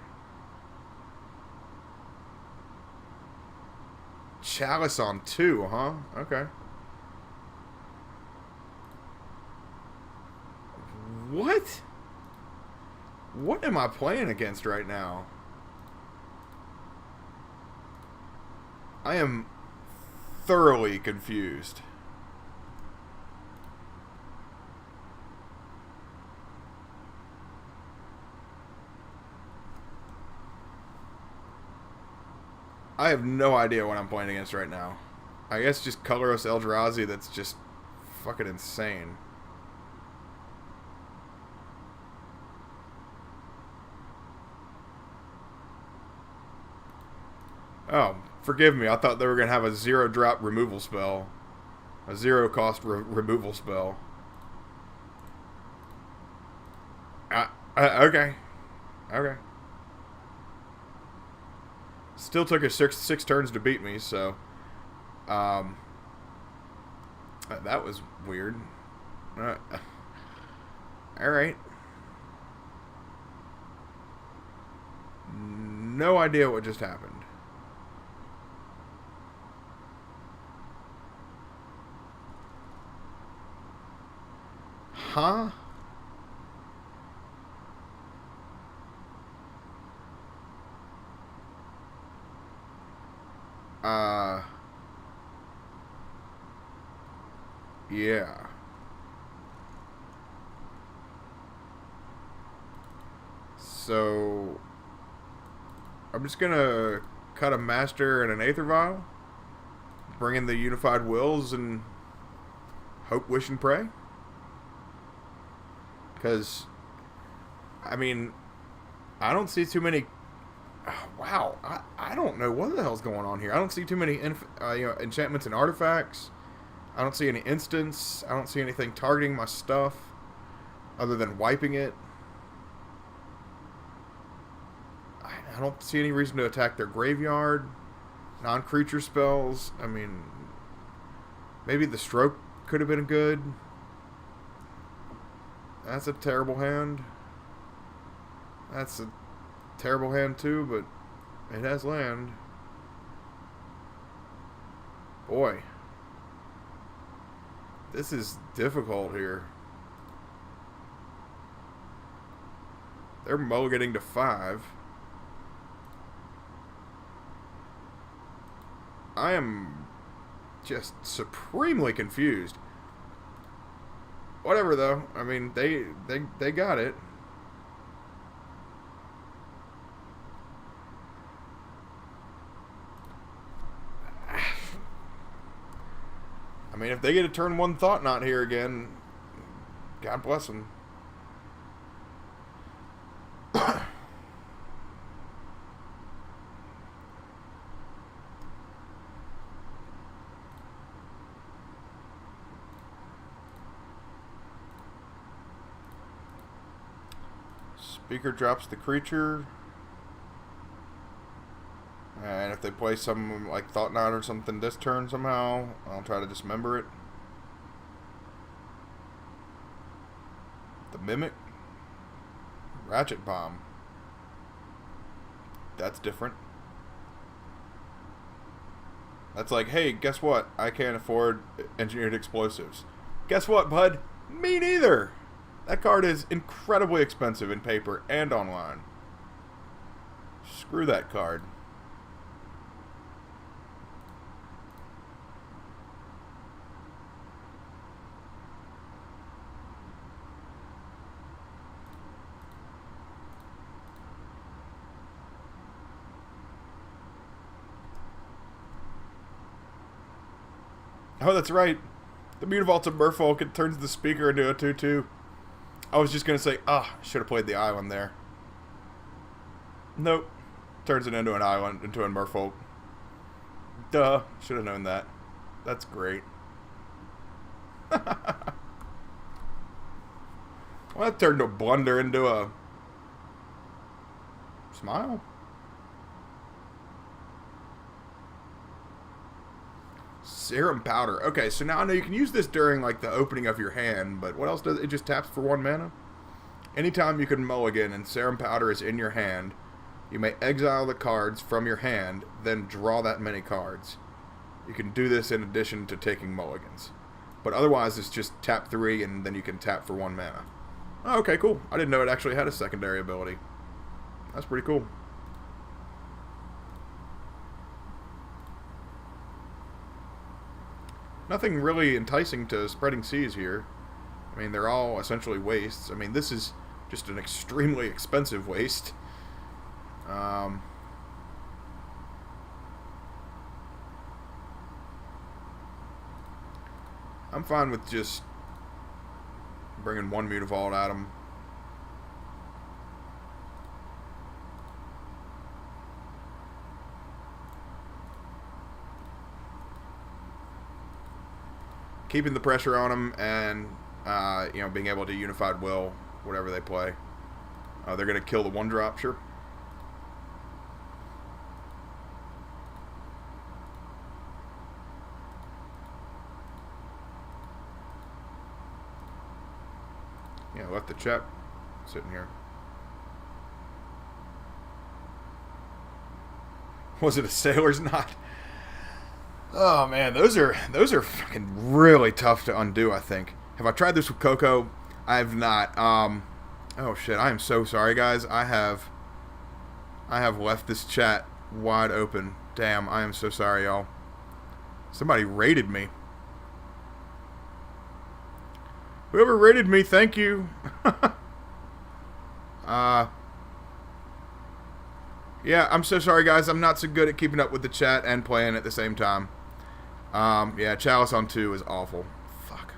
Chalice on 2, huh? Okay. What? What am I playing against right now? I am thoroughly confused. I have no idea what I'm playing against right now. I guess just colorless Eldrazi that's just fucking insane. Oh, forgive me. I thought they were going to have a 0-drop removal spell. A 0-cost removal spell. Okay. Okay. Still took us six turns to beat me, so that was weird. All right. No idea what just happened. Huh? Yeah. So I'm just gonna cut a master and an aether vial, bring in the unified wills, and hope, wish, and pray. Because, I mean, I don't see too many. Wow, I don't know what the hell's going on here. I don't see too many enchantments and artifacts. I don't see any instants. I don't see anything targeting my stuff other than wiping it. I don't see any reason to attack their graveyard. Non-creature spells. I mean, maybe the stroke could have been good. That's a terrible hand. That's a terrible hand too, but it has land. Boy. This is difficult here. They're mulliganing to 5. I am just supremely confused. Whatever though. I mean, they got it. I mean, if they get a turn 1 Thought Knot here again, God bless them. Speaker drops the creature. And if they play some like Thought Knot or something this turn somehow, I'll try to dismember it. The Mimic. Ratchet Bomb. That's different. That's like, hey, guess what? I can't afford engineered explosives. Guess what, bud? Me neither! That card is incredibly expensive in paper and online. Screw that card. Oh, that's right. The Mutavaulted Merfolk, it turns the speaker into a 2/2. I was just going to say, should have played the island there. Nope. Turns it into an island, into a Merfolk. Duh. Should have known that. That's great. Well, that turned a blunder into a smile. Serum Powder. Okay, so now I know you can use this during like the opening of your hand, but what else does it? It just taps for 1 mana. Anytime you can mulligan and Serum Powder is in your hand, you may exile the cards from your hand, then draw that many cards. You can do this in addition to taking mulligans. But otherwise, it's just tap 3 and then you can tap for 1 mana. Oh, okay, cool. I didn't know it actually had a secondary ability. That's pretty cool. Nothing really enticing to Spreading Seas here. I mean, they're all essentially wastes. I mean, this is just an extremely expensive waste. I'm fine with just bringing 1 Mutavault at them. Keeping the pressure on them and, being able to Unified Will whatever they play. They're going to kill the 1-drop, sure. the chat sitting here. Was it a sailor's knot? Oh man, those are fucking really tough to undo, I think. Have I tried this with Coco? I have not. Oh shit, I am so sorry guys. I have left this chat wide open. Damn, I am so sorry, y'all. Somebody raided me. Whoever raided me, thank you. Yeah, I'm so sorry, guys. I'm not so good at keeping up with the chat and playing at the same time. Yeah, Chalice on 2 is awful. Fuck.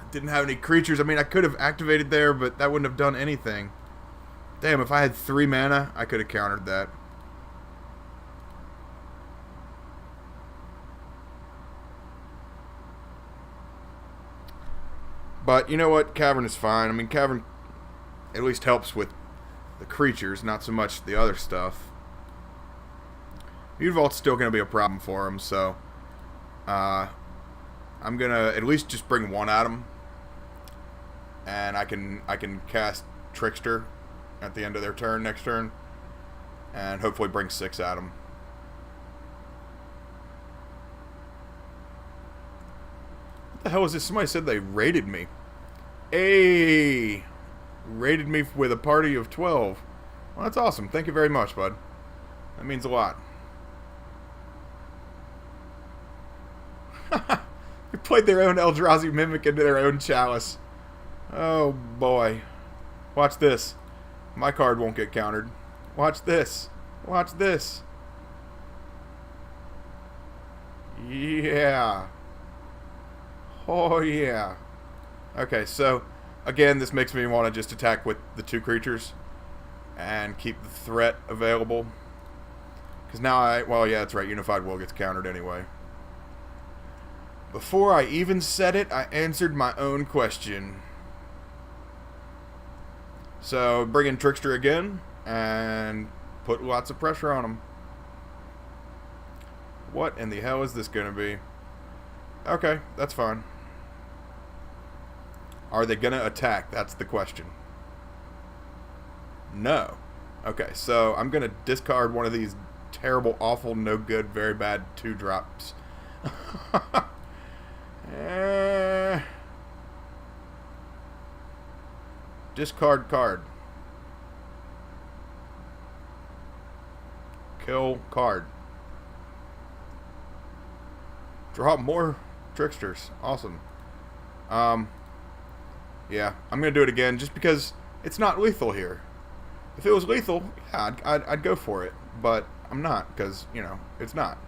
Didn't have any creatures. I mean, I could have activated there, but that wouldn't have done anything. Damn, if I had 3 mana, I could have countered that. But, you know what? Cavern is fine. I mean, Cavern at least helps with the creatures, not so much the other stuff. Mutavault's still going to be a problem for him, so I'm going to at least just bring 1 at him. And I can cast Trickster at the end of their turn, next turn. And hopefully bring 6 at him. What the hell is this? Somebody said they raided me. Hey! Raided me with a party of 12. Well, that's awesome. Thank you very much, bud. That means a lot. They played their own Eldrazi Mimic into their own Chalice. Oh, boy. Watch this. My card won't get countered. Watch this. Watch this. Yeah. Oh, yeah. Okay, so, again, this makes me want to just attack with the 2 creatures and keep the threat available. Because now well, yeah, that's right, Unified Will gets countered anyway. Before I even said it, I answered my own question. So, bring in Trickster again, and put lots of pressure on him. What in the hell is this going to be? Okay, that's fine. Are they going to attack? That's the question. No. Okay, so I'm going to discard one of these terrible, awful, no good, very bad 2-drops. Discard card. Kill card. Draw more Tricksters. Awesome. Yeah, I'm going to do it again just because it's not lethal here. If it was lethal, yeah, I'd go for it. But I'm not because, you know, it's not.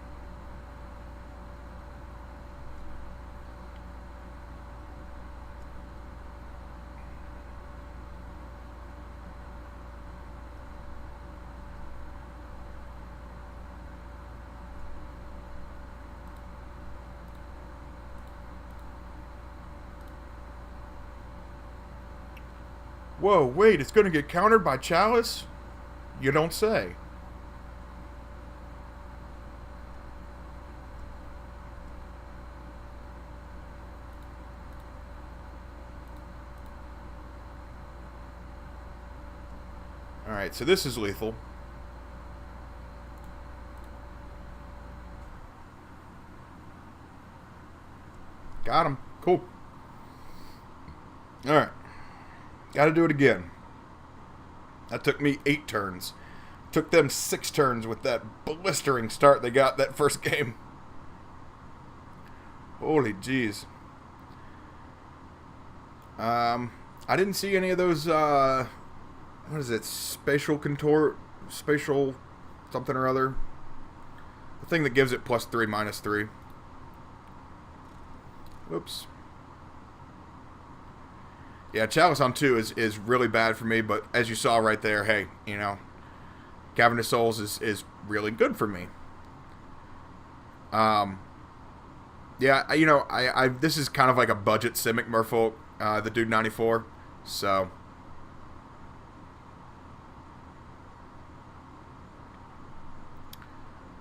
Whoa, wait, it's going to get countered by Chalice? You don't say. Alright, so this is lethal. Got him. Cool. Alright. Gotta do it again. That took me 8 turns. Took them 6 turns with that blistering start they got that first game. Holy jeez. I didn't see any of those, what is it? Spatial something or other. The thing that gives it +3, -3. Whoops. Yeah, Chalice on 2 is really bad for me, but as you saw right there, hey, you know, Cavernous Souls is really good for me. Yeah, you know, this is kind of like a budget Simic Merfolk, the Dude 94, so.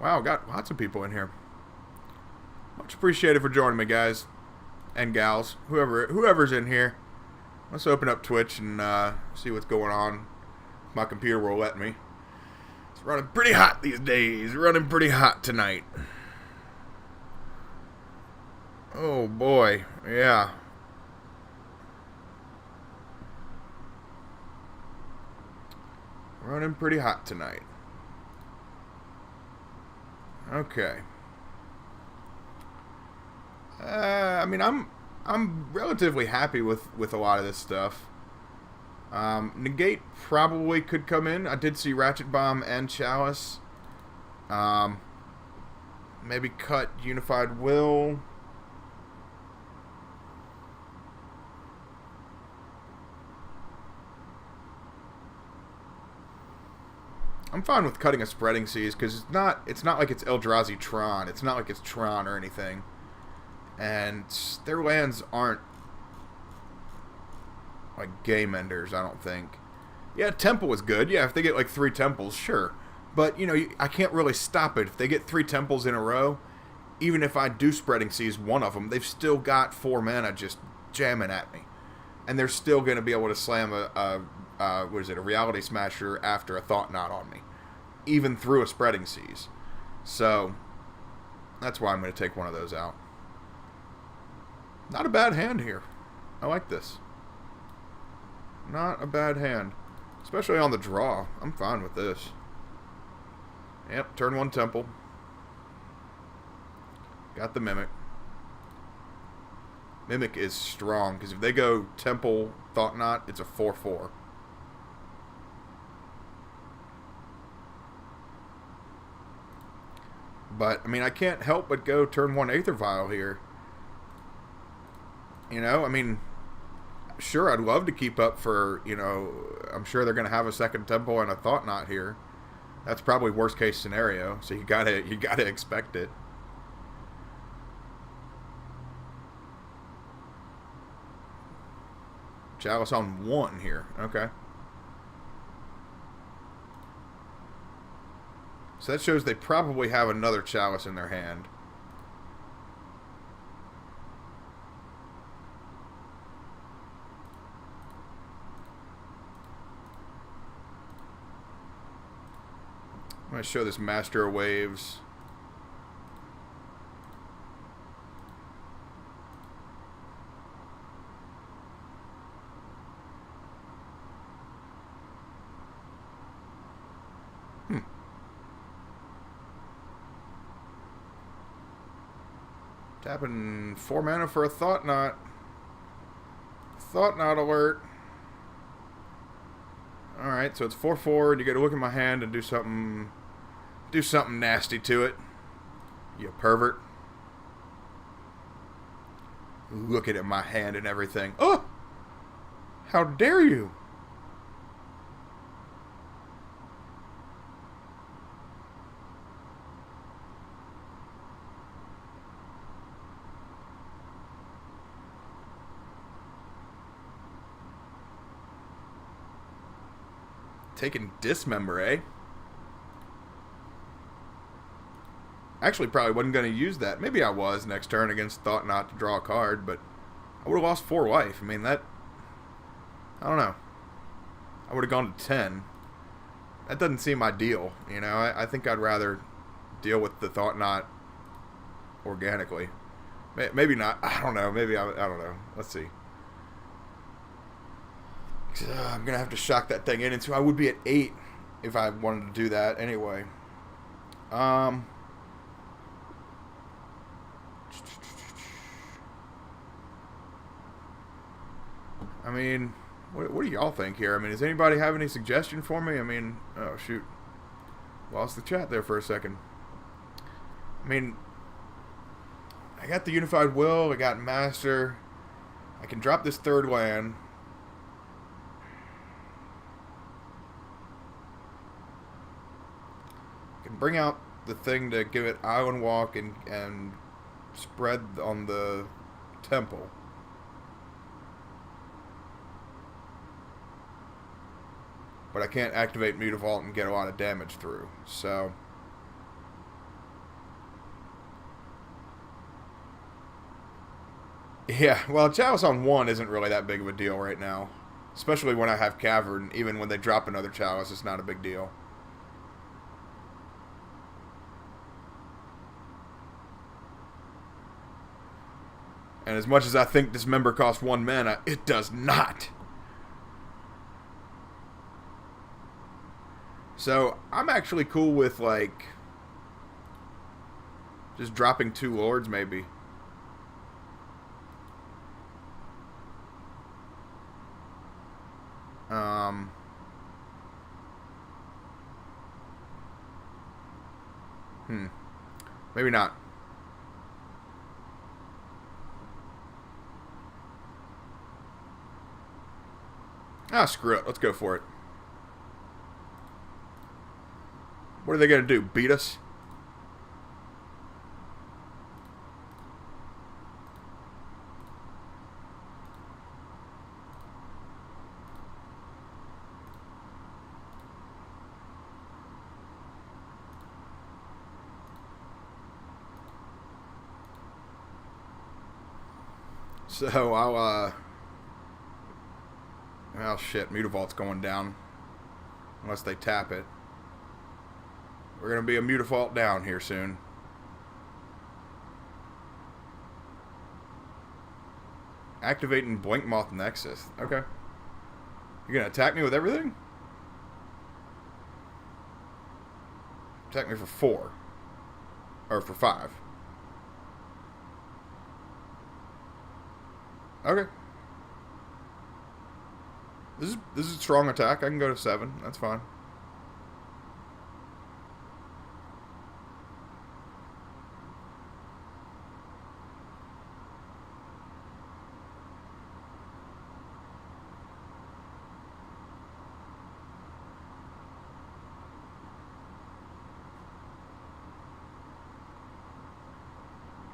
Wow, got lots of people in here. Much appreciated for joining me, guys and gals, whoever's in here. Let's open up Twitch and see what's going on. My computer will let me. It's running pretty hot these days. Running pretty hot tonight. Oh boy, yeah. Running pretty hot tonight. Okay. I mean, I'm relatively happy with a lot of this stuff. Negate probably could come in. I did see Ratchet Bomb and Chalice. Maybe cut Unified Will. I'm fine with cutting a Spreading Seas because it's not like it's Eldrazi Tron. It's not like it's Tron or anything. And their lands aren't like game enders, I don't think. Yeah, Temple is good. Yeah, if they get like 3 temples, sure. But, you know, I can't really stop it. If they get 3 temples in a row, even if I do Spreading Seas one of them, they've still got 4 mana just jamming at me. And they're still going to be able to slam a Reality Smasher after a Thought Knot on me. Even through a Spreading Seas. So, that's why I'm going to take one of those out. Not a bad hand here. I like this. Not a bad hand. Especially on the draw. I'm fine with this. Yep, turn 1 Temple. Got the Mimic. Mimic is strong, because if they go Temple, Thought Knot, it's a 4/4. But, I mean, I can't help but go turn 1 Aether Vial here. You know, I mean, sure, I'd love to keep up for, you know, I'm sure they're going to have a 2nd Temple and a Thought Knot here. That's probably worst case scenario, so you gotta expect it. Chalice on 1 here, okay. So that shows they probably have another Chalice in their hand. I'm going to show this Master of Waves. Tapping 4 mana for a Thought Knot. Thought Knot alert. Alright, so it's 4/4, and you gotta look at my hand and do something nasty to it. You pervert. Looking at my hand and everything. Oh! How dare you! Taking Dismember, eh? Actually, probably wasn't going to use that. Maybe I was next turn against Thought Knot to draw a card, but I would have lost 4 life. I mean, that... I don't know. I would have gone to 10. That doesn't seem ideal, you know? I think I'd rather deal with the Thought Knot organically. Maybe not. I don't know. Maybe I don't know. Let's see. I'm going to have to shock that thing in. And so I would be at 8 if I wanted to do that anyway. I mean, what do y'all think here? I mean, does anybody have any suggestion for me? I mean, oh, shoot. Lost the chat there for a second. I mean, I got the Unified Will. I got Master. I can drop this 3rd land. Bring out the thing to give it Island Walk and spread on the Temple. But I can't activate Mutavault and get a lot of damage through. So Yeah, well, Chalice on 1 isn't really that big of a deal right now. Especially when I have Cavern. Even when they drop another Chalice, it's not a big deal. And as much as I think Dismember costs 1 mana, it does not. So, I'm actually cool with, like, just dropping 2 Lords, maybe. Maybe not. Ah, screw it. Let's go for it. What are they going to do? Beat us? So, I'll, well, shit, Mutavault's going down. Unless they tap it. We're going to be a Mutavault down here soon. Activating Blink Moth Nexus. Okay. You're going to attack me with everything? Attack me for 4. Or for 5. Okay. This is a strong attack. I can go to 7. That's fine.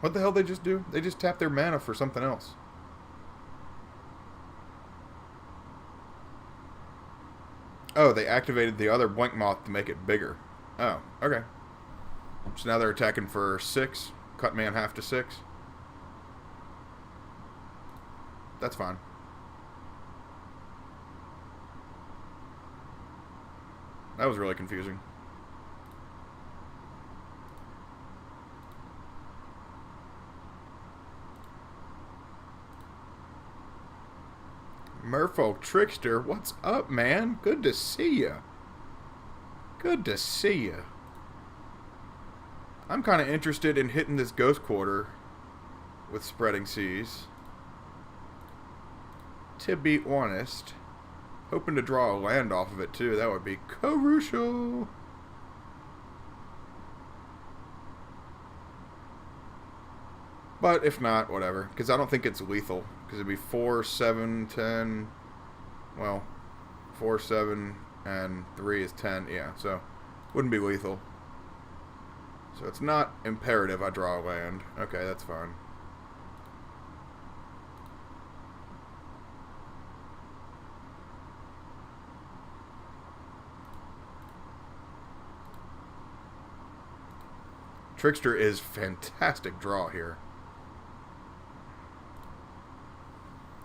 What the hell did they just do? They just tapped their mana for something else. Oh, they activated the other Blink Moth to make it bigger. Oh, okay. So now they're attacking for 6. Cut me in half to 6. That's fine. That was really confusing. Merfolk Trickster, what's up, man? Good to see ya. Good to see ya. I'm kind of interested in hitting this Ghost Quarter with Spreading Seas. To be honest, hoping to draw a land off of it too. That would be crucial. But if not, whatever. Because I don't think it's lethal. Because it'd be 4, 7, 10. Well, 4, 7, and 3 is 10. Yeah, so wouldn't be lethal. So it's not imperative I draw a land. Okay, that's fine. Trickster is fantastic draw here.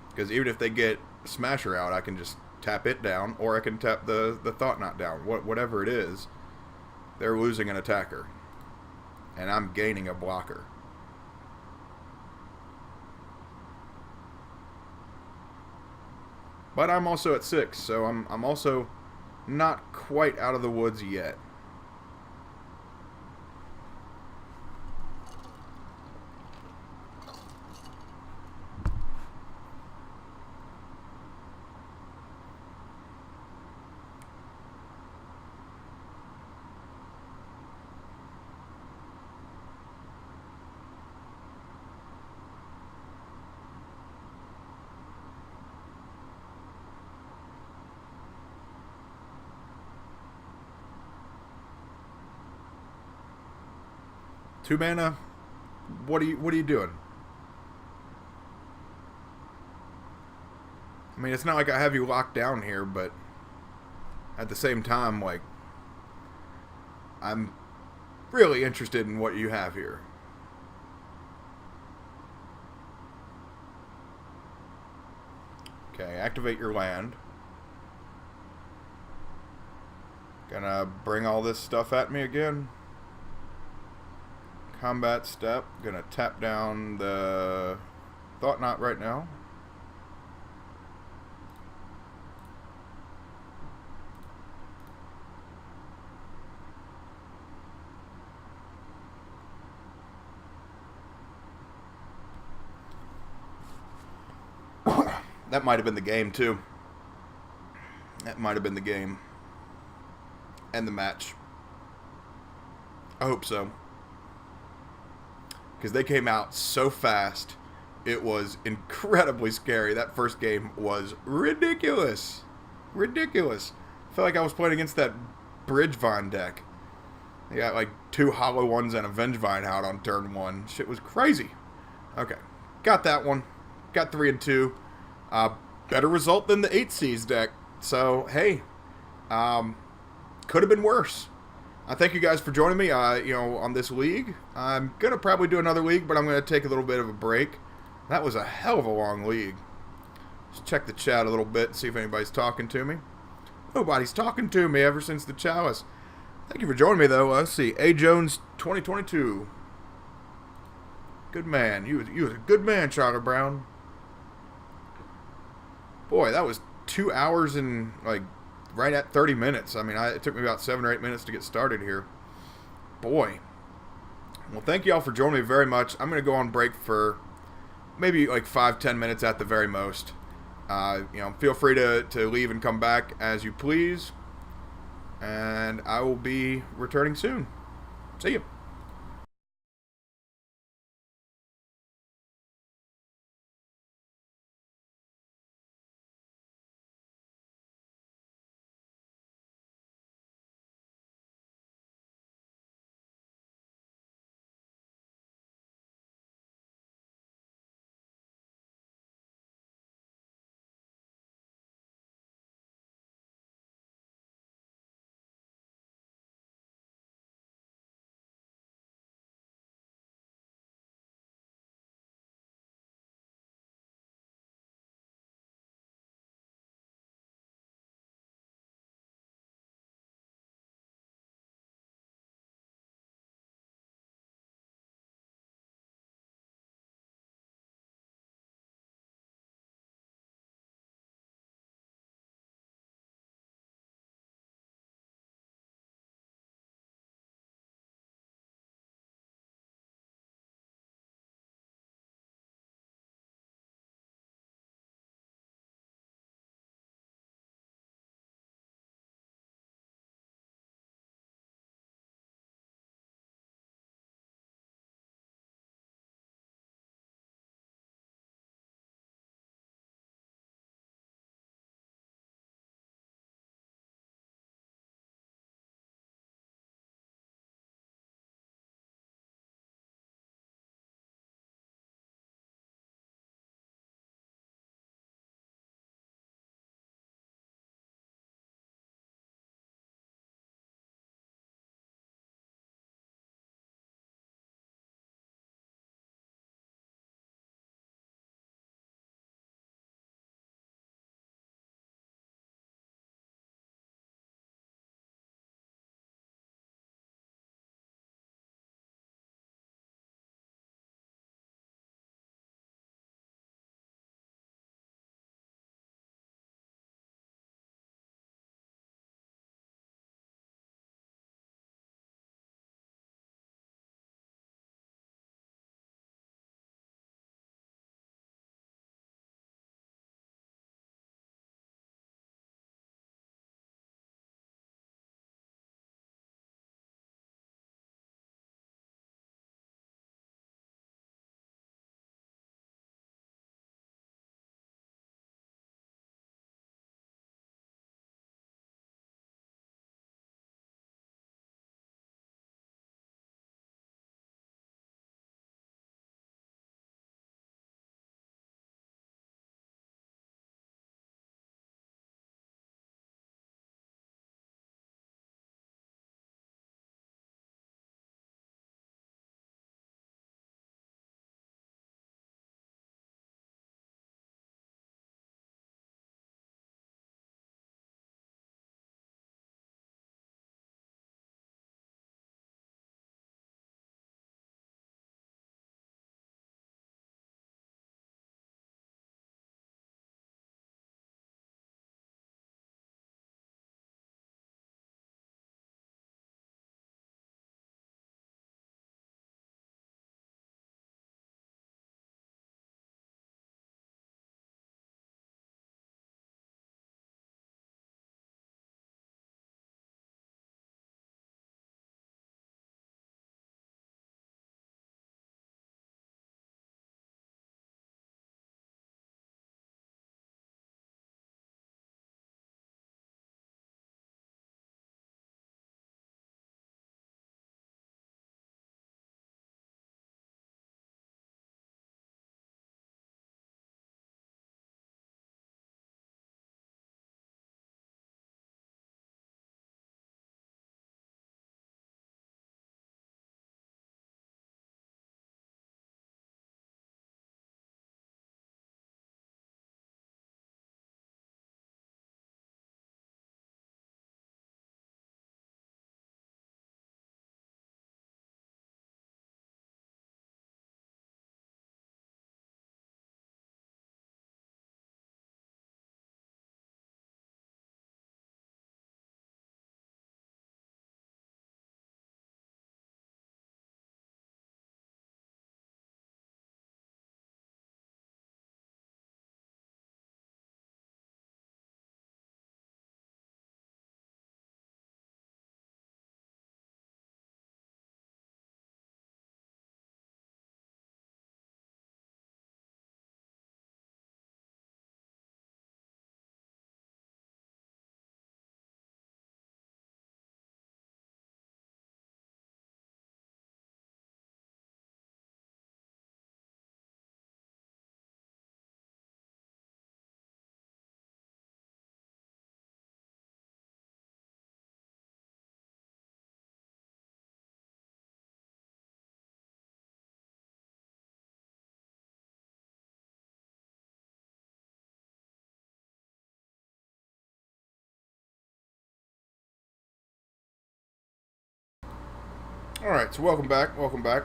Because even if they get Smasher out, I can just tap it down, or I can tap the Thought Knot down. Whatever it is, they're losing an attacker. And I'm gaining a blocker. But I'm also at 6, so I'm also not quite out of the woods yet. Two mana? What are you doing? I mean, it's not like I have you locked down here, but at the same time, like, I'm really interested in what you have here. Okay, activate your land. Gonna bring all this stuff at me again. Combat step. Gonna tap down the Thought Knot right now. That might have been the game, too. That might have been the game. And the match. I hope so. Because they came out so fast. It was incredibly scary. That first game was ridiculous. Ridiculous. I felt like I was playing against that Bridgevine deck. They got like 2 Hollow Ones and a Vengevine out on turn 1. Shit was crazy. Okay. Got that one. Got 3 and 2. Better result than the 8 Seas deck. So, hey. Could have been worse. I thank you guys for joining me, on this league. I'm going to probably do another league, but I'm going to take a little bit of a break. That was a hell of a long league. Just check the chat a little bit and see if anybody's talking to me. Nobody's talking to me ever since the Chalice. Thank you for joining me, though. Let's see. A. Jones 2022. Good man. You was a good man, Charlie Brown. Boy, that was 2 hours and, right at 30 minutes. I mean, it took me about 7 or 8 minutes to get started here. Boy. Well, thank you all for joining me very much. I'm going to go on break for maybe 5-10 minutes at the very most. Feel free to leave and come back as you please. And I will be returning soon. See you. Alright, so welcome back, welcome back.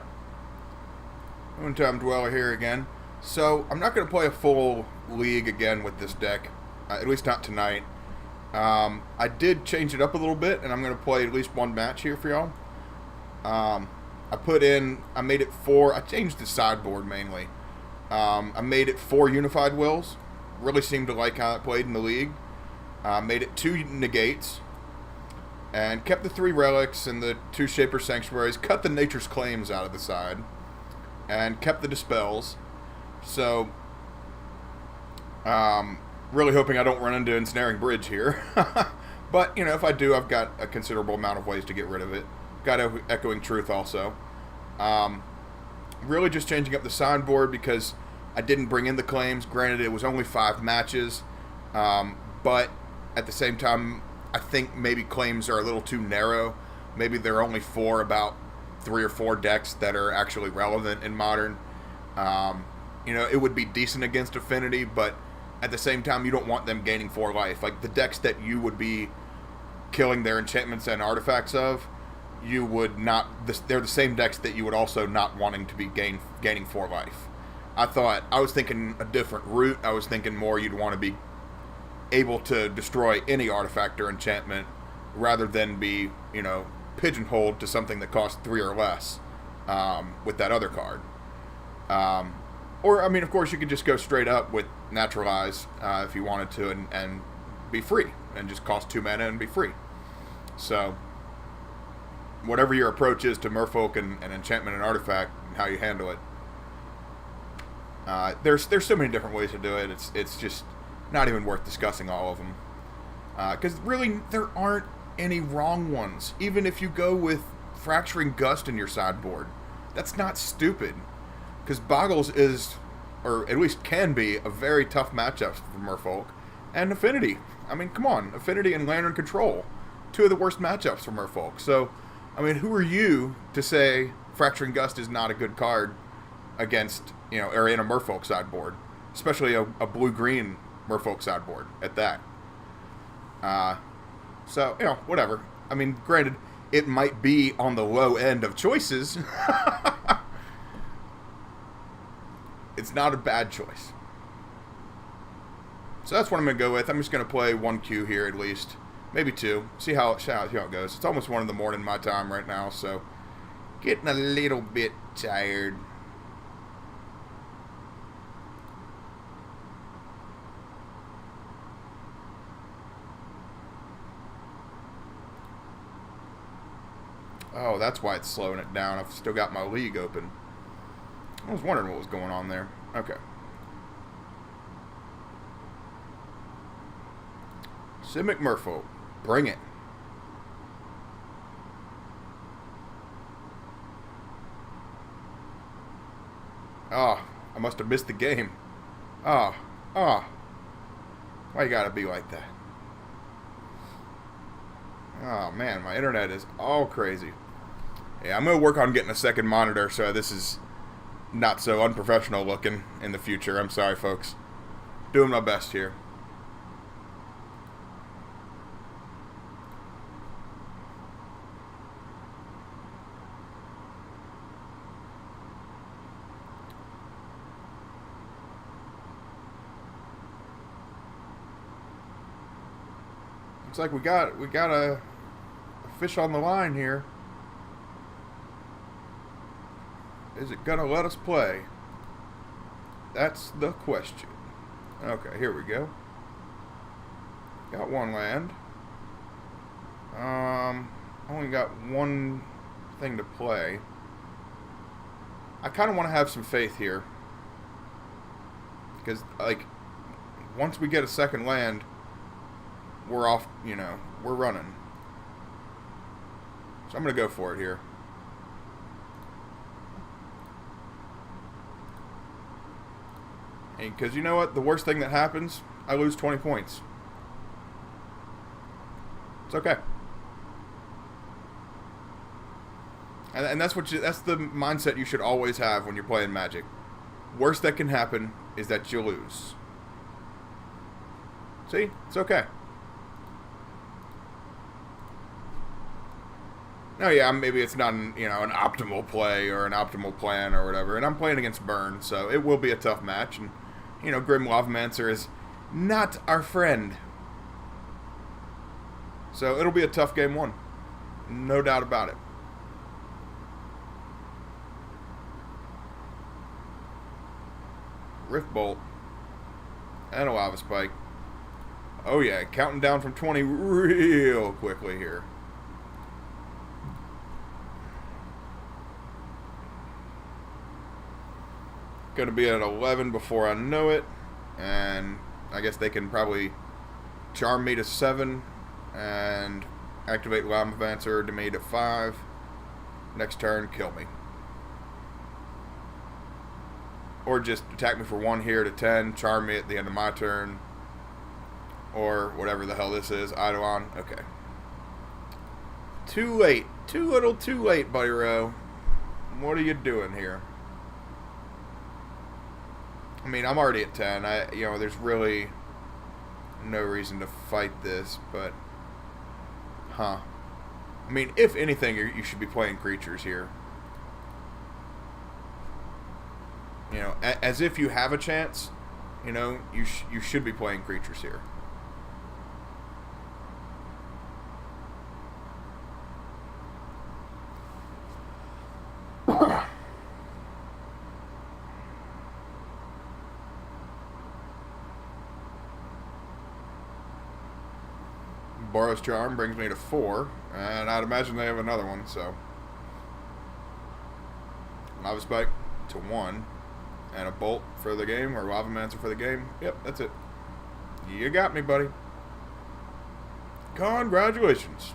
MoonTimeDweller here again. So, I'm not going to play a full league again with this deck, at least not tonight. I did change it up a little bit, and I'm going to play at least one match here for y'all. I made it 4, I changed the sideboard mainly. I made it 4 Unified Wills. Really seemed to like how it played in the league. Made it 2 Negates. And kept the 3 Relics and the 2 Shaper Sanctuaries. Cut the Nature's Claims out of the side. And kept the Dispels. So, really hoping I don't run into Ensnaring Bridge here. But, you know, if I do, I've got a considerable amount of ways to get rid of it. Got Echoing Truth also. Really just changing up the sideboard because I didn't bring in the claims. Granted, it was only 5 matches. But at the same time, I think maybe claims are a little too narrow. Maybe there are only about 3 or 4 decks that are actually relevant in Modern. You know, it would be decent against Affinity, but at the same time, you don't want them gaining 4 life. Like, the decks that you would be killing their enchantments and artifacts of, you would not... They're the same decks that you would also not wanting to be gaining 4 life. I was thinking a different route. I was thinking more you'd want to be able to destroy any artifact or enchantment rather than be, you know, pigeonholed to something that costs 3 or less with that other card. Or, I mean, of course, you could just go straight up with Naturalize if you wanted to and be free and just cost 2 mana and be free. So, whatever your approach is to Merfolk and enchantment and artifact and how you handle it, there's so many different ways to do it. It's just not even worth discussing all of them. Because really, there aren't any wrong ones. Even if you go with Fracturing Gust in your sideboard, that's not stupid. Because Boggles is, or at least can be, a very tough matchup for Merfolk. And Affinity. I mean, come on. Affinity and Lantern Control. 2 of the worst matchups for Merfolk. So, I mean, who are you to say Fracturing Gust is not a good card against, you know, or in a Merfolk sideboard? Especially a blue-green Merfolk sideboard at that. So, you know, whatever. I mean, granted, it might be on the low end of choices. It's not a bad choice. So that's what I'm going to go with. I'm just going to play 1 Q here at least. Maybe 2. See how it goes. It's almost 1 in the morning my time right now, so getting a little bit tired. Oh, that's why it's slowing it down. I've still got my league open. I was wondering what was going on there. Okay. Simic Merfolk. Bring it. Ah, I must have missed the game. Why you gotta be like that? Oh man, my internet is all crazy. Yeah, I'm gonna work on getting a second monitor so this is not so unprofessional looking in the future. I'm sorry, folks. Doing my best here. Looks like we got a fish on the line here. Is it gonna let us play? That's the question. Okay, here we go. Got 1 land. Only got 1 thing to play. I kind of want to have some faith here. Because, like, once we get a second land, we're off, you know, we're running. So I'm going to go for it here. Because you know what? The worst thing that happens, I lose 20 points. It's okay. And that's that's the mindset you should always have when you're playing Magic. Worst that can happen is that you lose. See? It's okay. No, yeah, maybe it's not an optimal play or an optimal plan or whatever, and I'm playing against Burn, so it will be a tough match, and, Grim Lavamancer is not our friend. So it'll be a tough game one. No doubt about it. Rift Bolt. And a Lava Spike. Oh yeah, counting down from 20 real quickly here. Gonna be at 11 before I know it. And I guess they can probably charm me to 7 and activate Lavamancer to me to 5. Next turn, kill me. Or just attack me for 1 here to 10, charm me at the end of my turn. Or whatever the hell this is, Eidolon. Okay. Too late. Too little too late, Buddy Row. What are you doing here? I mean, I'm already at 10. There's really no reason to fight this, but... Huh. I mean, if anything, you should be playing creatures here. As if you have a chance, you should be playing creatures here. Boros Charm brings me to 4, and I'd imagine they have another one, so... Lava Spike to 1, and a Bolt for the game, or Lavamancer for the game. Yep, that's it. You got me, buddy. Congratulations.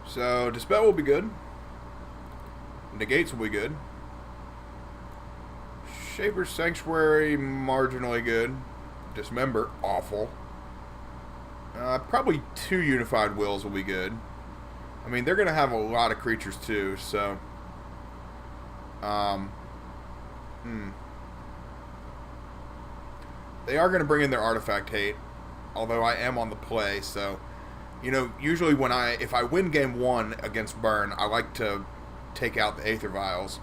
So, Dispel will be good. Negates will be good. Shaper's Sanctuary, marginally good. Dismember, awful. Probably 2 Unified Wills will be good. I mean, they're going to have a lot of creatures too, so... They are going to bring in their Artifact Hate, although I am on the play, so... usually if I win game 1 against Burn, I like to take out the Aether Vials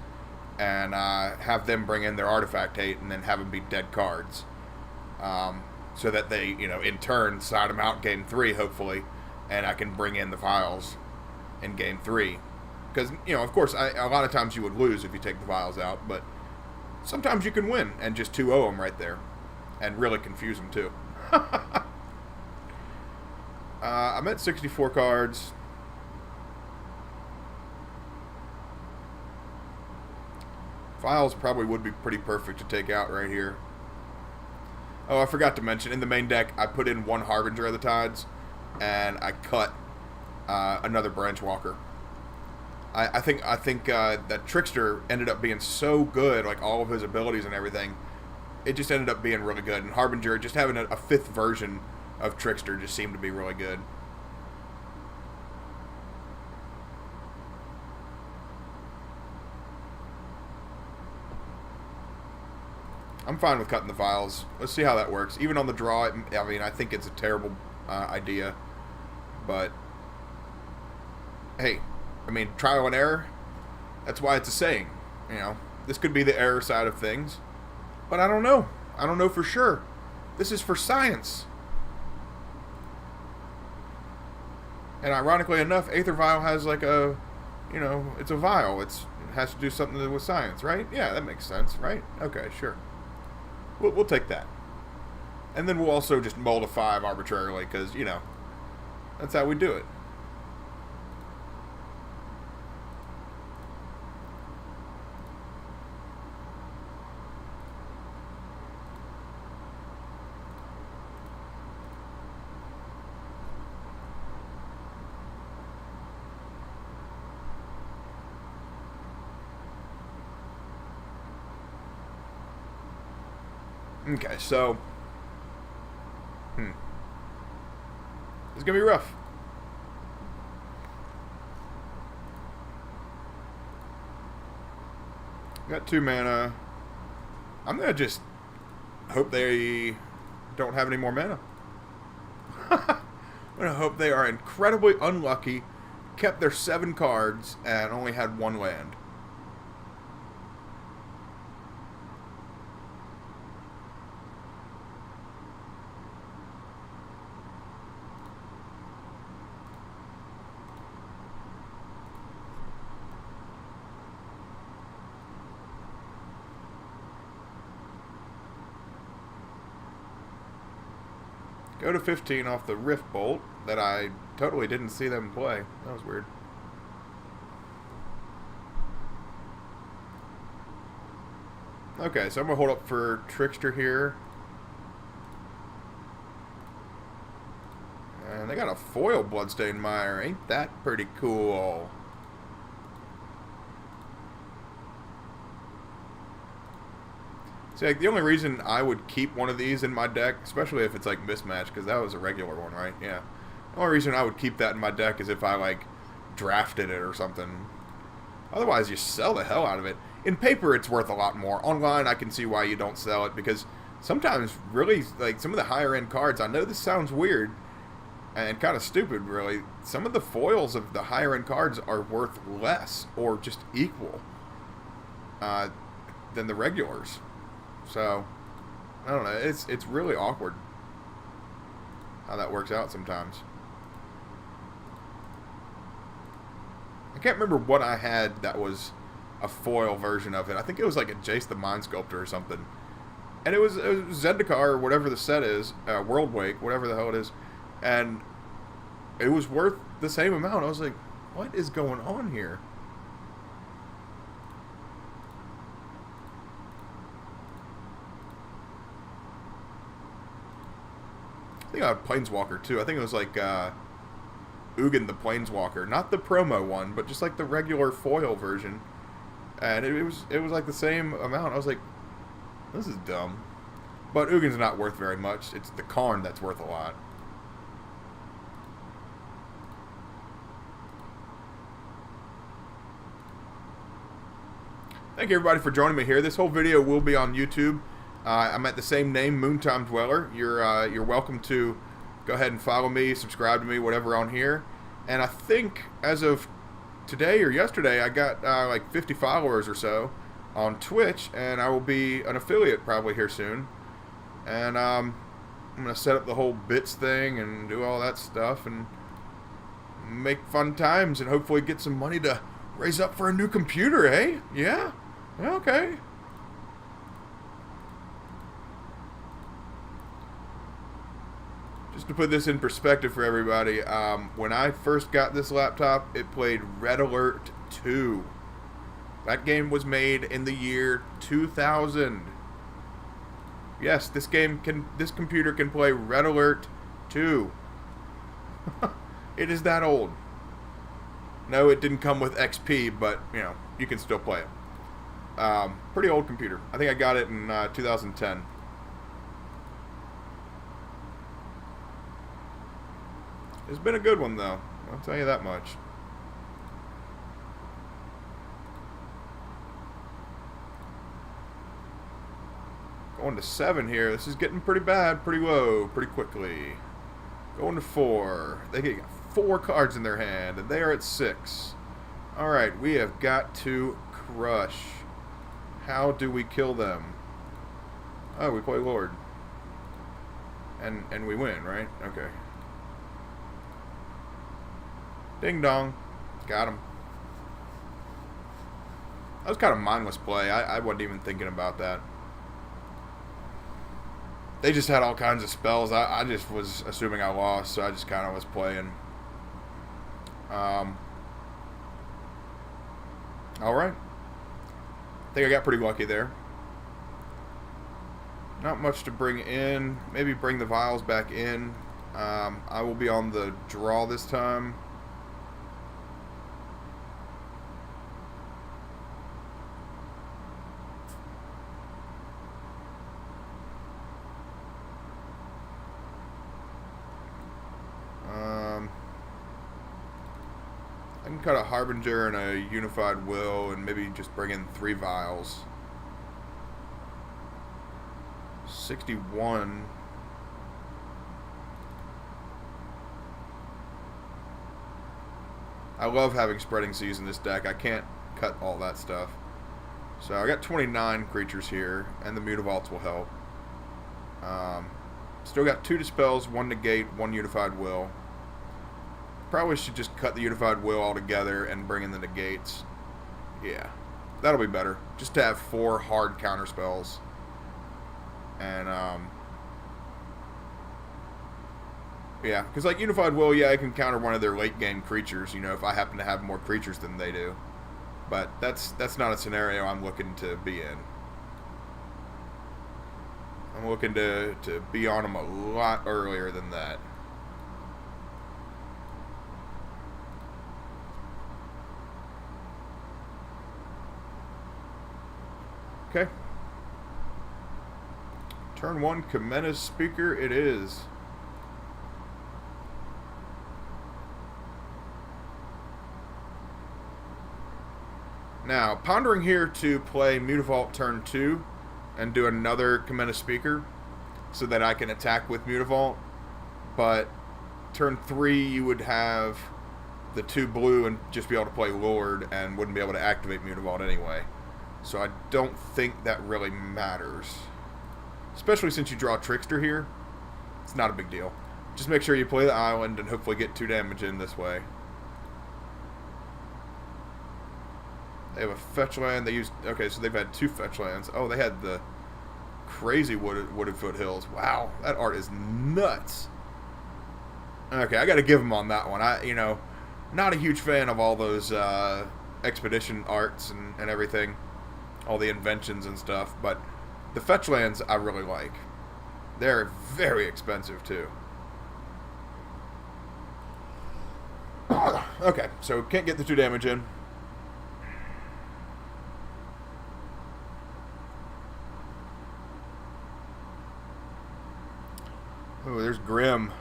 and have them bring in their Artifact Hate and then have them be dead cards. So that they, in turn, side them out game 3, hopefully, and I can bring in the Vials in game 3. Because, of course, a lot of times you would lose if you take the Vials out, but sometimes you can win and just 2-0 them right there. And really confuse them, too. I'm at 64 cards. Files probably would be pretty perfect to take out right here. Oh, I forgot to mention, in the main deck, I put in 1 Harbinger of the Tides, and I cut another Branch Walker. I think that Trickster ended up being so good, like all of his abilities and everything. It just ended up being really good. And Harbinger, just having a 5th version of Trickster just seemed to be really good. I'm fine with cutting the Vials. Let's see how that works. Even on the draw, I think it's a terrible idea. But, hey, trial and error. That's why it's a saying. This could be the error side of things. But I don't know. I don't know for sure. This is for science. And ironically enough, Aether Vial has like a, it's a vial. It has to do something with science, right? Yeah, that makes sense, right? Okay, sure. We'll take that. And then we'll also just mull to 5 arbitrarily, because, that's how we do it. Okay, so... It's gonna be rough. Got 2 mana. I'm gonna just hope they don't have any more mana. I'm gonna hope they are incredibly unlucky, kept their 7 cards, and only had 1 land. Go to 15 off the Rift Bolt that I totally didn't see them play. That was weird. Okay, so I'm going to hold up for Trickster here. And they got a foil Bloodstained Mire. Ain't that pretty cool? See, like, the only reason I would keep one of these in my deck, especially if it's like mismatched, because that was a regular one, right? Yeah. The only reason I would keep that in my deck is if I like drafted it or something. Otherwise, you sell the hell out of it. In paper, it's worth a lot more. Online, I can see why you don't sell it, because sometimes, really, like some of the higher end cards, I know this sounds weird and kind of stupid, really. Some of the foils of the higher end cards are worth less or just equal than the regulars. So, I don't know. It's really awkward how that works out sometimes. I can't remember what I had that was a foil version of it. I think it was like a Jace the Mind Sculptor or something. And it was Zendikar or whatever the set is, World Wake, whatever the hell it is. And it was worth the same amount. I was like, what is going on here? I think I had Planeswalker too. I think it was like Ugin the Planeswalker, not the promo one, but just like the regular foil version. And it was like the same amount. I was like, this is dumb. But Ugin's not worth very much. It's the Karn that's worth a lot. Thank you everybody for joining me here. This whole video will be on YouTube. I'm at the same name, MoonTimeDweller. You're welcome to go ahead and follow me, subscribe to me, whatever on here. And I think as of today or yesterday, I got like 50 followers or so on Twitch, and I will be an affiliate probably here soon. And I'm gonna set up the whole bits thing and do all that stuff and make fun times and hopefully get some money to raise up for a new computer, eh? Yeah? Okay. Just to put this in perspective for everybody, when I first got this laptop, it played Red Alert 2. That game was made in the year 2000. Yes, this computer can play Red Alert 2. It is that old. No, it didn't come with XP, but, you know, you can still play it. Pretty old computer. I think I got it in 2010. It's been a good one, though. I'll tell you that much. Going to 7 here. This is getting pretty bad, pretty low, pretty quickly. Going to 4. They get 4 cards in their hand, and they are at 6. Alright, we have got to crush. How do we kill them? Oh, we play Lord. And we win, right? Okay. Ding dong. Got him. That was kind of mindless play. I wasn't even thinking about that. They just had all kinds of spells. I just was assuming I lost, so I just kind of was playing. Alright. I think I got pretty lucky there. Not much to bring in. Maybe bring the vials back in. I will be on the draw this time. I can cut a Harbinger and a Unified Will and maybe just bring in 3 Vials. 61. I love having Spreading Seas in this deck. I can't cut all that stuff. So I got 29 creatures here, and the Mutavaults will help. Still got 2 Dispels, 1 Negate, 1 Unified Will. Probably should just cut the Unified Will altogether and bring in the Negates. Yeah, that'll be better. Just to have 4 hard counter spells. And, yeah, because like Unified Will, yeah, I can counter one of their late game creatures, you know, if I happen to have more creatures than they do. But that's not a scenario I'm looking to be in. I'm looking to be on them a lot earlier than that. Okay. Turn 1, Kamena's Speaker it is. Now, pondering here to play Mutavault turn 2 and do another Kamena's Speaker so that I can attack with Mutavault. But turn 3 you would have the 2 blue and just be able to play Lord and wouldn't be able to activate Mutavault anyway. So I don't think that really matters. Especially since you draw Trickster here. It's not a big deal. Just make sure you play the island and hopefully get 2 damage in this way. They have a fetch land. They used... Okay, so they've had 2 fetch lands. Oh, they had the crazy wooded foothills. Wow, that art is nuts. Okay, I got to give them on that one. You know, not a huge fan of all those expedition arts and everything. All the inventions and stuff. But the fetch lands I really like. They're very expensive, too. Okay, so can't get the 2 damage in. Oh, there's Grim.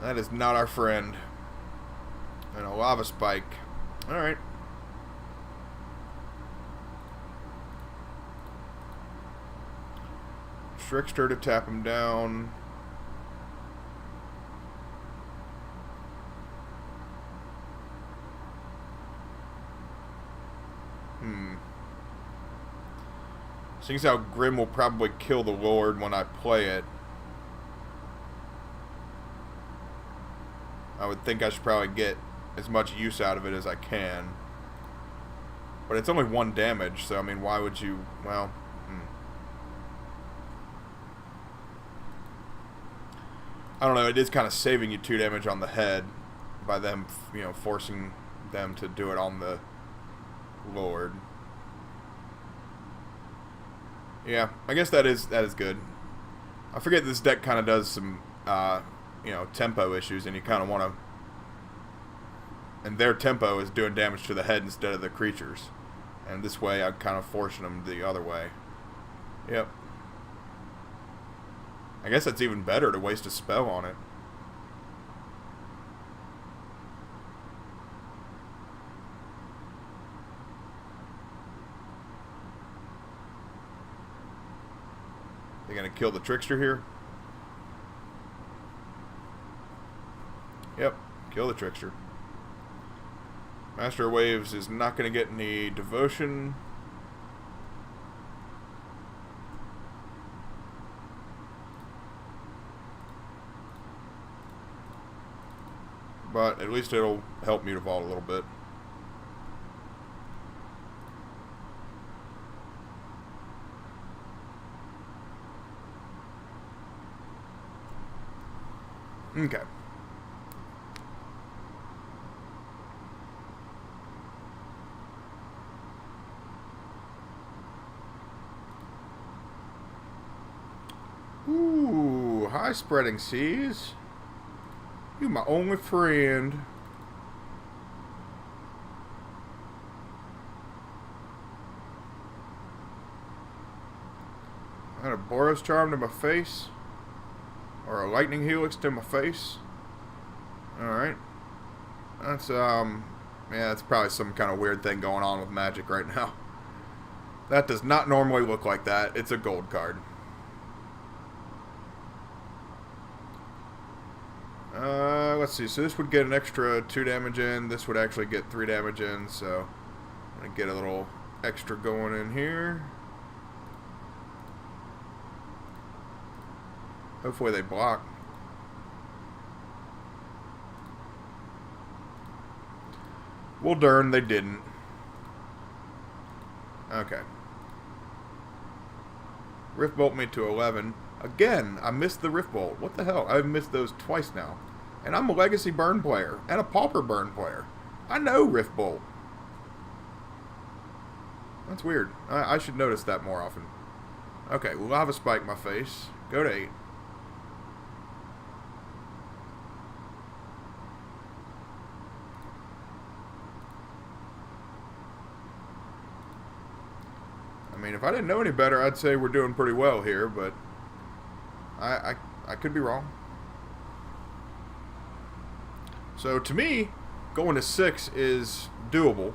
That is not our friend. And a Lava Spike. Alright. Trickster to tap him down. Seeing as how Grim will probably kill the Lord when I play it, I would think I should probably get as much use out of it as I can. But it's only 1 damage, so I mean, why would you... Well... I don't know, it is kind of saving you 2 damage on the head by them, you know, forcing them to do it on the Lord. Yeah, I guess that is good. I forget this deck kind of does some, you know, tempo issues, and you kind of want to... And their tempo is doing damage to the head instead of the creatures. And this way, I'm kind of forcing them the other way. Yep. I guess that's even better to waste a spell on it. They're gonna kill the Trickster here? Yep, kill the Trickster. Master of Waves is not gonna get any devotion. But at least it'll help Mutavault a little bit. Okay. Ooh, hi, Spreading Seas. You my only friend. I had a Boros Charm to my face. Or a Lightning Helix to my face. Alright. That's Yeah, it's probably some kind of weird thing going on with Magic right now. That does not normally look like that. It's a gold card. Let's see. So this would get an extra 2 damage in. This would actually get 3 damage in. So I'm going to get a little extra going in here. Hopefully they block. Well, darn, they didn't. Okay. Rift Bolt me to 11. Again, I missed the Rift Bolt. What the hell? I've missed those twice now. And I'm a Legacy Burn player. And a Pauper Burn player. I know Rift Bolt. That's weird. I should notice that more often. Okay, Lava Spike my face. Go to 8. I mean, if I didn't know any better, I'd say we're doing pretty well here, but I could be wrong. So to me, going to 6 is doable,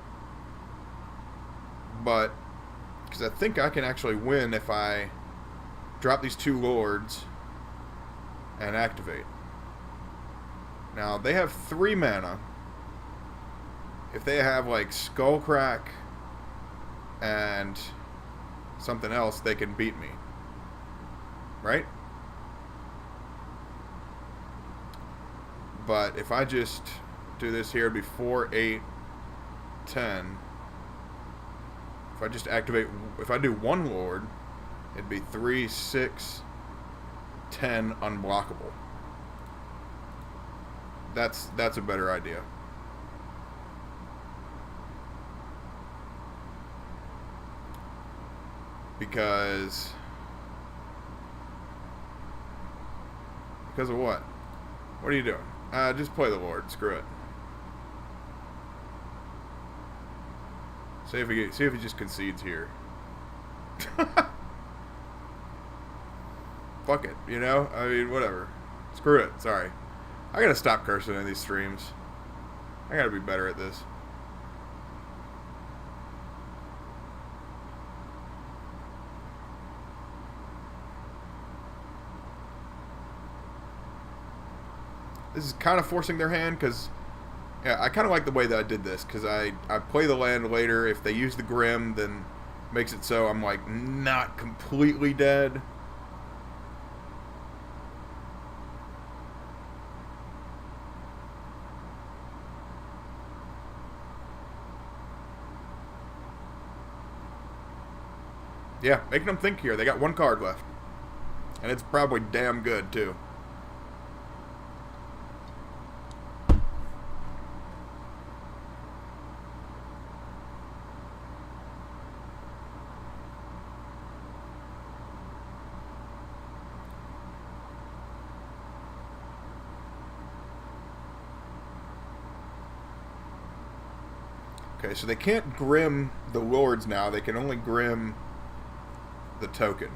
but because I think I can actually win if I drop these 2 lords and activate. Now they have 3 mana. If they have like Skullcrack and something else, they can beat me, right? But if I just do this here, it'd be 4, 8, 10. If I just activate, if I do 1 Lord, it'd be 3, 6, 10 unblockable. That's a better idea. Because of what? What are you doing? Just play the Lord. Screw it. See if he just concedes here. Fuck it, you know? I mean, whatever. Screw it. Sorry. I gotta stop cursing in these streams. I gotta be better at this. This is kind of forcing their hand, because, yeah, I kind of like the way that I did this, because I play the land later. If they use the Grim, then makes it so I'm, like, not completely dead. Yeah, making them think here. They got 1 card left. And it's probably damn good, too. Okay, so they can't Grim the Lords now. They can only Grim the token.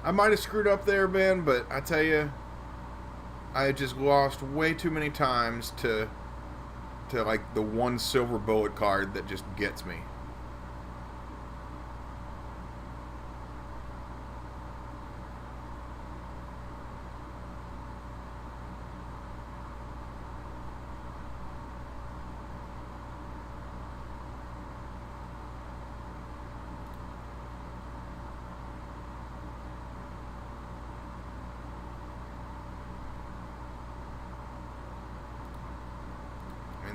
I might have screwed up there, Ben, but I tell you, I just lost way too many times to like the 1 silver bullet card that just gets me.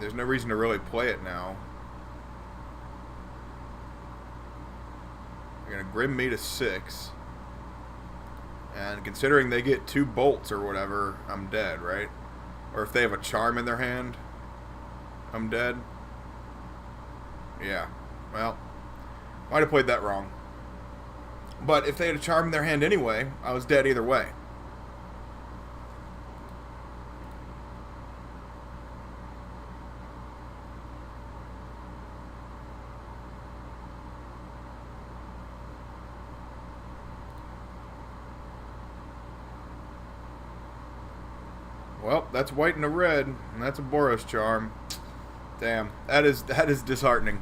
There's no reason to really play it now. They're going to Grim me to 6. And considering they get 2 bolts or whatever, I'm dead, right? Or if they have a charm in their hand, I'm dead. Yeah. Well, might have played that wrong. But if they had a charm in their hand anyway, I was dead either way. Well, that's white and a red, and that's a Boros charm. Damn, that is disheartening.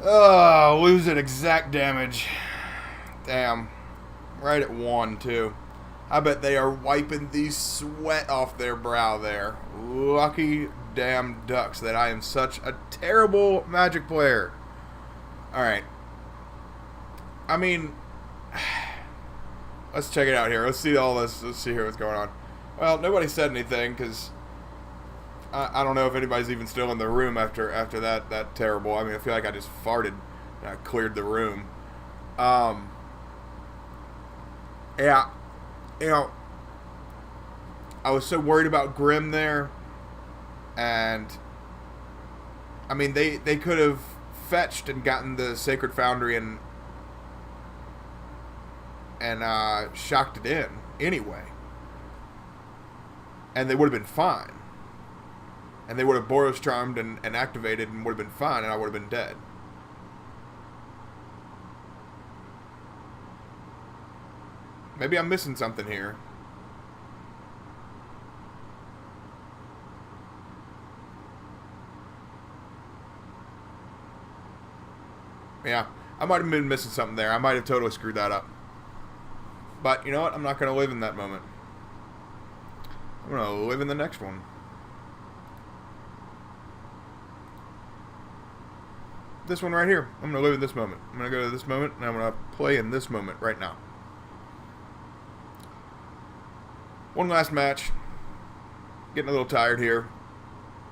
Oh, losing exact damage. Damn. Right at 1, too. I bet they are wiping the sweat off their brow there. Lucky damn ducks that I am such a terrible Magic player. Alright. I mean, let's check it out here. Let's see all this. Let's see here what's going on. Well, nobody said anything because I don't know if anybody's even still in the room after that terrible. I mean, I feel like I just farted and I cleared the room. Yeah, you know, I was so worried about Grimm there, and I mean they could have fetched and gotten the Sacred Foundry and shocked it in anyway, and they would have been fine. And they would have Boros Charmed and activated and would have been fine, and I would have been dead. Maybe I'm missing something here. Yeah, I might have been missing something there. I might have totally screwed that up. But, you know what? I'm not going to live in that moment. I'm going to live in the next one. This one right here. I'm going to live in this moment. I'm going to go to this moment, and I'm going to play in this moment right now. One last match. Getting a little tired here.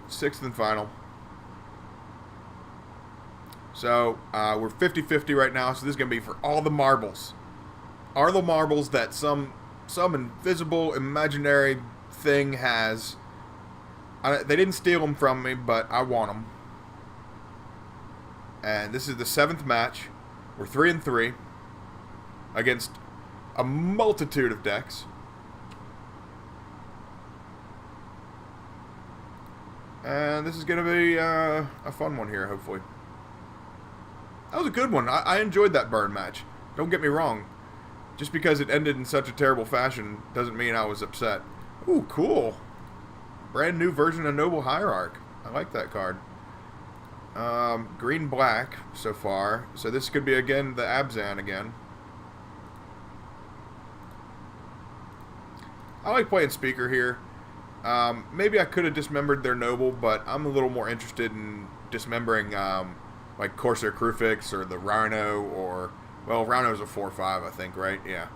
6th and final. So, we're 50-50 right now, so this is going to be for all the marbles. Are the marbles that some invisible, imaginary thing has. They didn't steal them from me, but I want them. And this is the 7th match. We're 3-3 against a multitude of decks. And this is going to be a fun one here, hopefully. That was a good one. I enjoyed that burn match. Don't get me wrong. Just because it ended in such a terrible fashion doesn't mean I was upset. Ooh, cool. Brand new version of Noble Hierarch. I like that card. Green-black so far. So this could be, again, the Abzan again. I like playing Speaker here. Maybe I could have dismembered their Noble, but I'm a little more interested in dismembering, like Corsair Crufix or the Rhino, or, well, Rhino's a 4/5, I think, right? Yeah.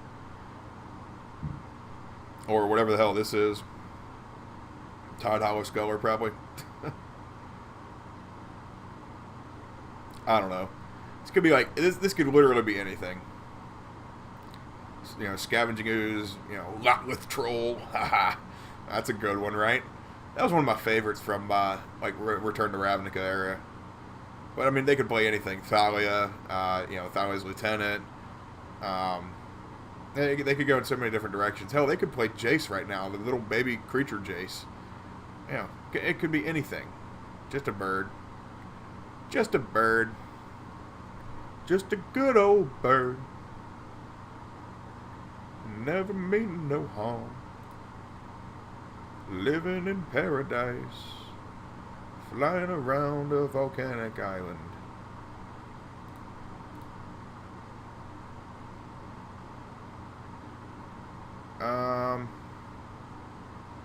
Or whatever the hell this is. Todd Hollow Sculler, probably. I don't know. This could be like, this could literally be anything. You know, Scavenging Ooze, you know, Lotleth Troll. Haha. That's a good one, right? That was one of my favorites from, like, Return to Ravnica era. But, I mean, they could play anything. Thalia, you know, Thalia's Lieutenant. They could go in so many different directions. Hell, they could play Jace right now, the little baby creature Jace. You know, it could be anything. Just a bird. Just a bird. Just a good old bird. Never mean no harm. Living in paradise. Flying around a volcanic island.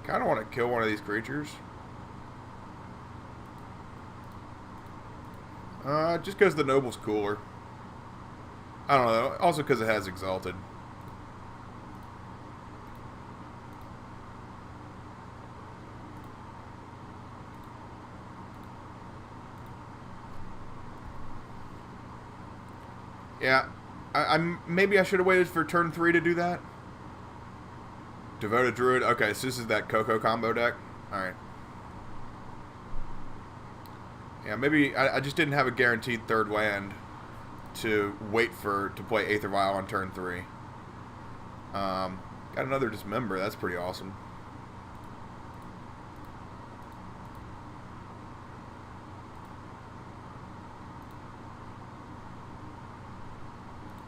Kind of want to kill one of these creatures. Just because the Noble's cooler. I don't know. Also because it has Exalted. Yeah. Maybe I should have waited for turn 3 to do that. Devoted Druid. Okay, so this is that Coco combo deck. Alright. Yeah, maybe I just didn't have a guaranteed third land to wait to play Aether Vial on turn 3. Got another Dismember. That's pretty awesome.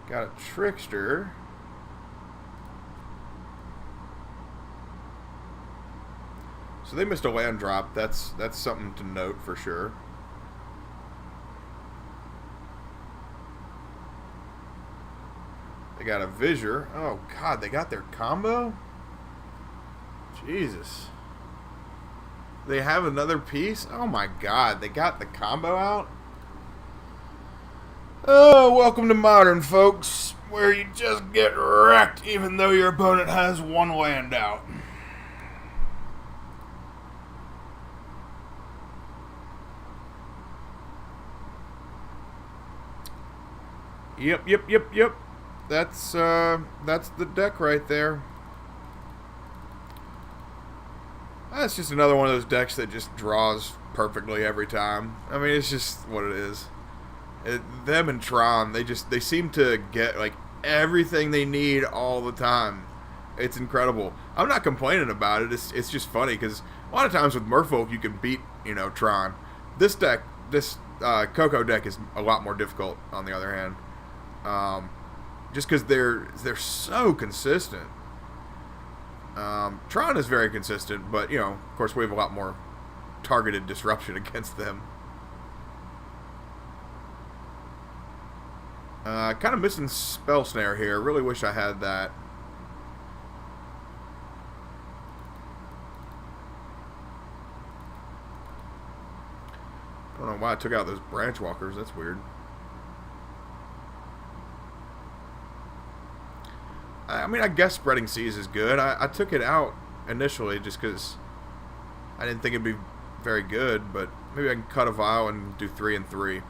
Got a Trickster. So they missed a land drop. That's something to note for sure. They got a Visor. Oh, God, they got their combo? Jesus. They have another piece? Oh, my God. They got the combo out? Oh, welcome to Modern, folks, where you just get wrecked even though your opponent has one land out. Yep. That's the deck right there. That's just another one of those decks that just draws perfectly every time. I mean, it's just what it is. Them and Tron, they seem to get like everything they need all the time. It's incredible. I'm not complaining about it. It's just funny because a lot of times with Merfolk you can beat Tron. This Coco deck is a lot more difficult. On the other hand. Just because they're so consistent. Tron is very consistent, but of course we have a lot more targeted disruption against them. Kind of missing Spell Snare here. Really wish I had that. I don't know why I took out those Branch Walkers. That's weird. I mean, I guess Spreading Seas is good. I took it out initially just because I didn't think it'd be very good, but maybe I can cut a Vial and do 3 and 3.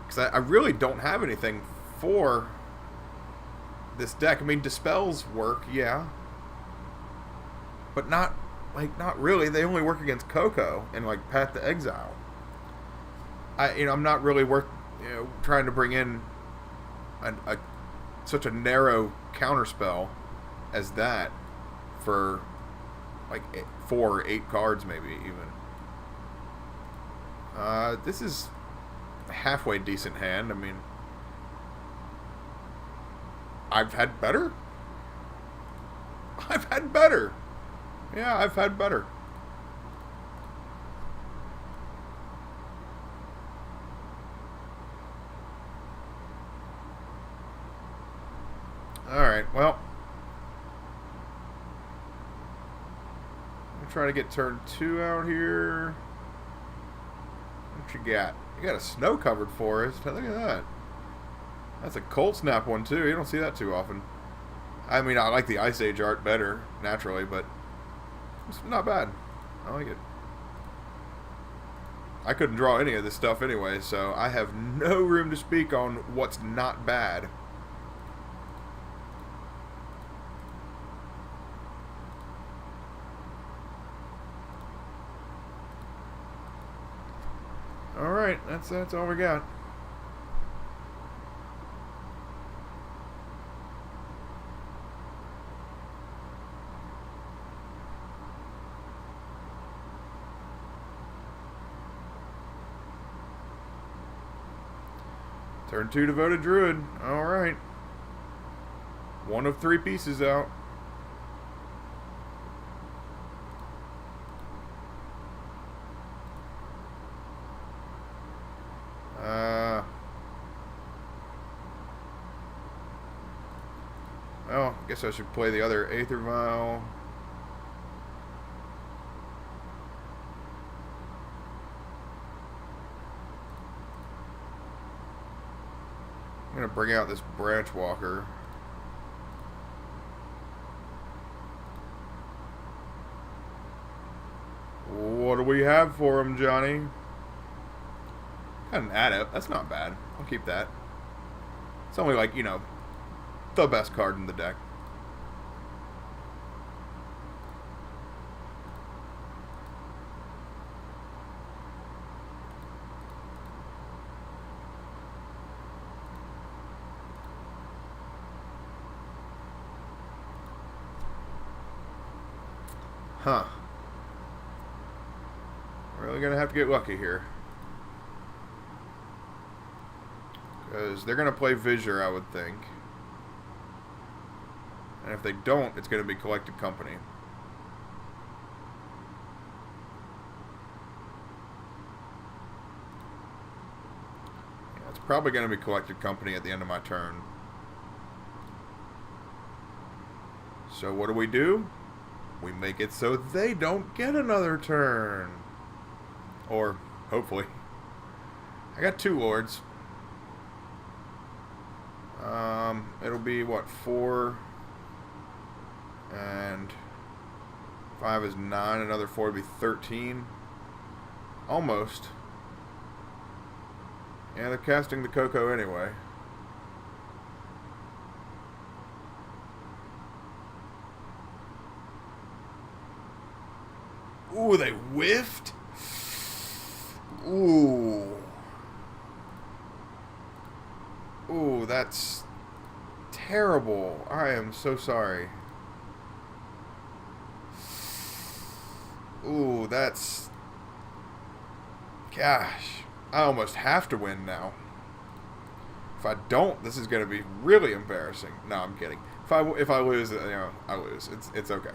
Because I really don't have anything for this deck. I mean, Dispels work, yeah. But not really. They only work against Coco and, Path to Exile. I'm not really trying to bring in such a narrow counterspell as that for 4 or 8 cards maybe even. This is a halfway decent hand. I mean, I've had better. Yeah, I've had better. Alright, well. I'm trying to get turn 2 out here. What you got? You got a snow-covered forest. Look at that. That's a Cold Snap one, too. You don't see that too often. I mean, I like the Ice Age art better, naturally, but it's not bad. I like it. I couldn't draw any of this stuff anyway, so I have no room to speak on what's not bad. Alright, that's all we got. Turn 2 Devoted Druid. Alright. 1 of 3 pieces out. Well, I guess I should play the other Aether Vial. I'm going to bring out this Branch Walker. What do we have for him, Johnny? Got an Adept. That's not bad. I'll keep that. It's only the best card in the deck. Huh. Really gonna have to get lucky here. Because they're gonna play Visor, I would think. And if they don't, it's gonna be Collected Company. probably going to be collected company at the end of my turn. So what do? We make it so they don't get another turn. Or, hopefully. I got 2 lords. It'll be, what, 4... and 5 is 9, another 4 would be 13. Almost. Yeah, they're casting the Coco anyway. Ooh, they whiffed? Ooh. Ooh, that's terrible. I am so sorry. Ooh, that's... Gosh. I almost have to win now. If I don't, this is going to be really embarrassing. No, I'm kidding. If I lose, you know, I lose. It's okay.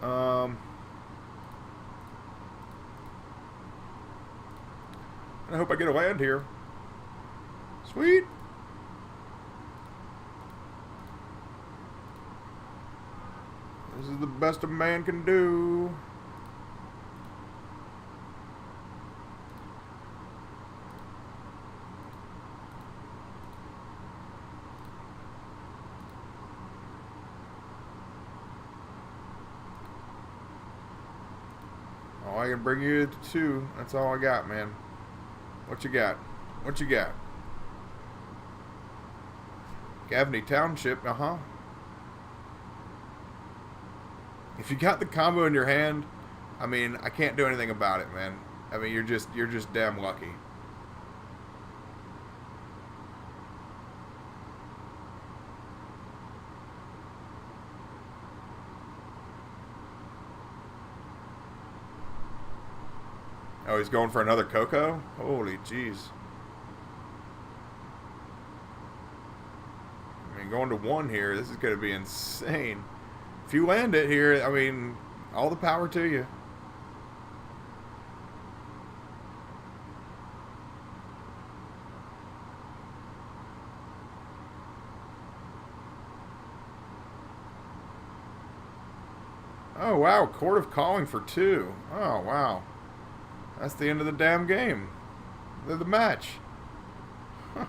I hope I get a land here. Sweet. This is the best a man can do. Oh, I can bring you to 2. That's all I got, man. What you got? What you got? Gaffney Township, uh-huh. If you got the combo in your hand, I mean, I can't do anything about it, man. I mean, you're just damn lucky. Oh, he's going for another Coco? Holy jeez. I mean, going to 1 here, this is going to be insane. If you land it here, I mean, all the power to you. Oh, wow. Court of Calling for 2. Oh, wow. That's the end of the damn game. The match. Huh.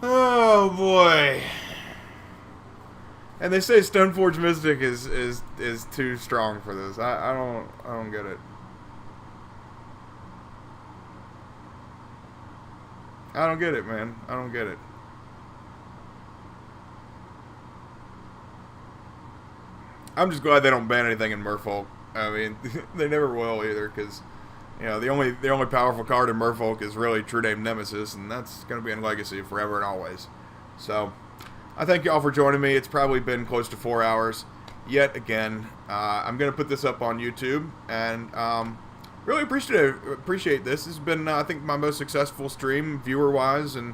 Oh boy. And they say Stoneforge Mystic is too strong for this. I don't get it. I don't get it, man. I don't get it. I'm just glad they don't ban anything in Merfolk. I mean, they never will either, because you know the only powerful card in Merfolk is really True Name Nemesis, and that's going to be in Legacy forever and always. So, I thank y'all for joining me. It's probably been close to 4 hours yet again. I'm going to put this up on YouTube, and really appreciate this. This has been, I think, my most successful stream, viewer-wise and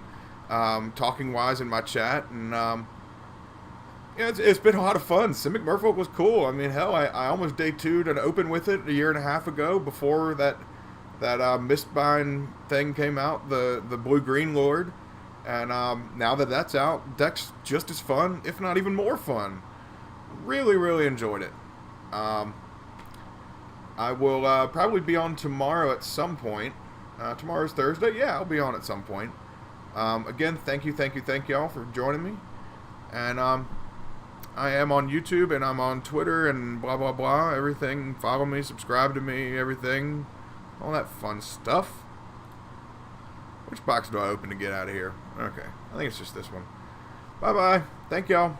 talking-wise in my chat, and yeah, it's been a lot of fun. Simic Merfolk was cool. I mean, hell, I almost day 2'd an open with it a year and a half ago before that Mistbind thing came out, the Blue-Green Lord. And now that that's out, deck's just as fun, if not even more fun. Really, really enjoyed it. I will probably be on tomorrow at some point. Tomorrow's Thursday. Yeah, I'll be on at some point. Again, thank y'all for joining me. And I am on YouTube, and I'm on Twitter, and blah, blah, blah, everything. Follow me, subscribe to me, everything. All that fun stuff. Which box do I open to get out of here? Okay, I think it's just this one. Bye-bye. Thank y'all.